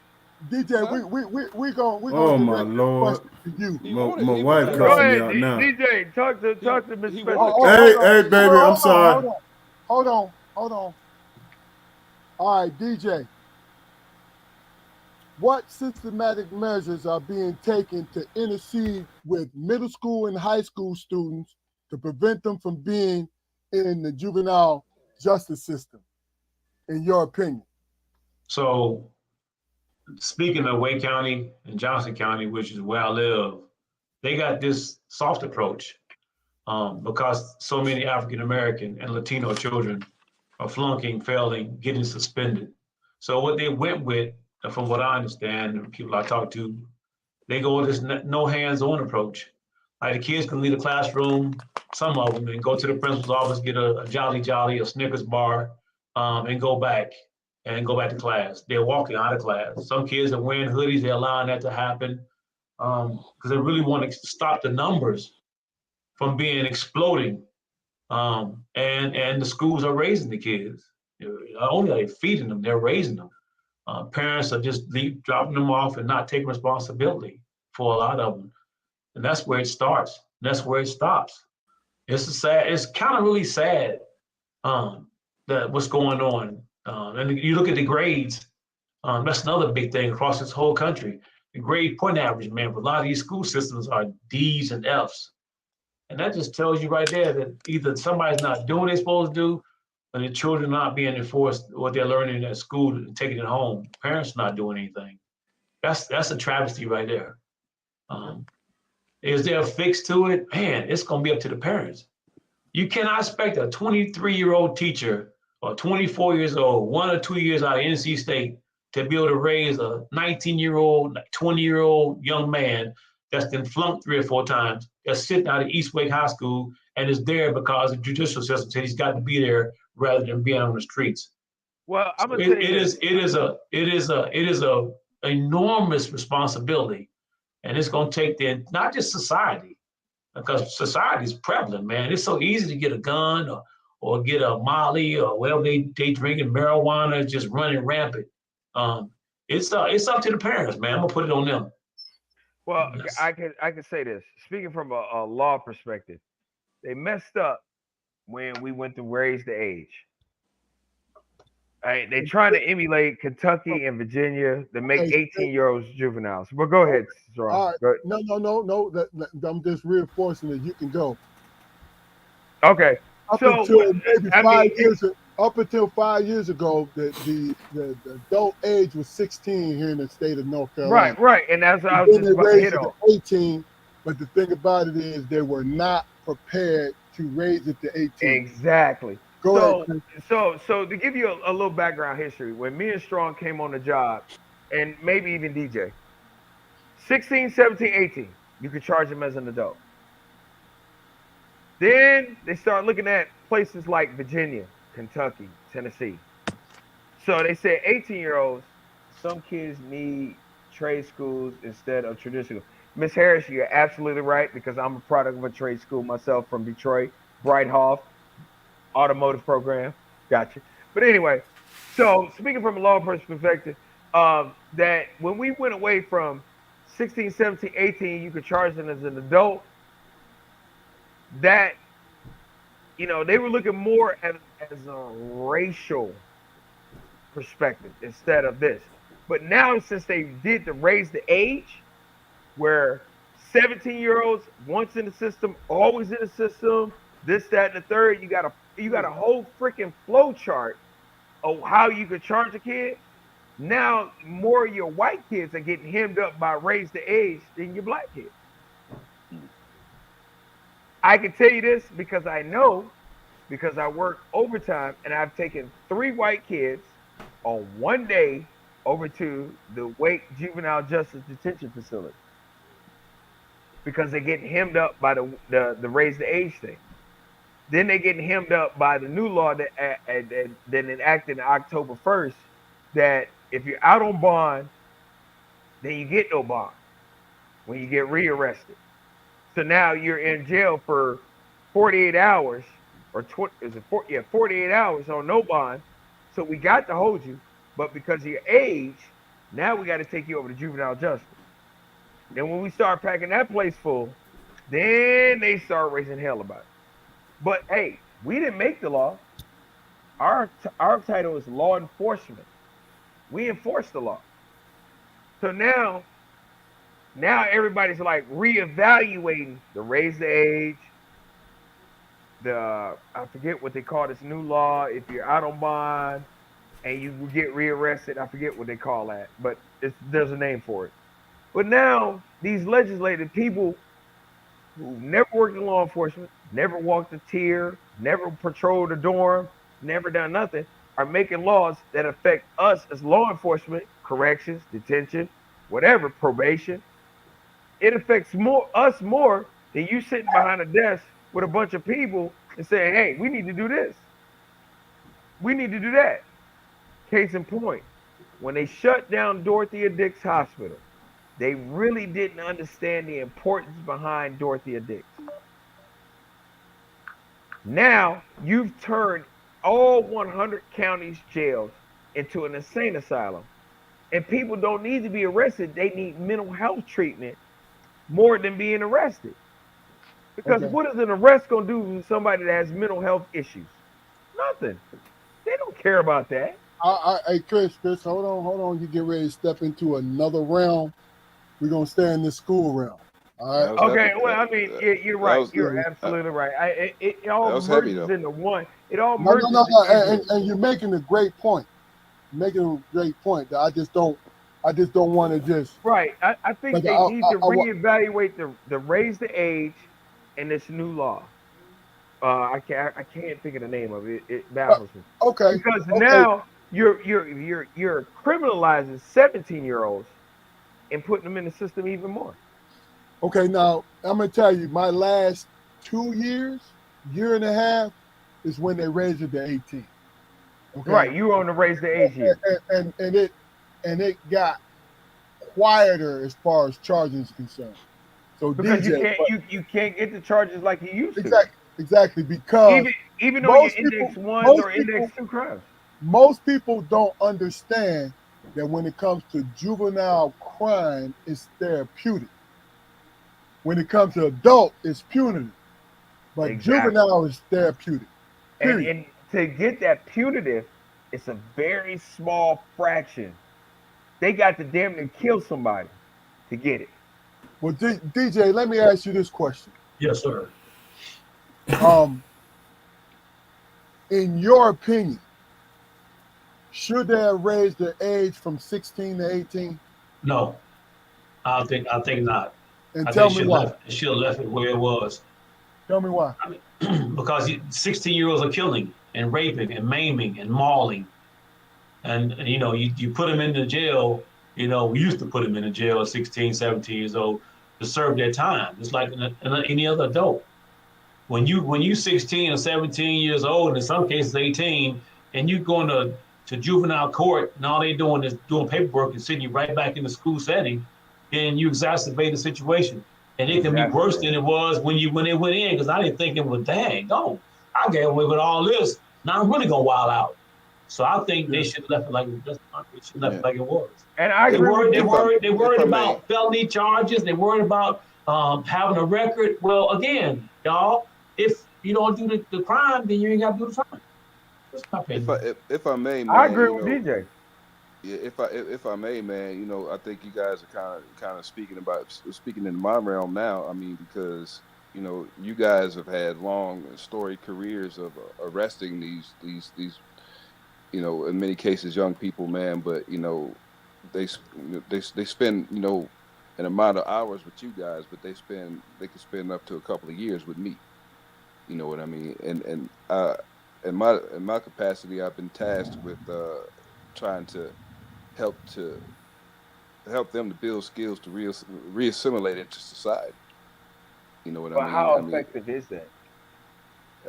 DJ, Huh? we gonna Oh my direct the Lord. question to you. He My, wanted my he wife wanted to Go cussing call. me ahead, out now. DJ. Talk to Miss He Special. wanted to Oh, call. Hey, hold on, hey, baby, I'm sorry. hold on. All right, DJ. What systematic measures are being taken to intercede with middle school and high school students to prevent them from being in the juvenile justice system, in your opinion? So, speaking of Wake County and Johnson County, which is where I live, they got this soft approach because so many African American and Latino children are flunking, failing, getting suspended. So what they went with, from what I understand, and people I talk to, they go with this no hands-on approach. Like the kids can leave the classroom, some of them, and go to the principal's office, get a Jolly Jolly, a Snickers bar, and go back to class. They're walking out of class. Some kids are wearing hoodies. They're allowing that to happen because they really want to stop the numbers from being exploding. And the schools are raising the kids. Not only are they feeding them, they're raising them. Parents are just dropping them off and not taking responsibility for a lot of them. And that's where it starts. That's where it stops. It's kind of really sad that what's going on. And you look at the grades, that's another big thing across this whole country. The grade point average, man, for a lot of these school systems are D's and F's. And that just tells you right there that either somebody's not doing what they're supposed to do, or the children not being enforced what they're learning at school and taking it home. Parents not doing anything. That's a travesty right there. Um, is there a fix to it? Man, it's going to be up to the parents. You cannot expect a 23-year-old teacher or 24 years old, 1 or 2 years out of NC State, to be able to raise a 19-year-old, 20-year-old young man that's been flunked 3 or 4 times, that's sitting out of East Wake High School and is there because the judicial system said he's got to be there rather than being on the streets. Well, I'm So gonna tell you this. it is a enormous responsibility, and it's going to take not just society, because society is prevalent, man. It's so easy to get a gun or get a Molly or whatever they drinking marijuana, just running rampant. Um, it's up to the parents, man. I'm gonna put it on them. Well, Yes. I can say this. Speaking from a law perspective, they messed up when we went to raise the age. Right, they trying to emulate Kentucky and Virginia to make Hey, 18-year-olds juveniles. But go ahead, Sarah. all right. Go ahead. No. I'm just reinforcing that you can go. Okay. Up So until maybe I mean, up until 5 years ago, the adult age was 16 here in the state of North Carolina. right, and that's what I was Then just they about to raised hit it on. to 18, but the thing about it is they were not prepared to raise it to 18. Exactly. Go So, ahead. so to give you a little background history, when me and Strong came on the job, and maybe even DJ, 16, 17, 18, you could charge them as an adult. Then they start looking at places like Virginia, Kentucky, Tennessee. So they said 18-year-olds, some kids need trade schools instead of traditional. Miss Harris, you're absolutely right because I'm a product of a trade school myself from Detroit, Brighthoff automotive program. Gotcha. But anyway, so speaking from a law enforcement perspective, that when we went away from 16, 17, 18, you could charge them as an adult. That they were looking more at as a racial perspective instead of this. But now since they did to raise the age, where 17-year-olds once in the system, always in the system, this, that, and the third, you got a whole freaking flow chart of how you could charge a kid. Now more of your white kids are getting hemmed up by raise the age than your black kids. I can tell you this because I know, because I work overtime and I've taken 3 white kids on one day over to the Wake Juvenile Justice Detention Facility because they're getting hemmed up by the raise the age thing. Then they're getting hemmed up by the new law that enacted on October 1st that if you're out on bond, then you get no bond when you get rearrested. So now you're in jail for 48 hours or 48 hours on no bond. So we got to hold you, but because of your age, now we got to take you over to juvenile justice. Then when we start packing that place full, then they start raising hell about it. But hey, we didn't make the law. Our title is law enforcement. We enforce the law. So now everybody's like reevaluating the raise the age, I forget what they call this new law. If you're out on bond and you get rearrested, I forget what they call that, but there's a name for it. But now these legislative people who never worked in law enforcement, never walked a tier, never patrolled a dorm, never done nothing, are making laws that affect us as law enforcement, corrections, detention, whatever, probation. It affects us more than you sitting behind a desk with a bunch of people and saying, hey, we need to do this. We need to do that. Case in point, when they shut down Dorothea Dix Hospital, they really didn't understand the importance behind Dorothea Dix. Now you've turned all 100 counties jails into an insane asylum. And people don't need to be arrested. They need mental health treatment more than being arrested. Because what is an arrest going to do with somebody that has mental health issues? Nothing. They don't care about that. Hey, Chris, hold on. You get ready to step into another realm. We're going to stay in this school realm. All right. Okay. Well, I mean, you're right. You're absolutely right. It all merges into one. It all merges. No. And you're making a great point. That I just don't want to just. Right. I think they need to reevaluate the raise the age and this new law. I can't think of the name of it. It baffles me. Okay. Because now you're criminalizing 17-year-olds and putting them in the system even more. Okay, now I'm gonna tell you, my last 2 years, year and a half, is when they raised it to 18. Okay? Right, you were on the raise the age here. And it got quieter as far as charging is concerned. So because DJ, you can't get the charges like you used to. Exactly, because even though you're index 1 or index 2 crimes. Most people don't understand that when it comes to juvenile crime, it's therapeutic. When it comes to adult, it's punitive. But juvenile is therapeutic. And to get that punitive, it's a very small fraction. They got to damn near kill somebody to get it. Well, DJ, let me ask you this question. Yes, sir. In your opinion, should they have raised the age from 16 to 18? No, I think not. And tell me why. It should have left it where it was. Tell me why. Because 16-year-olds are killing and raping and maiming and mauling. And you put them into jail, we used to put them in a jail at 16, 17 years old to serve their time. It's like any other adult. When you 16 or 17 years old, and in some cases 18, and you're going to to juvenile court, and all they doing is doing paperwork and sending you right back in the school setting, then you exacerbate the situation. And it can be worse than it was when they went in, because I didn't think it was, dang, no, I got away with all this. Now I'm really gonna wild out. So I think they should have left it like it was. And I agree. They worried about felony charges. They worried about having a record. Well, again, y'all, if you don't do the crime, then you ain't got to do the crime. If I may, man, I agree with DJ. Yeah, if I may, man, I think you guys are kind of speaking in my realm now. I mean, because you guys have had long and storied careers of arresting these in many cases young people, man. But they spend an amount of hours with you guys, but they can spend up to a couple of years with me. You know what I mean? And in my capacity, I've been tasked with trying to help them to build skills to reassimilate into society. You know what I mean? But how effective is that?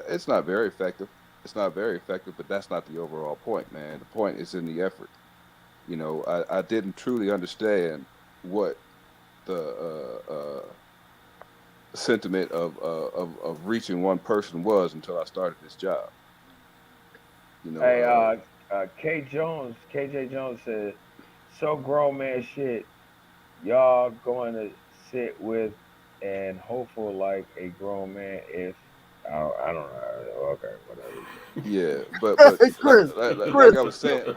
It's not very effective. But that's not the overall point, man. The point is in the effort. I didn't truly understand what the sentiment of reaching one person was until I started this job. Hey, KJ Jones said, "So grown man shit, y'all going to sit with and hopeful like a grown man if I don't know. Okay, whatever." Yeah, but Hey, Chris, like I was saying,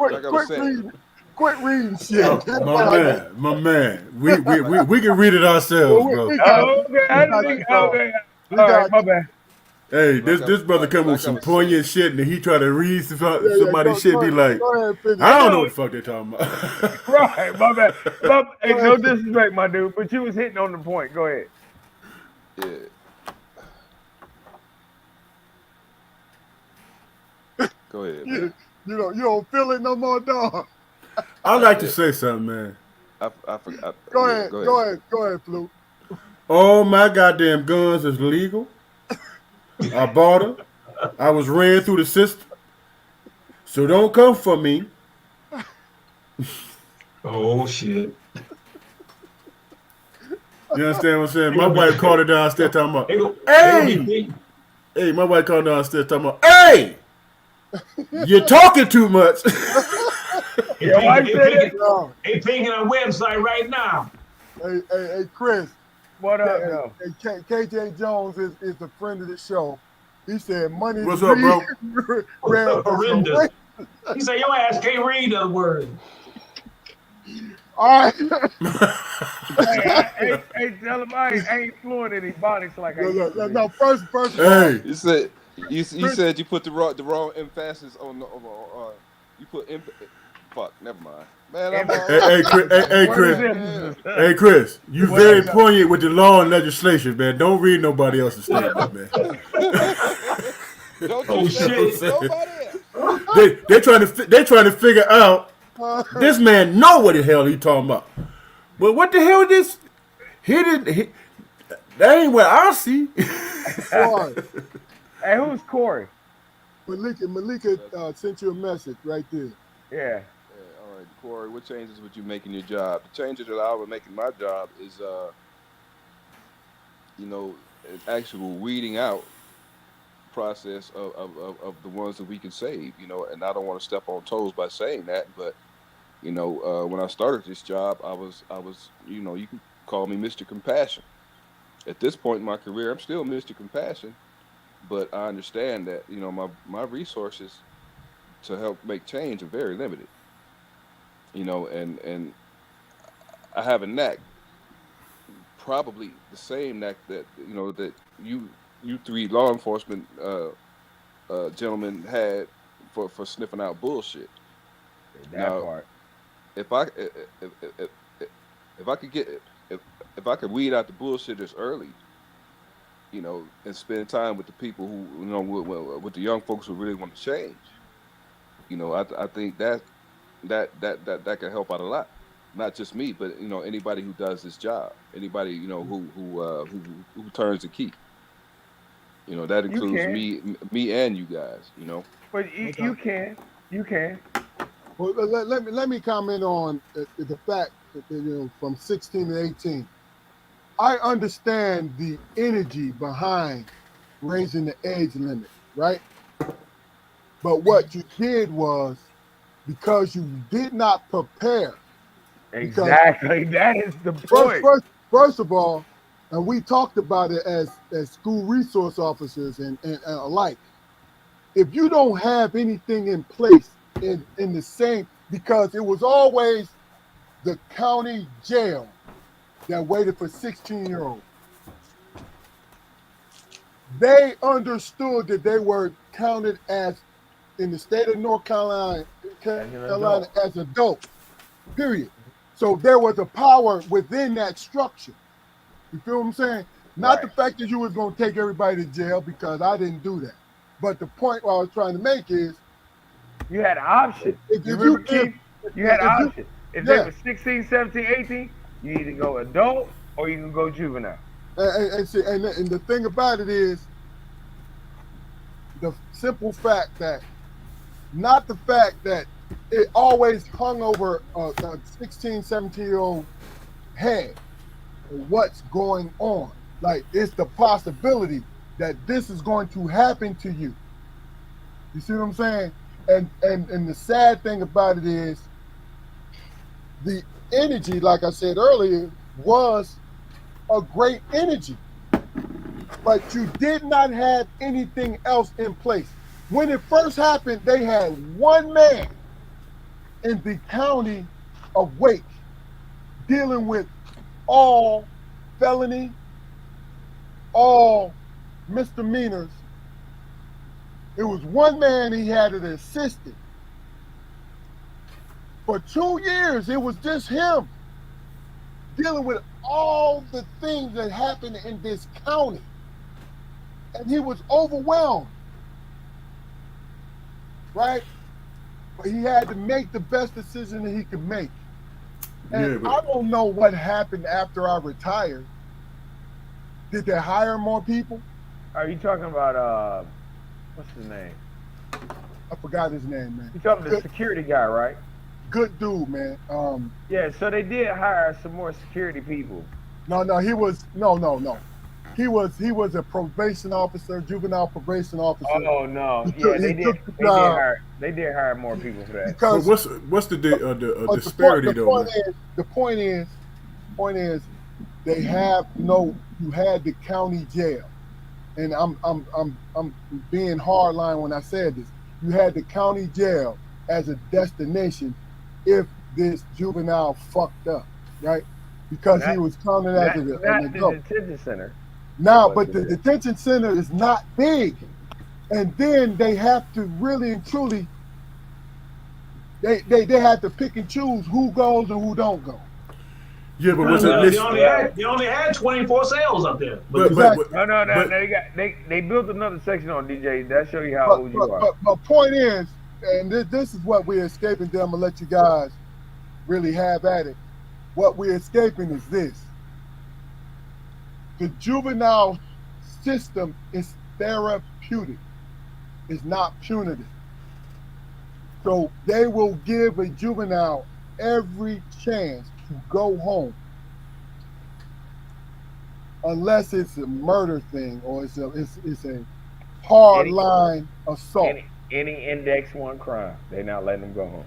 quit reading shit. Oh, my man, we can read it ourselves, bro. Okay. All right, my bad. Hey, this brother come with some poignant shit, and he try to read somebody's shit. Be like, I don't know what the fuck they talking about. Right, my bad. Hey, no disrespect, my dude, but you was hitting on the point. Go ahead. Yeah. Go ahead. Man. You don't feel it no more, dog. I'd like to say something, man. I forgot. Go ahead, Fluke. All my goddamn guns is legal. I bought them. I was ran through the system. So don't come for me. Oh, shit. You understand what I'm saying? My wife called her downstairs talking about, hey! Hey, my wife called downstairs talking about, hey! You're talking too much. They pinging our website right now. Hey, Chris. What up, hey, KJ Jones is a friend of the show. He said money is What's up, bro? Horrendous. He said your ass can't read the word. All right. hey, tell him I ain't fluent in Ebonics like I used to. No, first of all. Hey. You said you put the wrong emphasis on the you put fuck, never mind. Man, Hey, Chris, you very poignant with the law and legislation, man. Don't read nobody else's statement, man. Don't shit. They're trying to figure out this man know what the hell he talking about. But what the hell is this? That ain't what I see. Hey, who's Corey? Malika sent you a message right there. Yeah. All right, Corey, what changes would you make in your job? The changes that I would make in my job is, an actual weeding out process of the ones that we can save, and I don't want to step on toes by saying that, but, when I started this job, I was, you can call me Mr. Compassion. At this point in my career, I'm still Mr. Compassion, but I understand that, my resources to help make change are very limited. And I have a knack, probably the same knack that that you three law enforcement gentlemen had for sniffing out bullshit. That part. If I could weed out the bullshitters early, and spend time with the people who with the young folks who really want to change, I think that can help out a lot. Not just me, but anybody who does this job, anybody who turns the key. That includes me and you guys. But you can. Well, let me comment on the fact that, from 16 to 18. I understand the energy behind raising the age limit, right? But what you did was because you did not prepare. Because Exactly. That is the first, point. first, first of all, and we talked about it as school resource officers and alike. If you don't have anything in place in the same, because it was always the county jail that waited for 16-year-olds. They understood that they were counted as in the state of North Carolina, As an adult. as adults. Period. So there was a power within that structure. You feel what I'm saying? Not the Right. fact that you was gonna take everybody to jail because I didn't do that. But the point I was trying to make is You had an option. if You you remember, Keith? You had an if you option. If they yeah, were 16, 17, 18, you either go adult or you can go juvenile. and see, and the thing about it is the simple fact that not the fact that it always hung over a 16, 17-year-old head what's going on. Like it's the possibility that this is going to happen to you. You see what I'm saying? And the sad thing about it is the energy, like I said earlier, was a great energy. But you did not have anything else in place. When it first happened, they had one man in the county of Wake dealing with all felony, all misdemeanors. It was one man, he had an assistant. For 2 years, it was just him dealing with all the things that happened in this county. And he was overwhelmed, right? But he had to make the best decision that he could make. And Yeah, but I don't know what happened after I retired. Did they hire more people? Are you talking about what's his name? I forgot his name, man. You talking about the security guy, right? Good dude, man. Yeah, so they did hire some more security people. No, he was no. He was a probation officer, juvenile probation officer. Oh no, He took- yeah, he they took did. the They did job. hire. They did hire more people for that. but Because what's the but disparity though, man? the point is they have you had the county jail. And I'm being hardline when I said this. You had the county jail as a destination if this juvenile fucked up, right? Because he was counted as an Not the adult. detention center. Now, but the detention center is not big. And then they have to really and truly, they have to pick and choose who goes and who don't go. Yeah, but was Well, it they only had 24 cells up there. but Exactly. No. but They built another section on DJ. That show you how old you are. But my point is, and this is what we're escaping. Then I'm gonna let you guys really have at it. What we're escaping is this: the juvenile system is therapeutic. It's not punitive. So they will give a juvenile every chance to go home, unless it's a murder thing or it's a hard line assault. Any index one crime, they not letting them go home.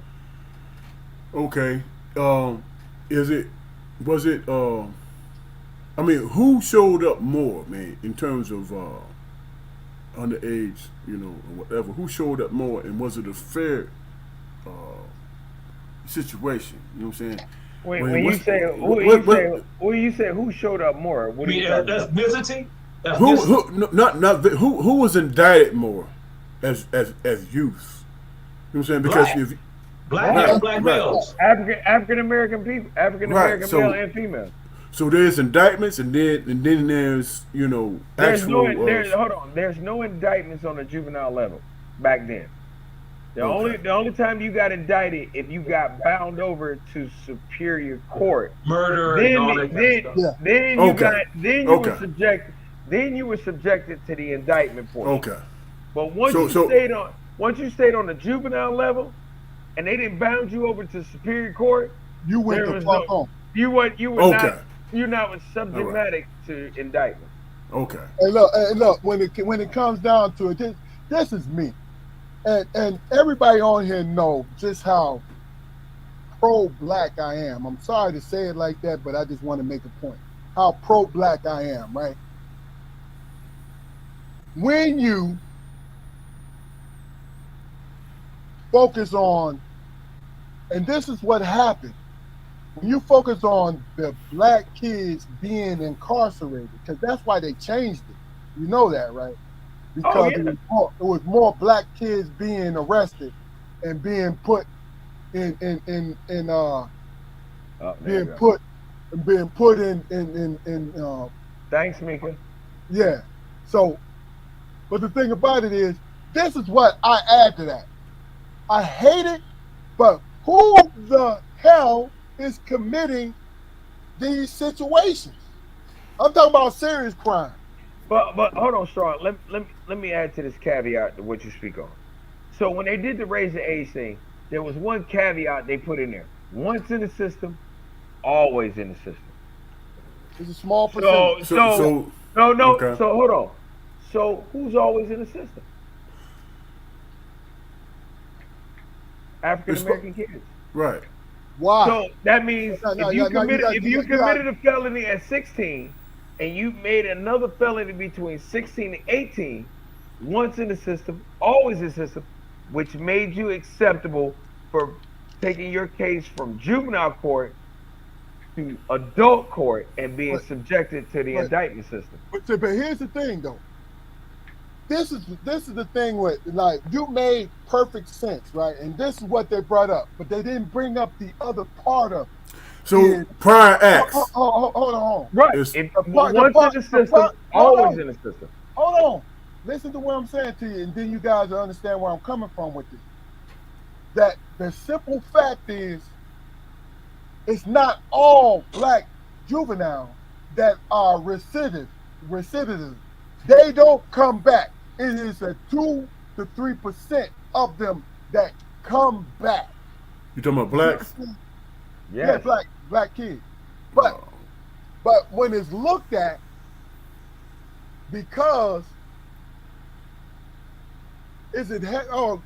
okay. Was it I mean, who showed up more, man, in terms of underage, or whatever? Who showed up more, and was it a fair situation? You know what I'm saying? When you what's- say who showed up more, I what are you mean, talking about? ethnicity? Who was indicted more as youth? You know what I'm saying? Because Black. if Black Right, and black right. males. African American people, African American Right, so- male and female. so there's indictments, and then there's There's actual. hold on. There's no indictments on the juvenile level back then. The Okay. only time you got indicted if you got bound over to superior court. Murder and all that kind of stuff. Yeah. Then you Okay. were Okay. subjected to the indictment portion. Okay. But once So- you stayed on the juvenile level, and they didn't bound you over to Superior Court, You went there the was fuck no on. you were not Okay. you're not All right. subject to indictment. Okay. And look, when it comes down to it, this is me, and everybody on here know just how pro-black I am. I'm sorry to say it like that, but I just want to make a point. How pro-black I am, right? When you focus on, and this is what happened, when you focus on the black kids being incarcerated, because that's why they changed it. You know that, right? Oh Because yeah. it was more black kids being arrested and being put in There you being go. put in Thanks, Mika. yeah. So, but the thing about it is, this is what I add to that. I hate it, but who the hell is committing these situations? I'm talking about serious crime. But hold on, Strong. Let me add to this caveat to what you speak on. So when they did the raise the age thing, there was one caveat they put in there. Once in the system, always in the system. It's a small percentage. So So so so no. okay. So hold on. So who's always in the system? African It's fu- American kids. right. Why? So that means No, you if you committed a felony at 16 and you made another felony between 16 and 18, once in the system, always in the system, which made you acceptable for taking your case from juvenile court to adult court and being but, subjected to the but, indictment system. but here's the thing, though. This is the thing with, like, you made perfect sense, right? And this is what they brought up, but they didn't bring up the other part of it. So Is prior acts hold on. Right. is If The part, the once in part, the the system, part. always in the system. Hold on. Listen to what I'm saying to you, and then you guys will understand where I'm coming from with this. That the simple fact is, it's not all black juveniles that are recidivism. They don't come back. It is a 2 to 3% of them that come back. you talking about blacks? Yeah, Yes. black kids. But Oh, but when it's looked at, because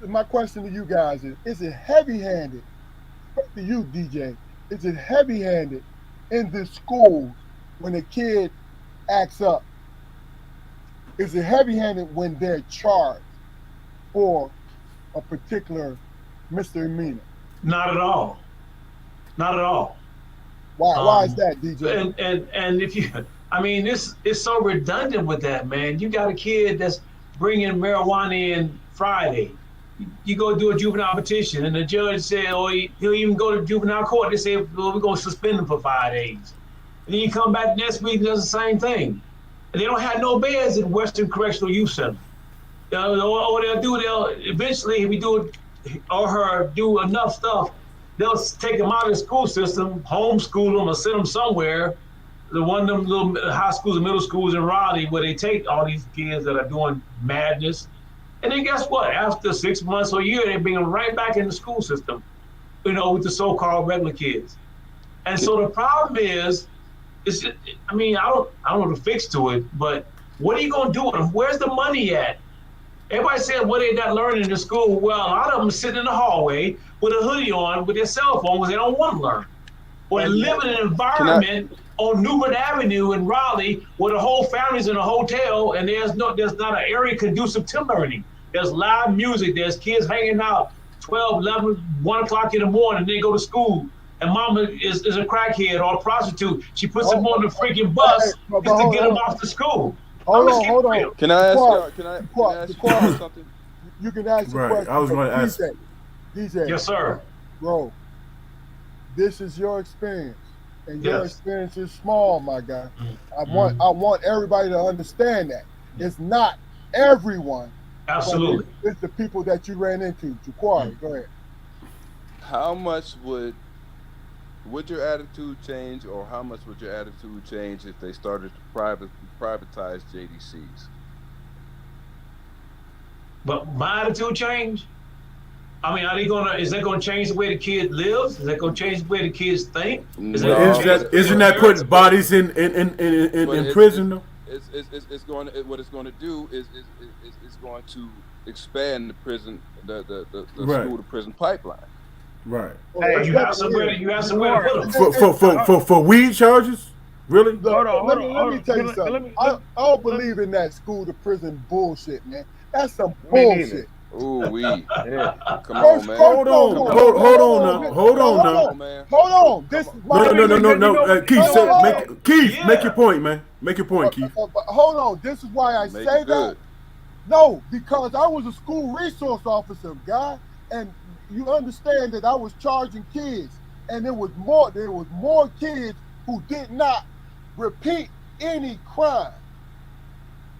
my question to you guys is it heavy-handed? To you, DJ, is it heavy-handed in the schools when a kid acts up? Is it heavy-handed when they're charged for a particular misdemeanor? Not at all. Not at all. Why is that, DJ? And if you, I mean, this is so redundant with that, man. You got a kid that's bringing marijuana in Friday. You go do a juvenile petition, and the judge said, "Oh, he'll even go to juvenile court." They say, "Well, we're gonna suspend him for 5 days." And then you come back next week and does the same thing. And they don't have no beds in Western Correctional Youth Center. Or they'll eventually, if we do or her do enough stuff, they'll take them out of the school system, homeschool them, or send them somewhere. The one of them little high schools and middle schools in Raleigh, where they take all these kids that are doing madness, and then guess what? After 6 months or a year, they bring them right back in the school system, with the so-called regular kids. And so the problem is, I mean, I don't know the fix to it, but what are you gonna do with them? Where's the money at? Everybody said, what they not learning in school? Well, a lot of them are sitting in the hallway with a hoodie on with their cell phone because they don't want to learn. Or they live in an environment on Newbert Avenue in Raleigh where the whole family's in a hotel and there's not an area conducive to learning. There's loud music. There's kids hanging out 12, 11, 1 o'clock in the morning. They go to school. And mama is a crackhead or a prostitute. She puts them on the freaking bus just to get them off to school. Hold on. Can I ask y'all? Can I ask you something? You can ask your right. question. I was going to ask. DJ. Yes, sir. Bro, this is your experience, and your Yes. experience is small, my guy. I want everybody to understand that it's not everyone. Absolutely. It's the people that you ran into. Jaquari, go ahead. How much would your attitude change, or how much would your attitude change if they started to privatize JDCs? But my attitude changed? I mean, is that gonna change the way the kid lives? Is that gonna change the way the kids think? Is that Well, gonna No, change but the way isn't the that parents putting bodies in but prison though? it's going to, what it's going to do is going to expand the prison, the Right, school to prison pipeline. right. Well, Hey, You have somewhere to put them. For weed charges, really? Look, hold let me on. tell you something. Let me, I don't let me, believe in that school to prison bullshit, man. That's some me neither. bullshit. Ooh, we. It is. Come on, man. Hold on, hold on now, hold on Come now. on, man. Hold on. This is my No. Because you know what- Keith, you know what? make your point, man. Make your point, Keith. But hold on. This is why I Make say it that. good. No, because I was a school resource officer, guy, and you understand that I was charging kids, and there was more kids who did not repeat any crime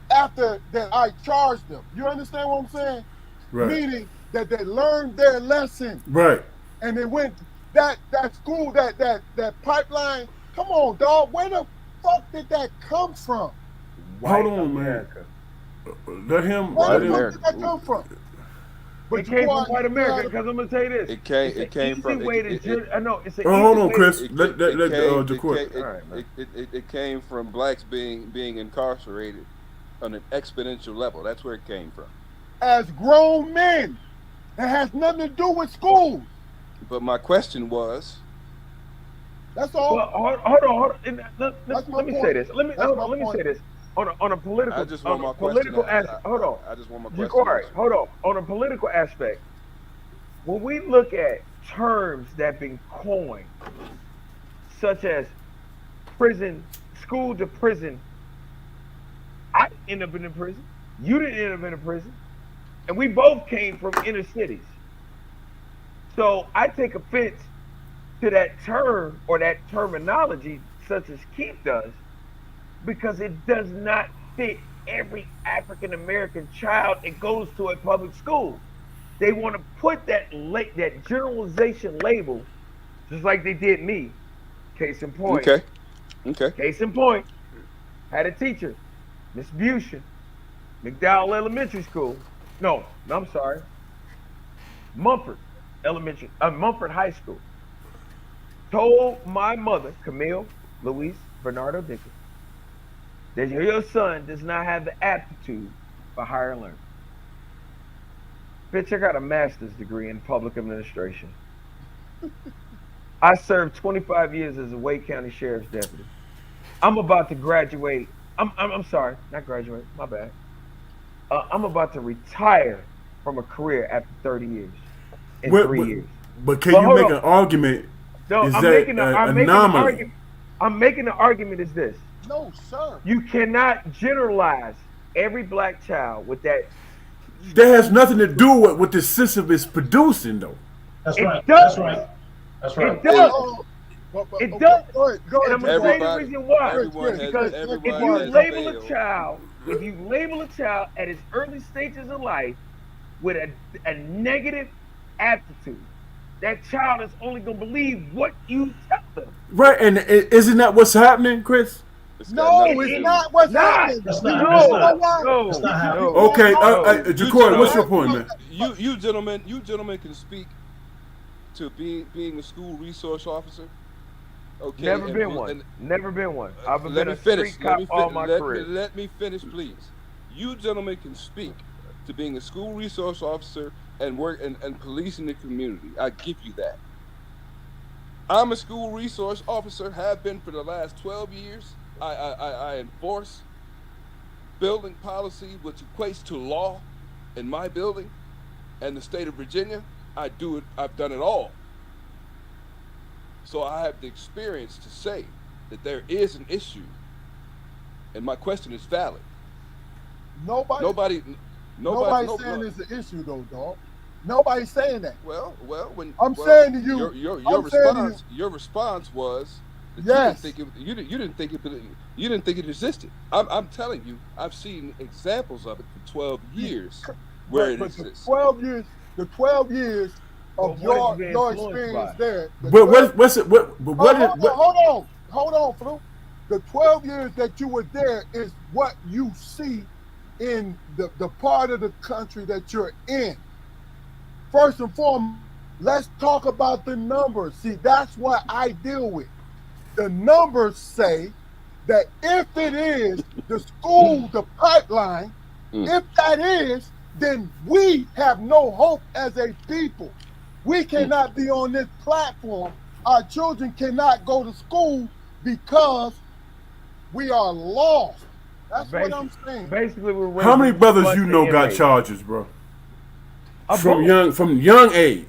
after that I charged them. You understand what I'm saying? Right, Meaning that they learned their lesson right. and they went that school, that pipeline. Come on, dog. Where the fuck did that come from? White Hold on, man. America. Let him. Where White the Let fuck him. did that come from? It came from white America, because I'm gonna tell you this. It came. It came easy from. way to I know it's an Oh, easy hold on, way Chris. to- Let Jaquan. All right, man. It came from blacks being incarcerated on an exponential level. That's where it came from. As grown men, it has nothing to do with schools. But my question was, That's all. Well, hold on. And That's my let me point. say this. Let me That's my let me point. say this. On a political, I just want on my a political question. aspect. Hold on. I just want my question. Ja'Cory, answered. hold on. On a political aspect, when we look at terms that have been coined, such as prison, school to prison, I didn't end up in a prison. You didn't end up in a prison. And we both came from inner cities. So I take offense to that term or that terminology, such as Keith does, because it does not fit every African American child that goes to a public school. They want to put that generalization label, just like they did me. Case in point. Okay. Case in point. Had a teacher, Miss Bushin, McDowell Elementary School. No, I'm sorry. Mumford High School. Told my mother, Camille Louise Bernardo Dickens, that your son does not have the aptitude for higher learning. Bitch, I got a master's degree in public administration. I served 25 years as a Wake County Sheriff's deputy. I'm about to graduate. I'm sorry, not graduate. My bad. I'm about to retire from a career after 30 years in 3 years. But can you make an argument? No, Is I'm that making an an anomaly? argument. I'm making the argument is this. No, sir. You cannot generalize every black child with that. That has nothing to do with what the system is producing, though. That's It right. does. That's right. That's right. It does. It does. Go ahead. And I'm going to say the reason why. Everyone Because has, if everyone you has label failed. a child, if you label a child at its early stages of life with a negative aptitude, that child is only going to believe what you tell them. Right, and isn't that what's happening, Chris? It's got No, nothing to it's do. not what's Not. happening. That's You not. know That's why? not. No. That's not happening. Okay, You Jaquan, what's your gentlemen- point, man? You gentlemen can speak to being a school resource officer. Okay. Never and- been one. and- Never been one. I've let been me a finish. street cop all my Let career. me finish, please. You gentlemen can speak to being a school resource officer and work and policing the community. I give you that. I'm a school resource officer, have been for the last 12 years. I enforce building policy which equates to law in my building and the state of Virginia. I've done it all. So I have the experience to say that there is an issue, and my question is valid. Nobody's saying it's an issue, though, dog. Nobody's saying that. Well, when I'm saying to you, your response was that Yes. you didn't think it existed. I'm telling you, I've seen examples of it for 12 years where it but exists. the 12 years of But what it's been your influenced experience by? there. the But 12 hold on, Flu. The 12 years that you were there is what you see in the part of the country that you're in. first and foremost, let's talk about the numbers. See, that's what I deal with. The numbers say that if it is the school, the pipeline, if that is, then we have no hope as a people. We cannot be on this platform. Our children cannot go to school because we are lost. That's what I'm saying. Basically, we're How many brothers you know got inmates. charges, bro? From both. young age.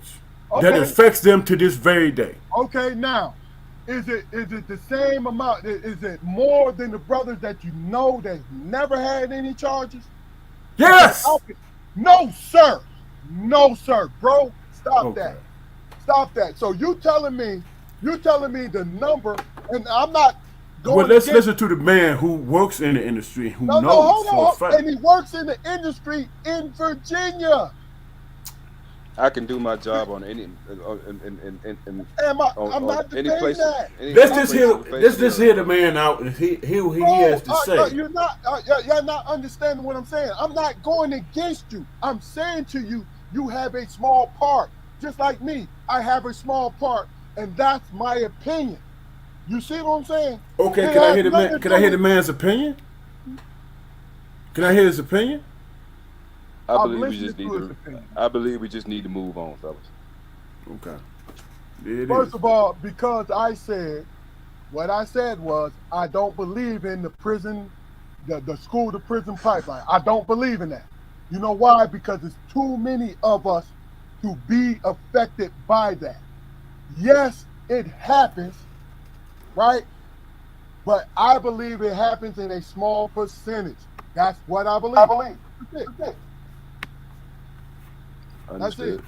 Okay. That affects them to this very day. Okay, now, is it the same amount? Is it more than the brothers that you know that never had any charges? Yes. No, sir. No, sir, bro. Stop Okay. that. Stop that. So you telling me the number, and I'm not going. Well, let's listen to the man who works in the industry, who knows hold for a on. fact. And he works in the industry in Virginia. I can do my job on any I'm not any debating place. that. Let's just hear the man out and hear what he has to say. You're not understanding what I'm saying. I'm not going against you. I'm saying to you, you have a small part. Just like me, I have a small part, and that's my opinion. You see what I'm saying? Okay, can I hear the man? Can I hear the man's opinion? Can I hear his opinion? I believe we just need to move on, fellas. Okay. First of all, because I said what I said was I don't believe in the prison, the school to prison pipeline. I don't believe in that. You know why? Because there's too many of us to be affected by that. Yes, it happens, right? But I believe it happens in a small percentage. That's what I believe. That's it.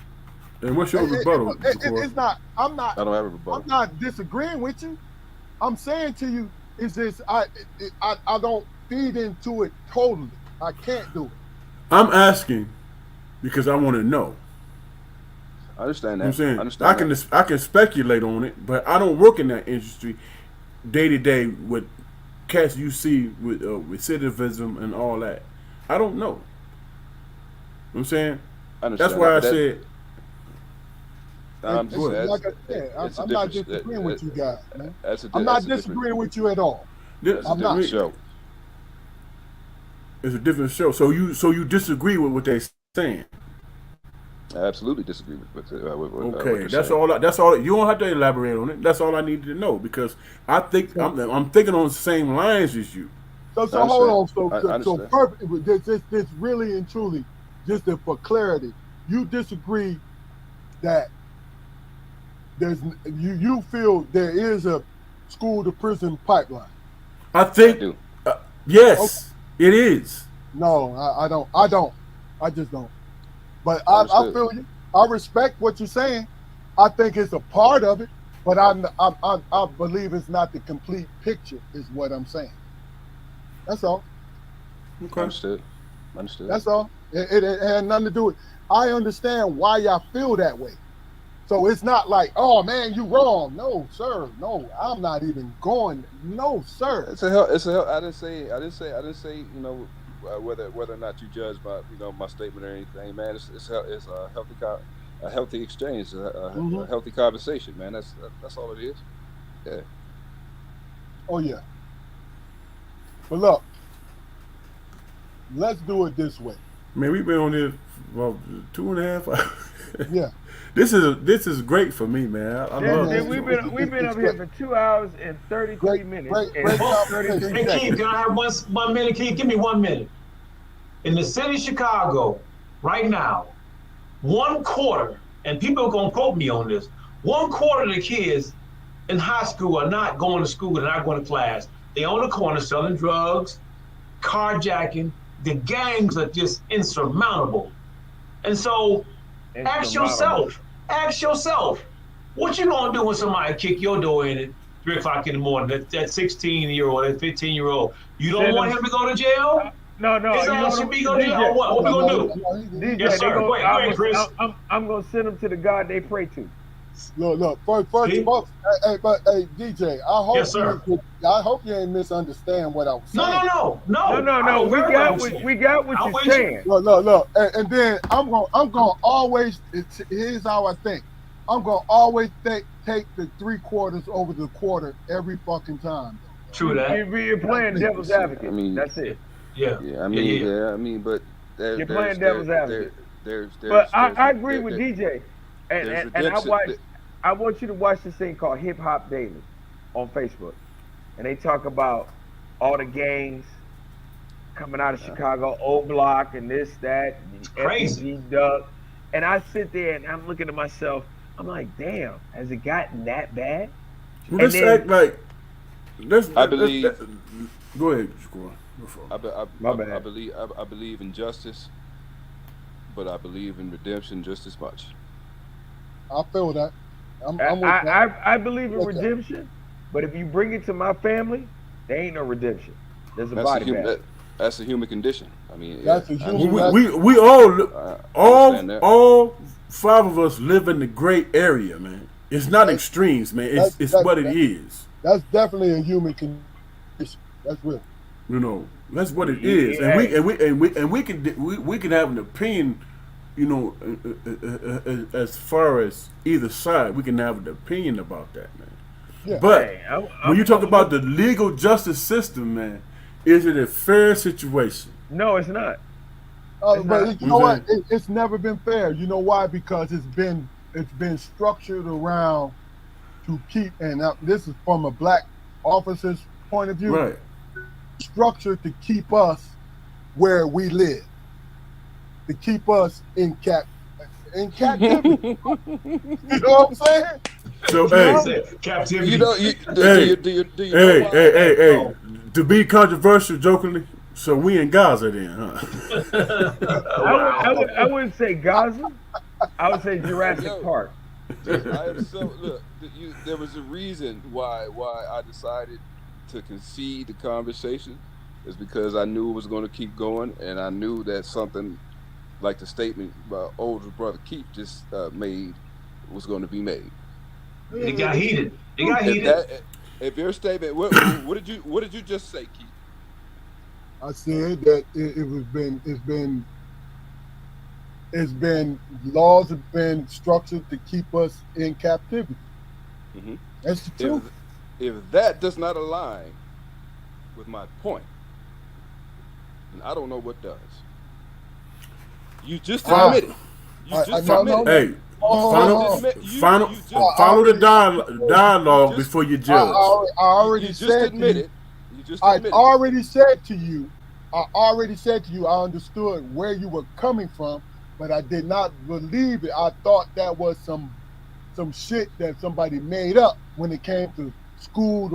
And what's your rebuttal? It's not. I don't have a rebuttal. I'm not disagreeing with you. I'm saying to you is this. I don't feed into it totally. I can't do it. I'm asking because I want to know. I understand that. I'm saying I I can speculate on it, but I don't work in that industry day to day with cats you see with recidivism and all that. I don't know. You know what I'm saying? That's why I said. I'm not disagreeing with you guys, man. I'm not disagreeing with you at all. I'm not. Show. It's a different show. So you disagree with what they're saying? I absolutely disagree with okay, that's all. That's all. You don't have to elaborate on it. That's all I needed to know because I think I'm thinking on the same lines as you. So hold on. So perfect. This really and truly, just for clarity, you disagree that you feel there is a school to prison pipeline. I think yes, it is. No, I don't. I just don't. But I feel you. I respect what you're saying. I think it's a part of it, but I believe it's not the complete picture. Is what I'm saying. That's all. Okay. Understood. That's all. It had nothing to do with. I understand why y'all feel that way. So it's not like, oh man, you wrong. No, sir. No, I'm not even going. No, sir. It's a. I didn't say. You know, whether or not you judge my statement or anything, man. It's a healthy exchange, a healthy conversation, man. That's all it is. Yeah. Oh yeah. But look, let's do it this way. Man, we've been on this for 2.5 hours. Yeah. This is great for me, man. I love it. We've been up here for 2 hours and 33 minutes. Hey, Keith, can I have 1 minute? Keith, give me 1 minute. In the city of Chicago, right now, 1/4, and people are gonna quote me on this. 1/4 of the kids in high school are not going to school. They're not going to class. They on the corner selling drugs, carjacking. The gangs are just insurmountable. And so, ask yourself, what you gonna do when somebody kick your door in at 3 o'clock in the morning? That 16-year-old, that 15-year-old, you don't want him to go to jail? No. His ass should be going to jail. Or what? What we gonna do? DJ, Yes, sir. Go ahead, Chris. I'm gonna send them to the God they pray to. Look. First, See? but hey, DJ, Yes, sir. I hope you ain't misunderstand what I was saying. No. No. We got what I'm you're with you. saying. Look, and then I'm gonna always. Here's how I think. I'm gonna always take the 3/4 over the quarter every fucking time. True that. You're playing devil's advocate. I mean, That's it. Yeah. I mean, but You're playing devil's advocate. there's But I agree with DJ, there's and redemption. I want you to watch this thing called Hip Hop Daily on Facebook, and they talk about all the gangs coming out of Chicago, O Block, and this, that, Crazy. Duck, and I sit there and I'm looking at myself. I'm like, damn, has it gotten that bad? Well, let's act like. I believe. Go ahead, go on. My I believe in justice, but I believe in redemption just as much. I feel that. I'm with that. I believe in redemption, but if you bring it to my family, there ain't no redemption. There's a body bag. That's the human condition. I mean, That's a human. We all 5 of us live in the gray area, man. It's not extremes, man. It's what it is. That's definitely a human condition. That's real. You know, that's what it is, and we can have an opinion. You know, as far as either side, we can have an opinion about that, man. Yeah. But when you talk about the legal justice system, man, is it a fair situation? No, it's not. But you know what? It's never been fair. You know why? Because it's been structured around to keep, and this is from a black officer's point of view, right? Structured to keep us where we live, to keep us in captivity. You know what I'm saying? So captivity. You know, hey, to be controversial, jokingly. So we in Gaza then, huh? I wouldn't say Gaza. I would say Jurassic Park. There was a reason why I decided to concede the conversation, is because I knew it was going to keep going, and I knew that something like the statement my older brother Keith just made was going to be made. It got heated. If your statement, what did you just say, Keith? I said that it's been laws have been structured to keep us in captivity. Mm-hmm. That's the truth. If that does not align with my point, then I don't know what does. You just admitted. Hey, follow the dialogue before you judge. I already said to you, I understood where you were coming from, but I did not believe it. I thought that was some shit that somebody made up when it came to school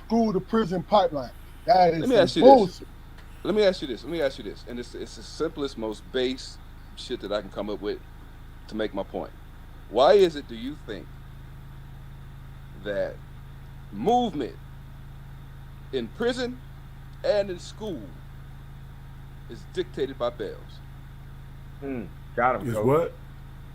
to prison pipeline. That is bullshit. Let me ask you this, and it's the simplest, most base shit that I can come up with to make my point. Why is it, do you think, that movement in prison and in school is dictated by bells? Got him, Is Coach. what?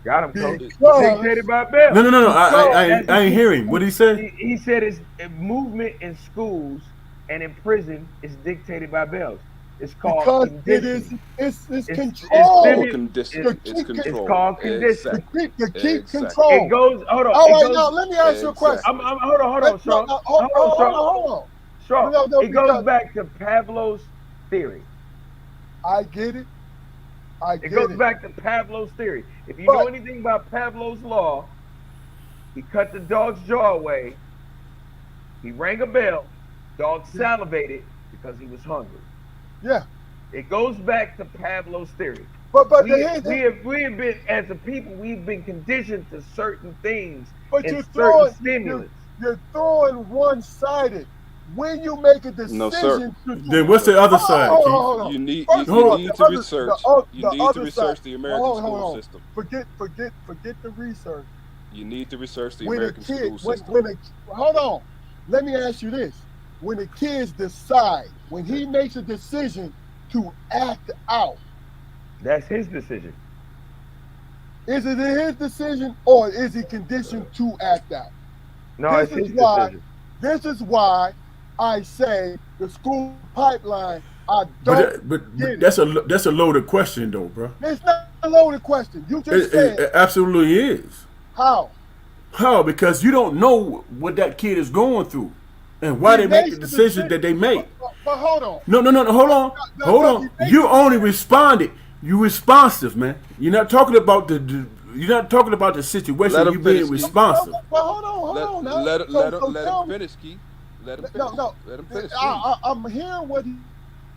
Got him, Coach. Dictated by bells. No. I ain't hearing. What did he say? He said it's movement in schools and in prison is dictated by bells. It's called conditioning. It's control. It's called conditioning. To keep control. It goes. Hold on. All right, now let me ask you a question. Hold on, Sean. Hold on. Sean, it goes back to Pavlov's theory. I get it. It goes back to Pavlov's theory. If you know anything about Pavlov's law, he cut the dog's jaw away. He rang a bell. Dog salivated because he was hungry. Yeah. It goes back to Pavlov's theory. But we have been, as a people, we've been conditioned to certain things and certain stimulants. You're throwing one-sided. When you make a decision, no, sir. Then what's the other side? You need to research. You need to research the American school system. Forget the research. You need to research the American school system. Hold on. Let me ask you this. When the kids decide, when he makes a decision to act out, that's his decision. Is it his decision or is he conditioned to act out? No, it's his decision. This is why I say the school pipeline. I don't But get it. that's a loaded question though, bro. It's not a loaded question. You just said It absolutely is. how. How? Because you don't know what that kid is going through and why He they make makes the the decision that they make. But hold on. No, hold on. No, Hold no, on. he makes You only responded. You responsive, man. You're not talking about you're not talking about the situation. Let him You being finish, Keith. responsive. But hold on now. Let tell him me- finish, Keith. Let him finish. No. Let him finish. I'm hearing what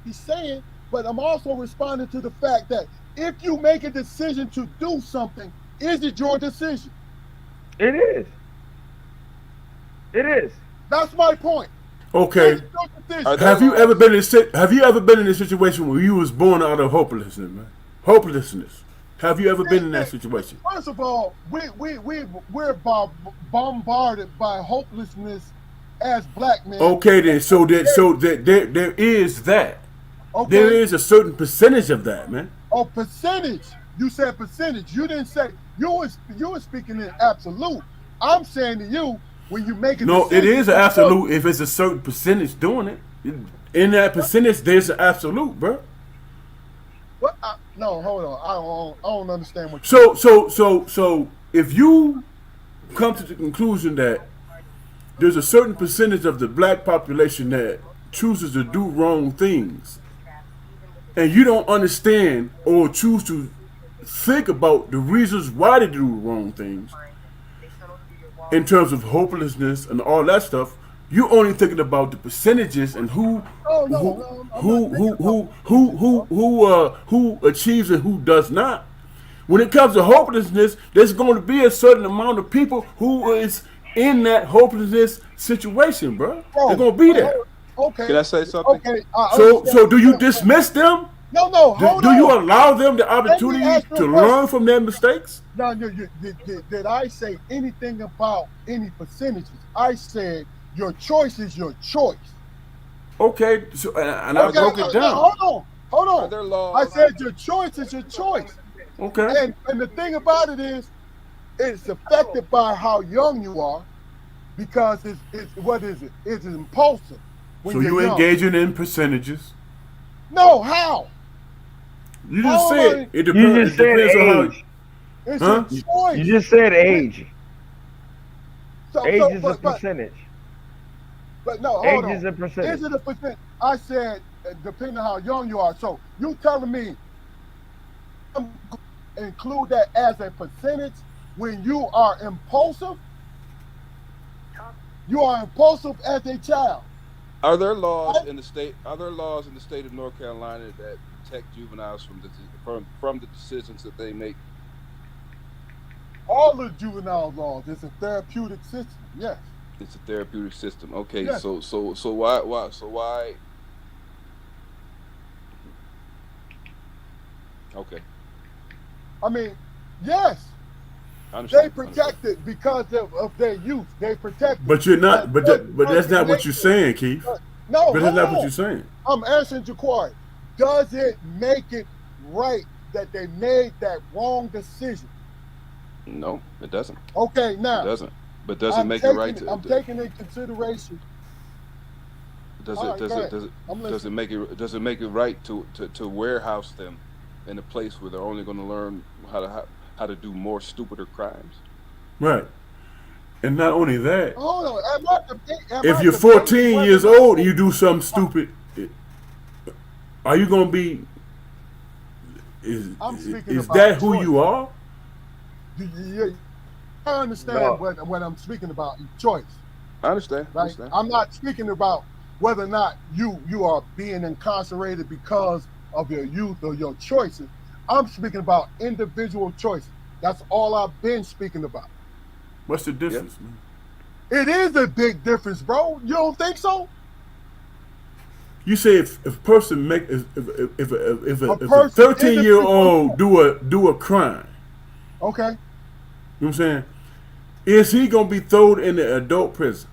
he's saying, but I'm also responding to the fact that if you make a decision to do something, is it your decision? It is. It is. That's my point. Okay. It's your decision. Have you ever been in a situation where you was born out of hopelessness, man? Hopelessness. Have you ever been in that situation? First of all, we're bombarded by hopelessness as black men. Okay, then. So that there is that. Okay. There is a certain percentage of that, man. A percentage. You said percentage. You didn't say you were speaking in absolute. I'm saying to you, when you make a No, decision, it is an absolute if it's a certain percentage doing it. In that percentage, there's an absolute, bro. What? No, hold on. I don't understand what. You So if you come to the conclusion that there's a certain percentage of the black population that chooses to do wrong things, and you don't understand or choose to think about the reasons why they do wrong things, in terms of hopelessness and all that stuff, you're only thinking about the percentages and who achieves and who does not. When it comes to hopelessness, there's going to be a certain amount of people who is in that hopelessness situation, bro. They're going to be there. Okay. Can I say something? Okay. So do you dismiss them? No. Hold Do on. you allow them the opportunity ask you a to question. learn from their mistakes? No, did I say anything about any percentages? I said your choice is your choice. Okay, so, and I broke it down. Hold Are on. there laws? I said your choice is your choice. Okay. And the thing about it is, it's affected by how young you are, because it's what is it? It's impulsive. When So you're you young. engaging in percentages? No, how? You just How said am it You depends. just It said depends on how. age. It's Huh? a choice. You just said age. Age is a but percentage. no, hold Age on. is a percentage. Is it a percent? I said depending on how young you are. So you telling me include that as a percentage when you are impulsive? You are impulsive as a child. Are there laws in the state? Are there laws in the state of North Carolina that protect juveniles from the decisions that they make? All the juvenile laws. It's a therapeutic system. Yes. It's a therapeutic system. Okay, Yes. so why? Okay, I mean, yes. I understand. They protect it because of their youth. They protect it. But you're not. But that's not what you're saying, Keith. No, But that's not what you're saying. I'm answering Jaquari. Does it make it right that they made that wrong decision? No, it doesn't. Okay, It now doesn't. But does it make it right to? I'm taking into consideration. Does All it right, does go it ahead. does it I'm does it listening. make it right to warehouse them in a place where they're only going to learn how to do more stupider crimes? Right. And not only that, Hold on. if you're 14 years old and you do something stupid, are you gonna be? I'm speaking Is about that who choice. you are? I understand No. what I'm speaking about. Choice. I understand. I Right? understand. I'm not speaking about whether or not you are being incarcerated because of your youth or your choices. I'm speaking about individual choices. That's all I've been speaking about. What's the difference, man? It is a big difference, bro. You don't think so? You say if a person make if a person 13-year-old do a crime, Okay. you know what I'm saying? Is he gonna be thrown in the adult prison?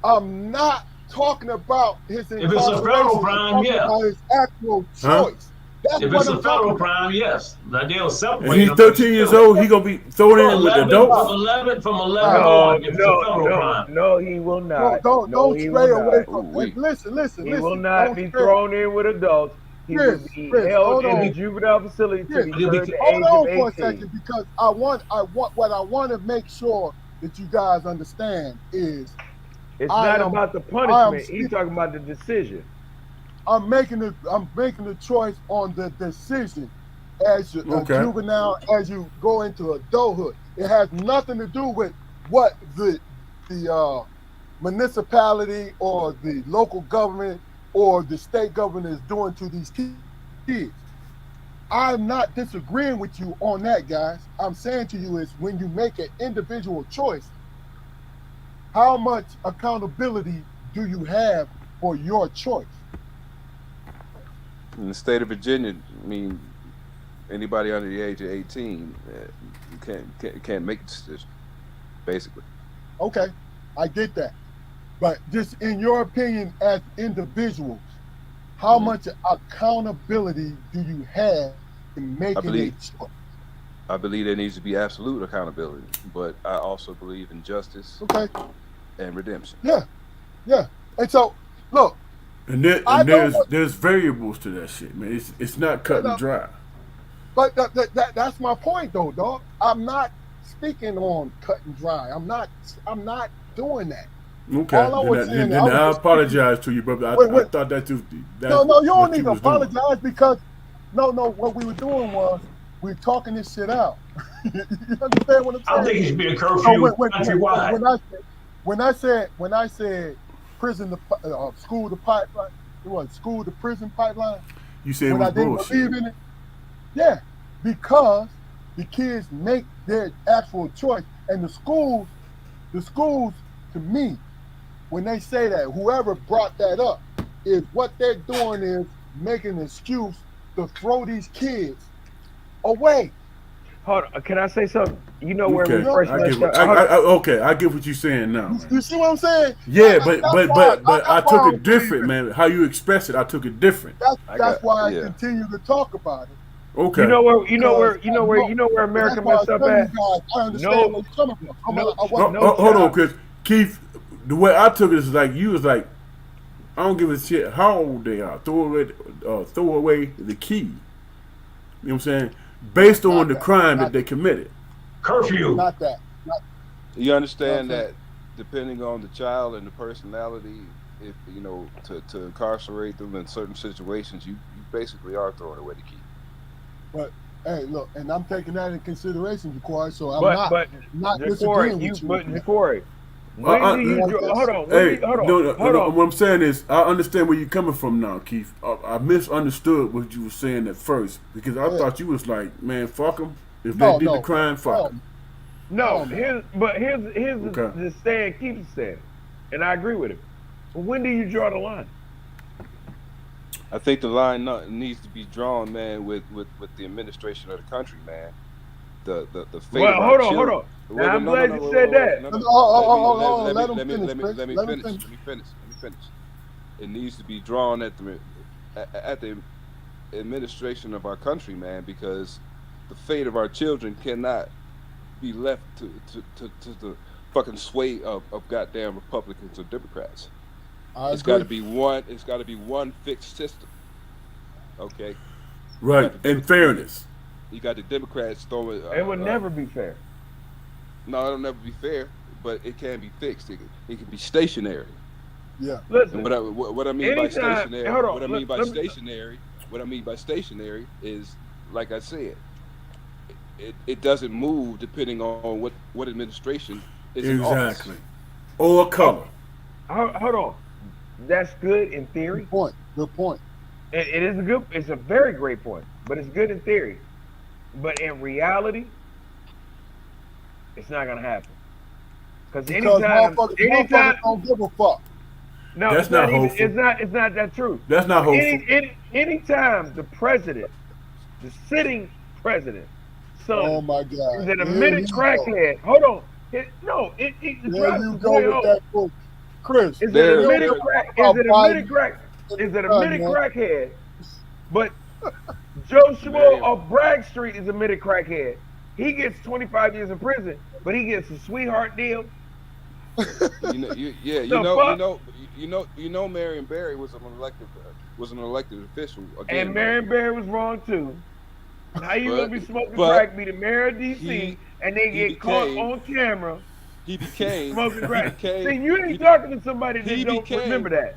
I'm not talking about his If it's a federal incarceration. crime, I'm talking yeah. about his actual Huh? choice. That's If what it's I'm a federal talking about. crime, yes. Now they'll And separate he's them. 13 years old. He gonna be thrown Bro, in with 11 from adults. 11 No, on. If it's a no, federal no, crime, no, he will No, not. No, don't he will stray away not. from. Ooh, wee. Listen, He will listen. not Don't be stray. thrown in with adults. He will be Chris, held hold in a on. juvenile facility till Chris, he He'll be- turns the hold age of on for a 18. second because I want to make sure that you guys understand is It's I not am about the I am punishment. speaking. He's talking about the decision. I'm making the choice on the decision as a Okay. juvenile as you go into adulthood. It has nothing to do with what the municipality or the local government or the state government is doing to these kids. I'm not disagreeing with you on that, guys. I'm saying to you is when you make an individual choice, how much accountability do you have for your choice? In the state of Virginia, I mean, anybody under the age of 18 can't make a decision, basically. Okay, I get that. But just in your opinion as individuals, how much accountability do you have in making a choice? I believe there needs to be absolute accountability, but I also believe in justice Okay, and redemption. yeah. And so, look, And there's variables to that shit, man. It's not cut and dry. but that's my point, though, dog. I'm not speaking on cut and dry. I'm not doing that. Okay, All I was saying, then I apologize to you, brother. I thought that you. No, you don't what need you to was doing. apologize because what we were doing was we were talking this shit out. You understand what I'm saying? I think it should be a curfew So countrywide. when I said prison to school to pipeline, it was school to prison pipeline. You said it When was I didn't bullshit. believe in it, yeah, because the kids make their actual choice, and the schools to me, when they say that, whoever brought that up is what they're doing is making an excuse to throw these kids away. Hold on, can I say something? You know where Okay, we first I messed get. up. Okay, I get what you're saying now. You see what I'm saying? Yeah, That's but why I I took don't it different, believe in it. man. How you express it, I took it different. That's why I continue to talk about it. Okay. You know where That's America why messed I up tell you at? guys, I understand No, where you're coming from. no Hold on, child. Chris. Keith, the way I took it is like you was like, I don't give a shit how old they are. Throw away the key. You know what I'm saying? Based on the crime that they committed. Curfew. Not that. You understand Okay. that depending on the child and the personality, if to incarcerate them in certain situations, you basically are throwing away the key. But hey, look, and I'm taking that in consideration, Ja'Cory, so I'm But not Ja'Cory, disagreeing with you. but Ja'Cory, when do you hold on? Hold on. What I'm saying is, I understand where you're coming from now, Keith. I misunderstood what you were saying at first because I thought you was like, man, fuck them. If they did the crime, fuck them. No, here's the stand Keith said, and I agree with him. But when do you draw the line? I think the line needs to be drawn, man, with the administration of the country, man. The fate Well, of our hold children. on. Now, I'm glad you said that. Let me finish. It needs to be drawn at the administration of our country, man, because the fate of our children cannot be left to the fucking sway of goddamn Republicans or Democrats. It's got to be one. It's got to be one fixed system. Okay. Right. And fairness. You got the Democrats throwing. It would never be fair. No, it'll never be fair, but it can be fixed. It can be stationary. Yeah. Listen. And what I mean by stationary. Hold on, what I mean by stationary is, like I said, it doesn't move depending on what administration is in office. Exactly. Or color. Hold on. That's good in theory. Good point. It's a very great point, but it's good in theory. But in reality, it's not gonna happen. Because anytime don't give a fuck. No, that's not hopeful. It's not that true. That's not hopeful. Anytime the sitting president, son, oh my God, is an admitted crackhead. Hold on. It drives you the go boy with off. that book, Chris. Is it admitted crackhead? But Joshua Marion, of Bradstreet is admitted crackhead. He gets 25 years in prison, but he gets a sweetheart deal. yeah, The fuck? Marion Barry was an elected official And again, right? Marion Barry was wrong too. How you gonna But be smoking but crack, be the mayor of he DC, and they he get caught became on camera he became smoking he crack? became See, you he ain't be, talking to somebody that he don't remember became that.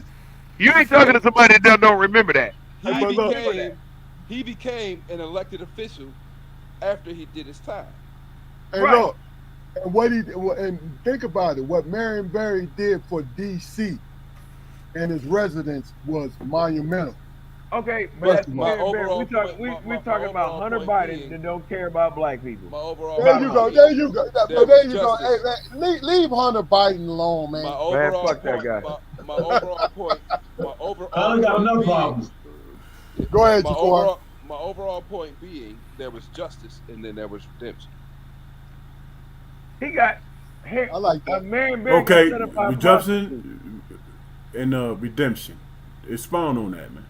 You he ain't talking to became somebody that don't remember that. How he But you look, remember that? became he became an elected official after he did his time. and Right. look, and what he and think about it. What Marion Barry did for DC and his residents was monumental. Okay, but But that's First of my all, Marion Barry. overall point, We're my talking about overall Hunter point Biden being, that don't care about black people. my overall there About you point go, Hunter. there being, you go. there But was there you go. Hey, justice. leave Hunter Biden alone, My man. Man, overall fuck that point, guy. my overall Hunter got point no being, problems. Go ahead, Jaquan. my overall point being, there was justice and then there was redemption. He got I like that. Marion Barry got Okay, set up by a prostitute. Jefferson and redemption. Expound on that, man.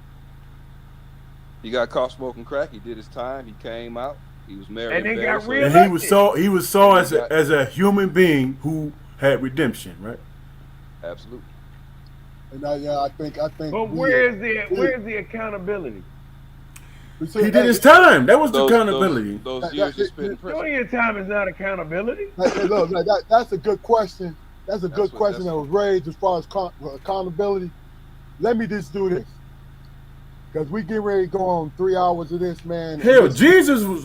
He got caught smoking crack. He did his time. He came out. He was married And and they Barry. got So And reelected. he was saw And he got as a human being who had redemption, right? absolutely. And I think But we where's the accountability? we He said, did his time. That was the Those those accountability. those years he spent in prison. Doing your time is not accountability. look, that's a good question. That's a good That's what- question that's- that was raised as far as accountability. Let me just do this because we get ready to go on 3 hours of this, man. Hell, Jesus was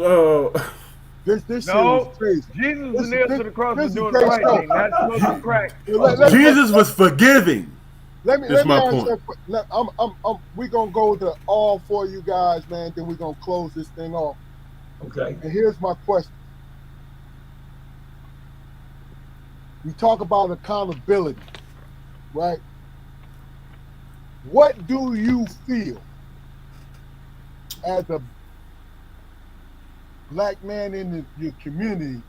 This shit No, is crazy. Jesus This was is- nailed this- to the cross this for is doing the great right stuff. thing, not smoking crack. Jesus was forgiving. Let me That's my ask point. you. We gonna go to all four of you guys, man. Then we gonna close this thing off. Okay. And here's my question. We talk about accountability, right? What do you feel as a black man in your community?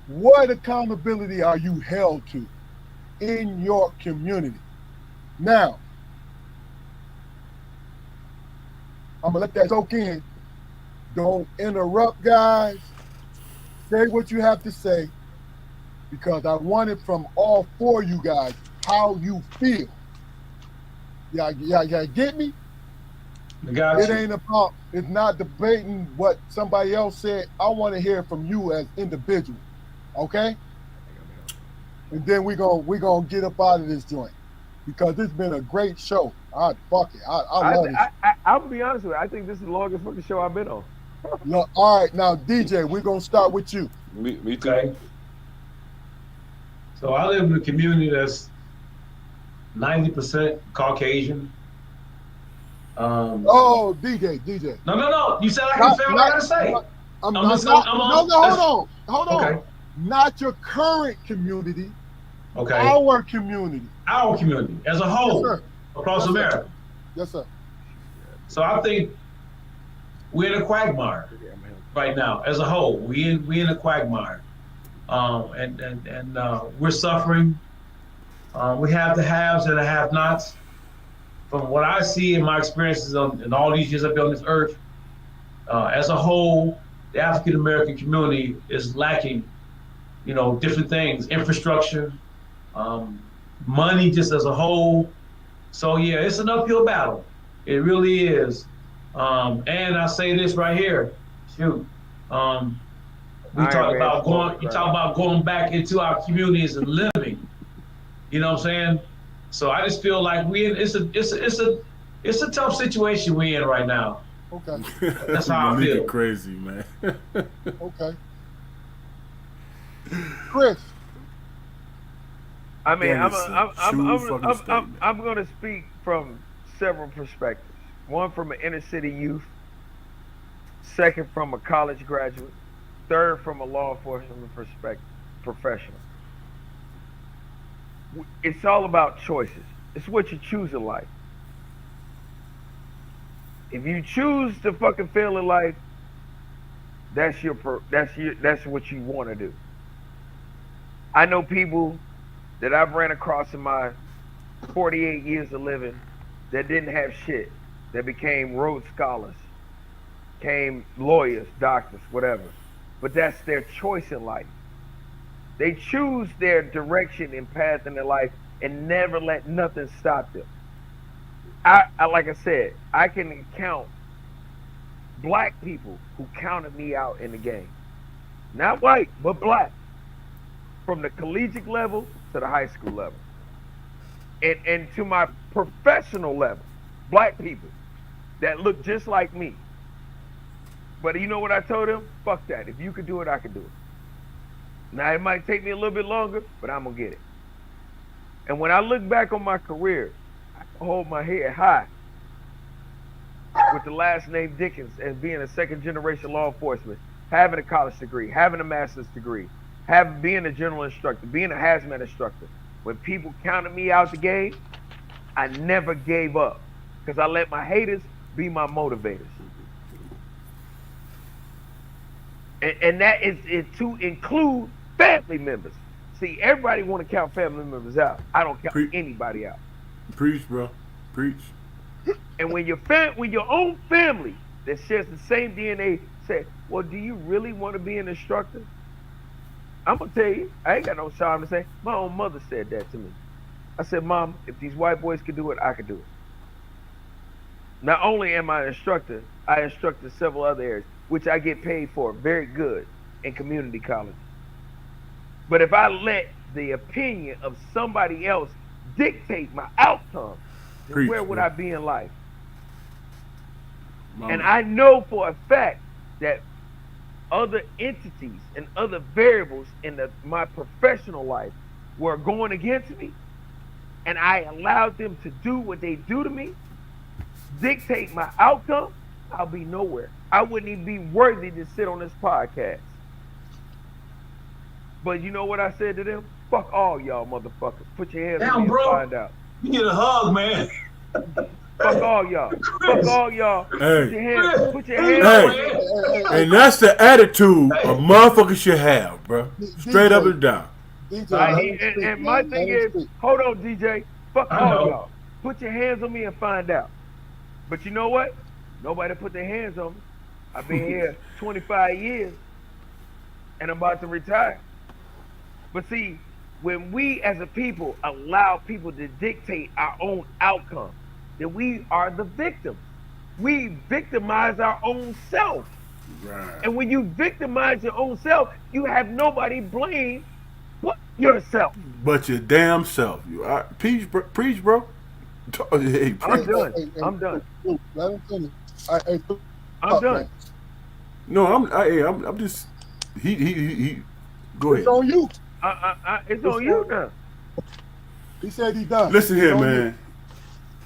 What accountability are you held to in your community? Now, I'm gonna let that soak in. Don't interrupt, guys. Say what you have to say, because I want it from all four of you guys how you feel. Y'all get me? I got It you. ain't about. It's not debating what somebody else said. I want to hear from you as individuals. Okay? And then we gonna get up out of this joint because it's been a great show. Fuck it. I love it. I'll be honest with you. I think this is the longest fucking show I've been on. Look, all right, now DJ, we're gonna start with you. Me too. Okay. So I live in a community that's 90% Caucasian. Oh, DJ. No. You said I can say what I gotta say. I'm I'm not, just- no, I'm- hold on. Okay. Not your current community, Okay. our community. Our community as a whole Yes, sir. across Yes, sir. America. Yes, sir. So I think we're in a quagmire right now as a whole. We in a quagmire, and we're suffering. We have the haves and the have-nots. From what I see in my experiences in all these years I've been on this earth, as a whole, the African American community is lacking, different things, infrastructure, money, just as a whole. So yeah, it's an uphill battle. It really is. And I say this right here. Shoot. We talk about going back into our communities and living. You know what I'm saying? So I just feel like it's a tough situation we're in right now. Okay. That's how I Malik feel. crazy, man. Okay. Chris. I mean, That is a true fucking statement. I'm going to speak from several perspectives. One from an inner city youth, second from a college graduate, third from a law enforcement professional. It's all about choices. It's what you choose in life. If you choose to fucking fail in life, that's what you want to do. I know people that I've ran across in my 48 years of living that didn't have shit. that became Rhodes Scholars, became lawyers, doctors, whatever. But that's their choice in life. They choose their direction and path in their life and never let nothing stop them. I like I said, I can count black people who counted me out in the game. Not white, but black. From the collegiate level to the high school level. And to my professional level, black people that look just like me. But you know what I told them? Fuck that. If you could do it, I could do it. Now, it might take me a little bit longer, but I'm going to get it. And when I look back on my career, I can hold my head high with the last name Dickens as being a second generation law enforcement, having a college degree, having a master's degree, being a general instructor, being a hazmat instructor. When people counted me out the game, I never gave up because I let my haters be my motivators. And that is to include family members. See, everybody want to count family members out. I don't count anybody out. Preach, bro. Preach. And when your own family that shares the same DNA say, well, do you really want to be an instructor? I'm going to tell you, I ain't got no shame to say. My own mother said that to me. I said, Mom, if these white boys could do it, I could do it. Not only am I an instructor, I instructed several other areas, which I get paid for very good in community college. But if I let the opinion of somebody else dictate my outcome, then where would I be in life? Mama. And I know for a fact that other entities and other variables in my professional life were going against me, and I allowed them to do what they do to me, dictate my outcome, I'll be nowhere. I wouldn't even be worthy to sit on this podcast. But you know what I said to them? Fuck all y'all motherfuckers. Put your hands on me and find out. You get a hug, man. Fuck all y'all. Fuck all y'all. Hey. Put your hands on me. And that's the attitude a motherfucker should have, bro. Straight up and down. And my thing is, hold on, DJ. Fuck all y'all. Put your hands on me and find out. But you know what? Nobody put their hands on me. I've been here 25 years, and I'm about to retire. But see, when we as a people allow people to dictate our own outcome, then we are the victims. We victimize our own self. Right. And when you victimize your own self, you have nobody blame but yourself. But your damn self. Preach, bro. Hey, I'm done. I'm done. Let him finish. I'm done. No, I'm just. He. Go ahead. It's on you. It's on you now. He said he done. Listen here, man.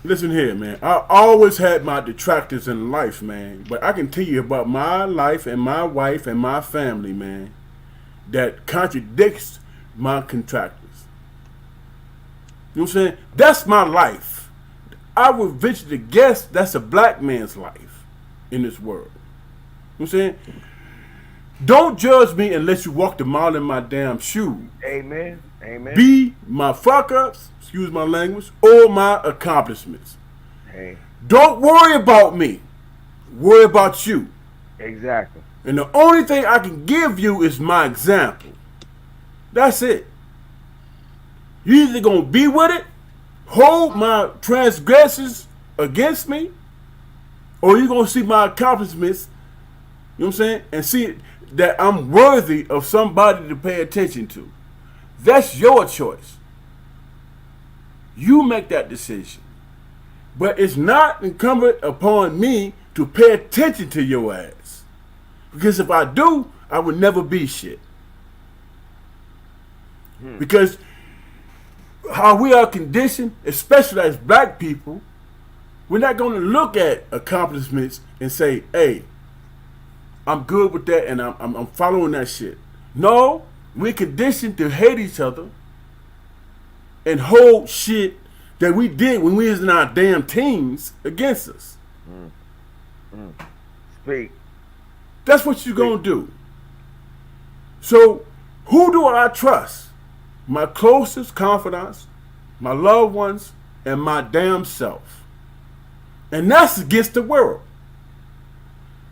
Listen here, man. I always had my detractors in life, man. But I can tell you about my life and my wife and my family, man, that contradicts my contractors. You know what I'm saying? That's my life. I would venture to guess that's a black man's life in this world. You know what I'm saying? Don't judge me unless you walk the mile in my damn shoe. Amen. Amen. Be my fuck-ups, excuse my language, or my accomplishments. Hey. Don't worry about me. Worry about you. Exactly. And the only thing I can give you is my example. That's it. You either gonna be with it, hold my transgressions against me, or you gonna see my accomplishments, you know what I'm saying, and see that I'm worthy of somebody to pay attention to. That's your choice. You make that decision. But it's not incumbent upon me to pay attention to your ass. Because if I do, I would never be shit. Because how we are conditioned, especially as black people, we're not going to look at accomplishments and say, hey, I'm good with that and I'm following that shit. No, we're conditioned to hate each other and hold shit that we did when we was in our damn teens against us. Speak. That's what you're going to do. So, who do I trust? My closest confidants, my loved ones, and my damn self. And that's against the world.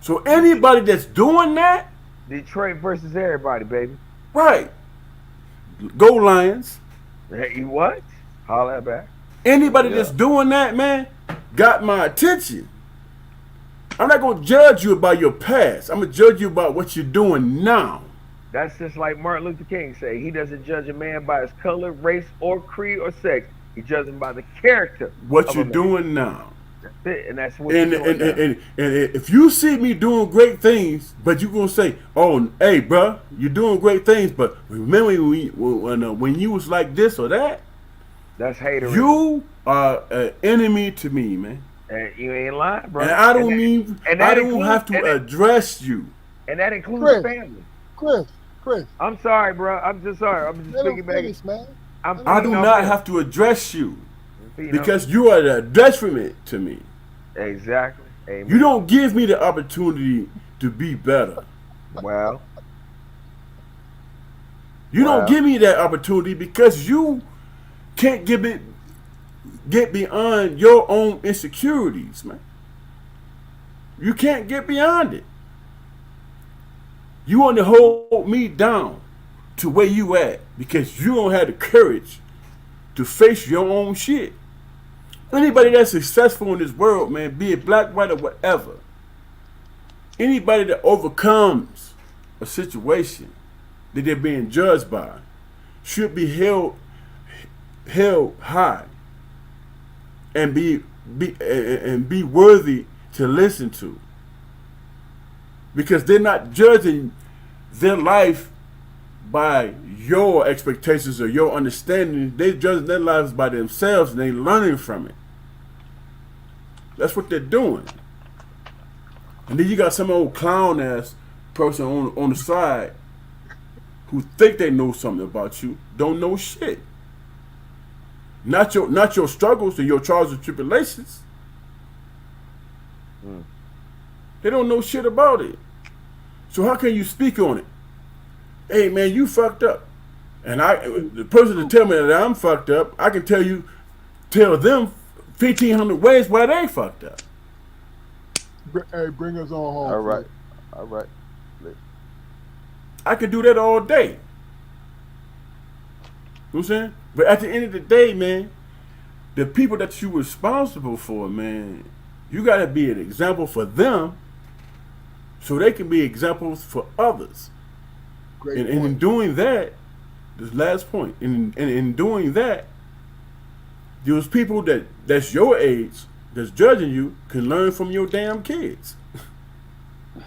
So anybody that's doing that, Detroit versus everybody, baby. right, go Lions. Hey, what? Holla back. Anybody that's doing that, man, got my attention. I'm not going to judge you about your past. I'm going to judge you about what you're doing now. That's just like Martin Luther King said. He doesn't judge a man by his color, race, or creed or sex. He judges him by the character. What you're doing now. That's it. And that's what And, you're doing and if you see me doing great things, but you're going to say, oh, hey, bro, you're doing great things, but remember when you was like this or that? That's haterism. You are an enemy to me, man. And you ain't lying, bro. And I don't have to address you. And that includes Chris. family. Chris. I'm sorry, bro. I'm just sorry. I'm just thinking back. Man. I do not have to address you because you are the detriment to me. Exactly. Amen. You don't give me the opportunity to be better. Well. You don't give me that opportunity because you can't get beyond your own insecurities, man. You can't get beyond it. You want to hold me down to where you at because you don't have the courage to face your own shit. Anybody that's successful in this world, man, be it black, white, or whatever, anybody that overcomes a situation that they're being judged by should be held high and be worthy to listen to, because they're not judging their life by your expectations or your understanding. They're judging their lives by themselves and they're learning from it. That's what they're doing. And then you got some old clown ass person on the side who think they know something about you, don't know shit. Not your struggles and your trials and tribulations. They don't know shit about it. So how can you speak on it? Hey man, you fucked up. And the person to tell me that I'm fucked up, I can tell them 1,500 ways why they fucked up. Hey, bring us on home. All right. I could do that all day. You know what I'm saying? But at the end of the day, man, the people that you're responsible for, man, you got to be an example for them so they can be examples for others. And in doing that, this last point, in doing that, those people that's your age, that's judging you, can learn from your damn kids.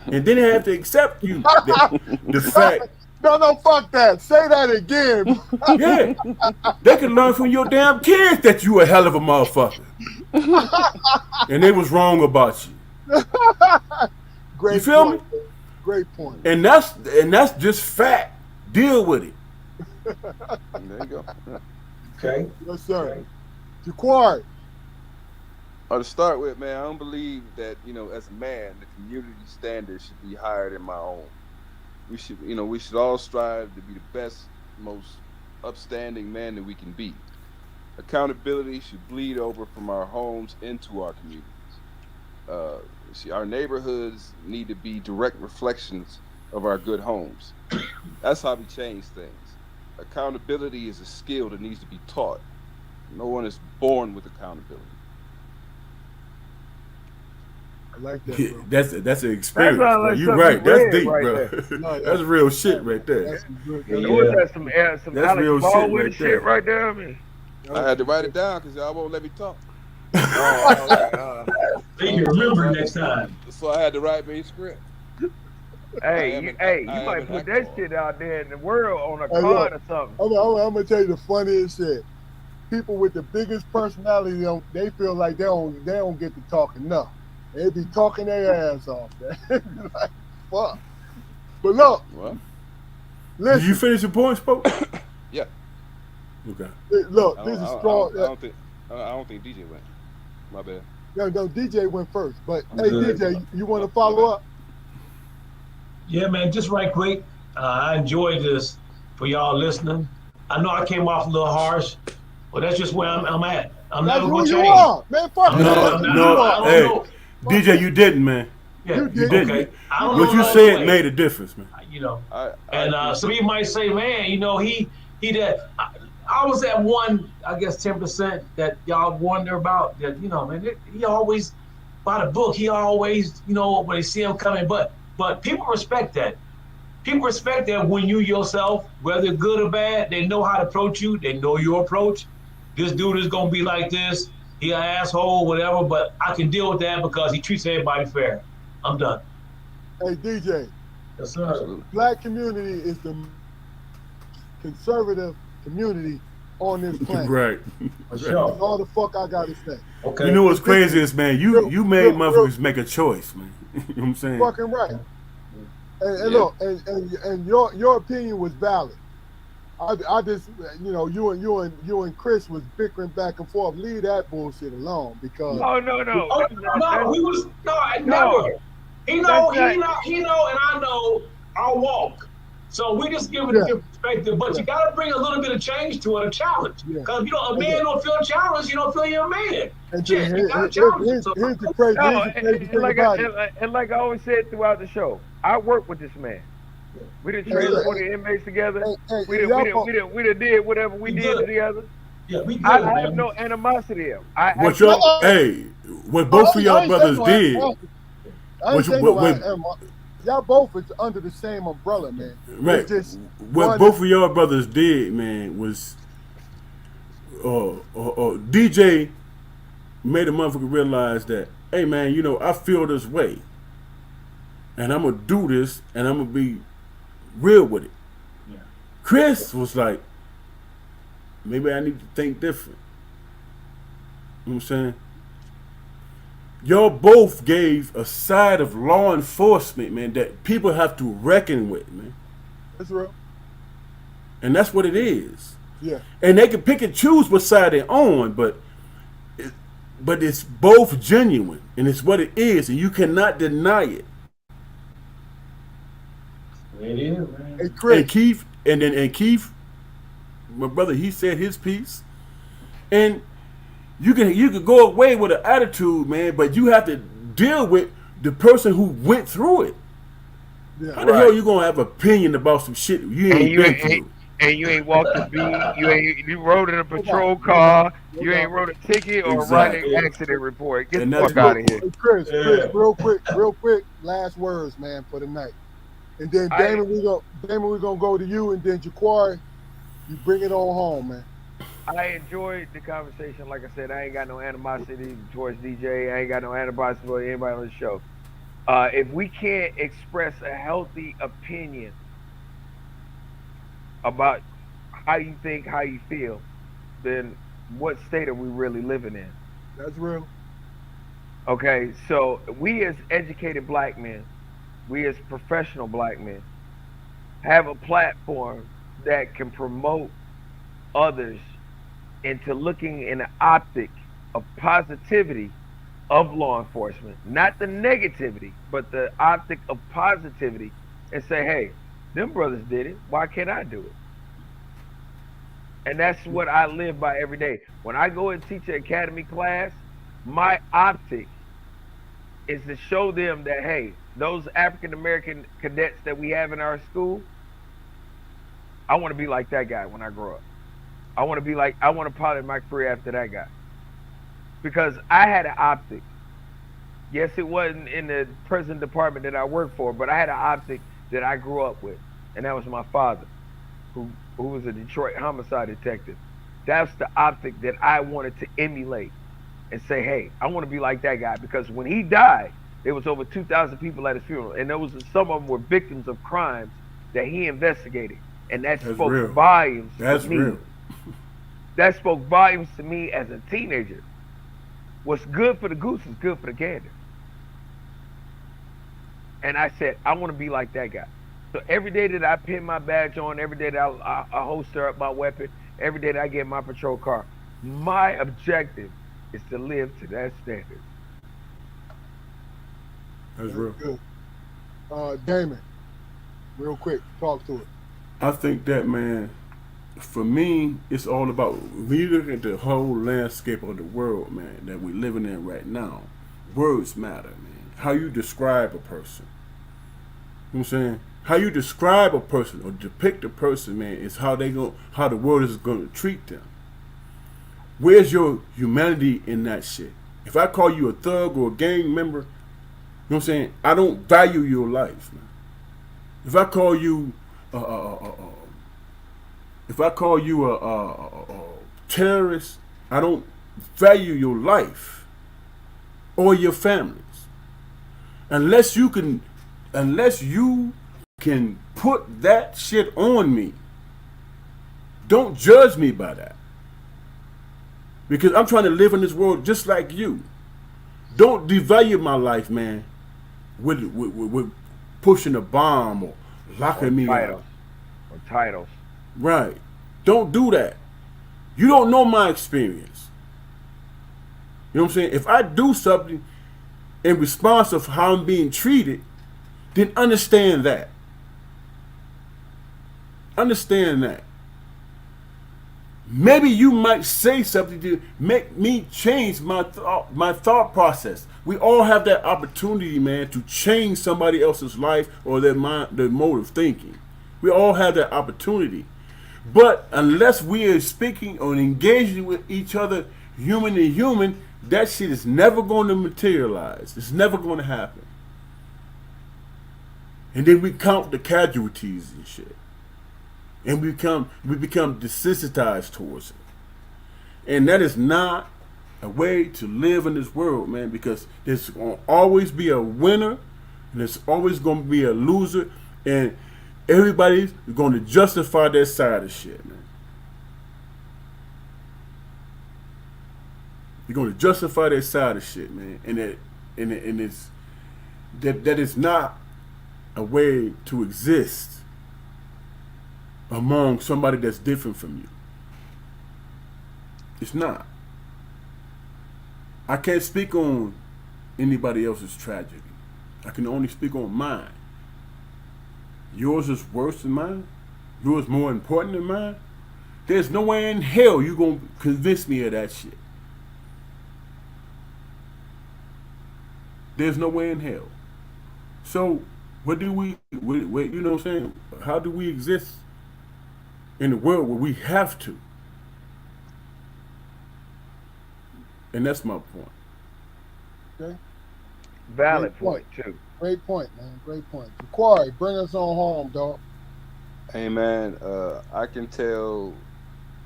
And then they have to accept you. The fact. No, fuck that. Say that again. Yeah. They can learn from your damn kids that you a hell of a motherfucker. And they was wrong about you. Great you feel point. me? Great point. And that's just fact. Deal with it. There you go. Okay. Yes, sir. Jaquari. To start with, man, I don't believe that, as a man, the community standard should be higher than my own. We should all strive to be the best, most upstanding man that we can be. Accountability should bleed over from our homes into our communities. Our neighborhoods need to be direct reflections of our good homes. That's how we change things. Accountability is a skill that needs to be taught. No one is born with accountability. I like that, bro. That's an experience. Like You're right. That's deep, right bro. No, that's real shit right there. That's good. That's some That's Alex real Baldwin shit right there. right there. I mean. I had to write it down because y'all won't let me talk. So you can remember next time. So I had to write me a script. Hey, you might put that shit out there in the world on a card or something. I'm gonna tell you the funniest shit. People with the biggest personality, they feel like they don't get to talk enough. They be talking their ass off. Like, fuck. But look, What? listen. Did you finish your point, Spoke? Yeah. Okay. Look, this is strong. I don't think DJ went. My bad. No, DJ went first. But I'm hey, good. DJ, you want to follow up? Yeah, man, just right quick. I enjoyed this for y'all listening. I know I came off a little harsh, but that's just where I'm at. I'm That's never who gonna you change. are, man. Fuck I'm that. not, No, That's I'm who not, you no. I are, don't man. Hey, know. Fuck DJ, that. you didn't, man. Yeah, You You did. didn't. okay. I don't What know you no other said way. made a difference, man. You know. I And some appreciate people might say, man, you know, he did. I was at one, I guess 10% that y'all wonder about. That you know, man, he always by the book. He always, you know, when they see him coming. But people respect that. People respect that when you yourself, whether good or bad, they know how to approach you. They know your approach. This dude is gonna be like this. He an asshole, whatever. But I can deal with that because he treats everybody fair. I'm done. Hey, DJ, Yes, sir. absolutely. black community is the conservative community on this planet. Right. For Right. That's sure. all the fuck I gotta say. You Okay. know what's And this crazy is is, man, real, you made real. motherfuckers make a choice, man. You know what I'm saying? Fucking right. And Yeah. look, and your opinion was valid. I just, you know, you and Chris was bickering back and forth. Leave that bullshit alone because No, no, no. Oh no, That's we was no, I no. never. He That's know, not. he know, and I know our walk. So we just give it a yeah, different perspective, but yeah, you got to bring a little bit of change to it, a challenge. yeah. Because if you don't, a And, man don't feel challenged, you don't feel you're a man. and Shit, you got to challenge yourself. here's the No, crazy thing like about it. and like I always said throughout the show, I work with this man. We done He Hey, good. transported inmates together. We hey, done, we y'all, done, we done, we done did whatever we We did good. together. Yeah, we I, good, I have man. no animosity of him. I What actually, y'all, hey, what oh, both of y'all I ain't say brothers no did, animosity. I what ain't you, say no what animosity. Y'all both is under the same umbrella, man. right, It's just what one. both of y'all brothers did, man, was DJ made a motherfucker realize that, hey, man, you know, I feel this way, and I'm gonna do this, and I'm gonna be real with it. Yeah. Chris was like, maybe I need to think different. You know what I'm saying? Y'all both gave a side of law enforcement, man, that people have to reckon with, man. It's real. And that's what it is. Yeah. And they can pick and choose what side they're on, but it's both genuine, and it's what it is, and you cannot deny it. It is, man. Hey, And Chris. Keith, my brother, he said his piece, and you can go away with an attitude, man, but you have to deal with the person who went through it. Yeah. How the hell you gonna have opinion about some shit you and ain't you been ain't through? and you ain't walked a beat. You rode in a Hold on. patrol Hold on. car. Hold You on. ain't wrote a ticket or write an Exactly. Yeah. accident report. Get And the that's fuck Hey, out what of here. Chris, Yeah. real quick, last words, man, for the night. And then I Damon, we're gonna go to you, and then Jaquari, you bring it on home, man. I enjoyed the conversation. Like I said, I ain't got no animosity towards DJ. I ain't got no animosity for anybody on the show. If we can't express a healthy opinion about how you think, how you feel, then what state are we really living in? That's real. Okay, so we as educated black men, we as professional black men, have a platform that can promote others into looking in the optic of positivity of law enforcement, not the negativity, but the optic of positivity, and say, hey, them brothers did it. Why can't I do it? And that's what I live by every day. When I go and teach an academy class, my optic is to show them that, hey, those African American cadets that we have in our school, I want to be like that guy when I grow up. I want to pilot my career after that guy. Because I had an optic. Yes, it wasn't in the prison department that I worked for, but I had an optic that I grew up with. And that was my father, who was a Detroit homicide detective. That's the optic that I wanted to emulate and say, hey, I want to be like that guy. Because when he died, there was over 2,000 people at his funeral. And some of them were victims of crimes that he investigated. And that That's spoke real. volumes That's to me. real. That spoke volumes to me as a teenager. What's good for the goose is good for the gander. And I said, I want to be like that guy. So every day that I pin my badge on, every day that I holster up my weapon, every day that I get my patrol car, my objective is to live to that standard. That's real. Good. Damon, real quick, talk to it. I think that, man, for me, it's all about when you look at the whole landscape of the world, man, that we're living in right now. Words matter, man. How you describe a person. You know what I'm saying? How you describe a person or depict a person, man, is how the world is gonna treat them. Where's your humanity in that shit? If I call you a thug or a gang member, you know what I'm saying? I don't value your life, man. If I call you a terrorist, I don't value your life or your families. Unless you can put that shit on me. Don't judge me by that. Because I'm trying to live in this world just like you. Don't devalue my life, man, with pushing a bomb or locking me out. Or titles. Right. Don't do that. You don't know my experience. You know what I'm saying? If I do something in response of how I'm being treated, then understand that. Understand that. Maybe you might say something to make me change my thought process. We all have that opportunity, man, to change somebody else's life or their mode of thinking. We all have that opportunity. But unless we are speaking or engaging with each other, human to human, that shit is never going to materialize. It's never going to happen. And then we count the casualties and shit. And we become desensitized towards it. And that is not a way to live in this world, man, because there's going to always be a winner and there's always going to be a loser, and everybody's going to justify their side of shit, man. You're going to justify their side of shit, man. And that is not a way to exist among somebody that's different from you. It's not. I can't speak on anybody else's tragedy. I can only speak on mine. Yours is worse than mine? Yours more important than mine? There's no way in hell you gonna convince me of that shit. There's no way in hell. So, what do we you know what I'm saying? How do we exist in the world where we have to? And that's my point. Okay. Valid point, too. Great point, man. Great point. Ja'Quari, bring us on home, dog. Hey, man, I can tell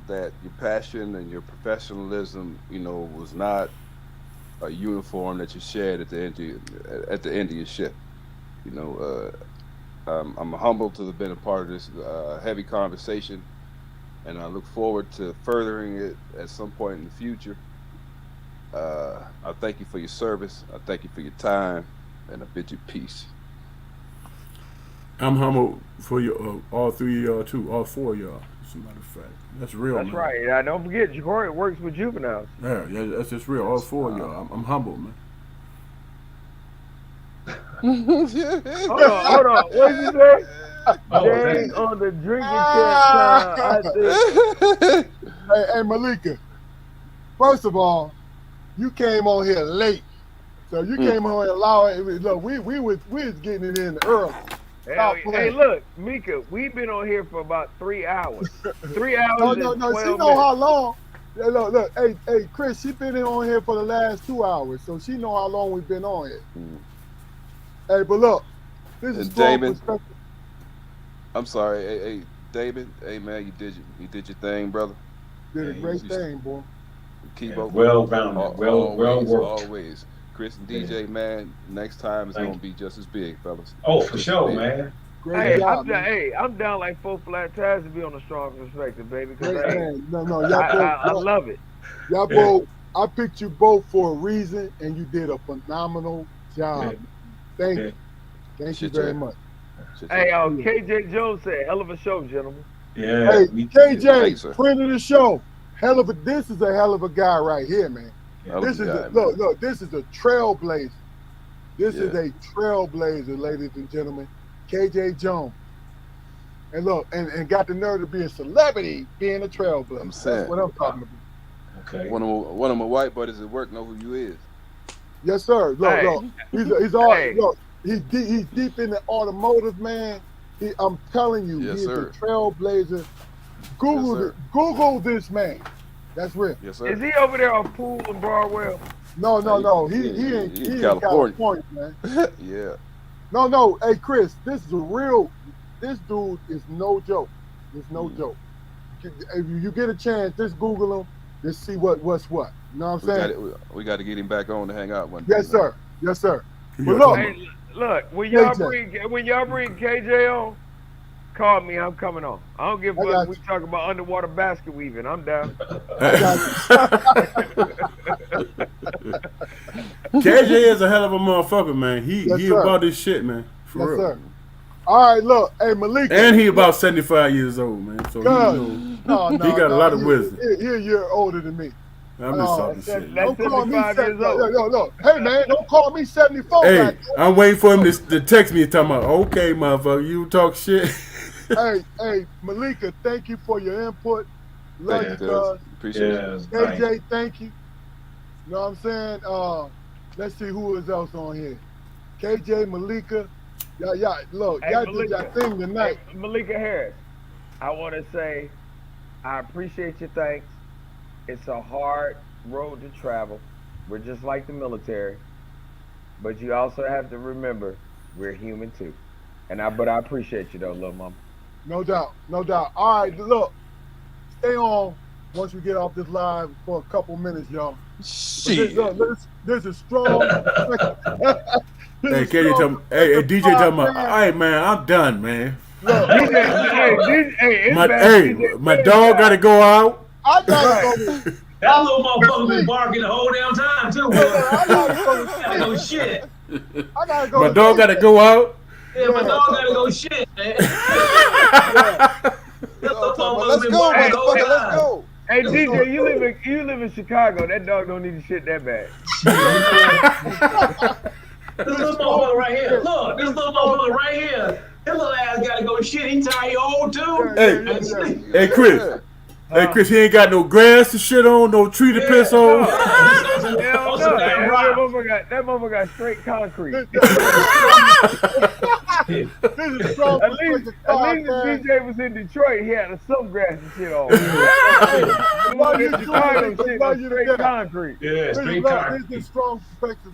that your passion and your professionalism, was not a uniform that you shared at the end of your shift. I'm humbled to have been a part of this heavy conversation, and I look forward to furthering it at some point in the future. I thank you for your service. I thank you for your time, and I bid you peace. I'm humbled for you, all three of y'all too, all four of y'all. As a matter of fact, that's real. That's man. right. Yeah, don't forget, Ja'Quari works with juveniles. Yeah, that's just real. All four of y'all. I'm humbled, man. Hold on. What did you say? Dang, on the drinking champ time, I think. Hey, Malika. First of all, you came on here late, so you came on here allowing. Look, we was getting it in early. Hey, look, Mika, we've been on here for about 3 hours. 3 hours. No. and She 12 know minutes. how long. Yeah, look. Hey, Chris, she been on here for the last 2 hours, so she know how long we've been on here. Hey, but look, this is David. perspective. I'm sorry, hey, David. Hey, man, you did your thing, brother. Did a great thing, boy. Keep up. Well-rounded, well worked. Always. Chris and DJ, man, next time it's going to be just as big, fellas. Oh, for sure, man. Great job, man. I'm down like 4 flat tires to be on a strong perspective, baby. Because Great man. No, I love it. Y'all both, I picked you both for a reason, and you did a phenomenal job. Thank you. Thank you very much. Hey, KJ Jones said, hell of a show, gentlemen. Yeah. Hey, KJ, Thanks, sir. friend of the show. This is a hell of a guy right here, man. This is look, this is a trailblazer. This is a trailblazer, ladies and gentlemen. KJ Jones. and look, and got the nerve to be a celebrity, being a trailblazer. I'm saying. That's what I'm talking about. Okay. One of my white buddies at work know who you is. Yes, sir. Look, Hey. look. He's all Hey. look. He's deep in the automotive, man. I'm telling you, Yes, he's sir. a trailblazer. sir. Google this man. That's real. Yes, sir. Is he over there on Pool and Broadwell? No. He in California. California, man. Yeah. No. Hey, Chris, this is a real. This dude is no joke. It's no joke. If you get a chance, just Google him. Just see what's what. You know what I'm saying? We got to get him back on to hang out one day. Yes, sir. Yes, sir. You But got look, to- Hey, look, when y'all KJ. bring KJ on, call me. I'm coming on. I don't give a I fuck. got We you. talk about underwater basket weaving. I'm down. KJ is a hell of a motherfucker, man. He Yes, he sir. about this shit, man. For Yes, real. sir. All right, look, hey Malika. And he about 75 years old, man. So No, he got a lot of wisdom. He a year older than me. I'm just talking shit. That's Don't call me 75 years 70. old. Look. Hey man, don't call me 74. Hey, goddamn. I'm waiting for him to text me and talking about, okay, motherfucker, you talk shit. Hey, Malika, thank you for your input. Love you, Thank you, cuz. Appreciate it. Yes. Thanks. KJ, thank you. You know what I'm saying? Let's see who is else on here. KJ, Malika. Yeah, look, Hey, y'all did Malika. your thing tonight. Hey, Malika Harris, I want to say I appreciate your thanks. It's a hard road to travel. We're just like the military. But you also have to remember we're human too. But I appreciate you though, little mama. No doubt. All right, look, stay on once we get off this live for a couple minutes, y'all. Shit. There's a strong. Hey, KJ tell me, hey, DJ tell me, all right, man, I'm done, man. Look, It's My bad DJ my Fred dog guy. got to go out. I gotta go. That little motherfucker been barking the whole damn time too. I gotta go. Gotta go shit. I gotta go. My dog got to go out. Yeah, my dog gotta go shit, man. That little motherfucker Let's been go, barking the whole motherfucker. Let's time. go. Hey DJ, you live in Chicago. That dog don't need to shit that bad. This little motherfucker right here. Look, this little motherfucker right here. His little ass gotta go shit. He tired old too. Hey, Chris. Hey, Chris, he ain't got no grass to shit on, no tree to piss on. Hell no. That motherfucker got straight concrete. This is strong. At least if DJ was in Detroit, he had some grass and shit on. While you Chicago doing shit it, while on you straight together. concrete. Yeah, straight car. This is strong perspective.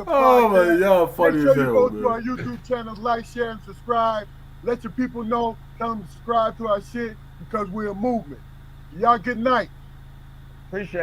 Oh, man, y'all Make funny sure as you hell, go to man. our YouTube channel, like, share, and subscribe. Let your people know. Tell them to subscribe to our shit because we're a movement. Y'all good night. Appreciate it.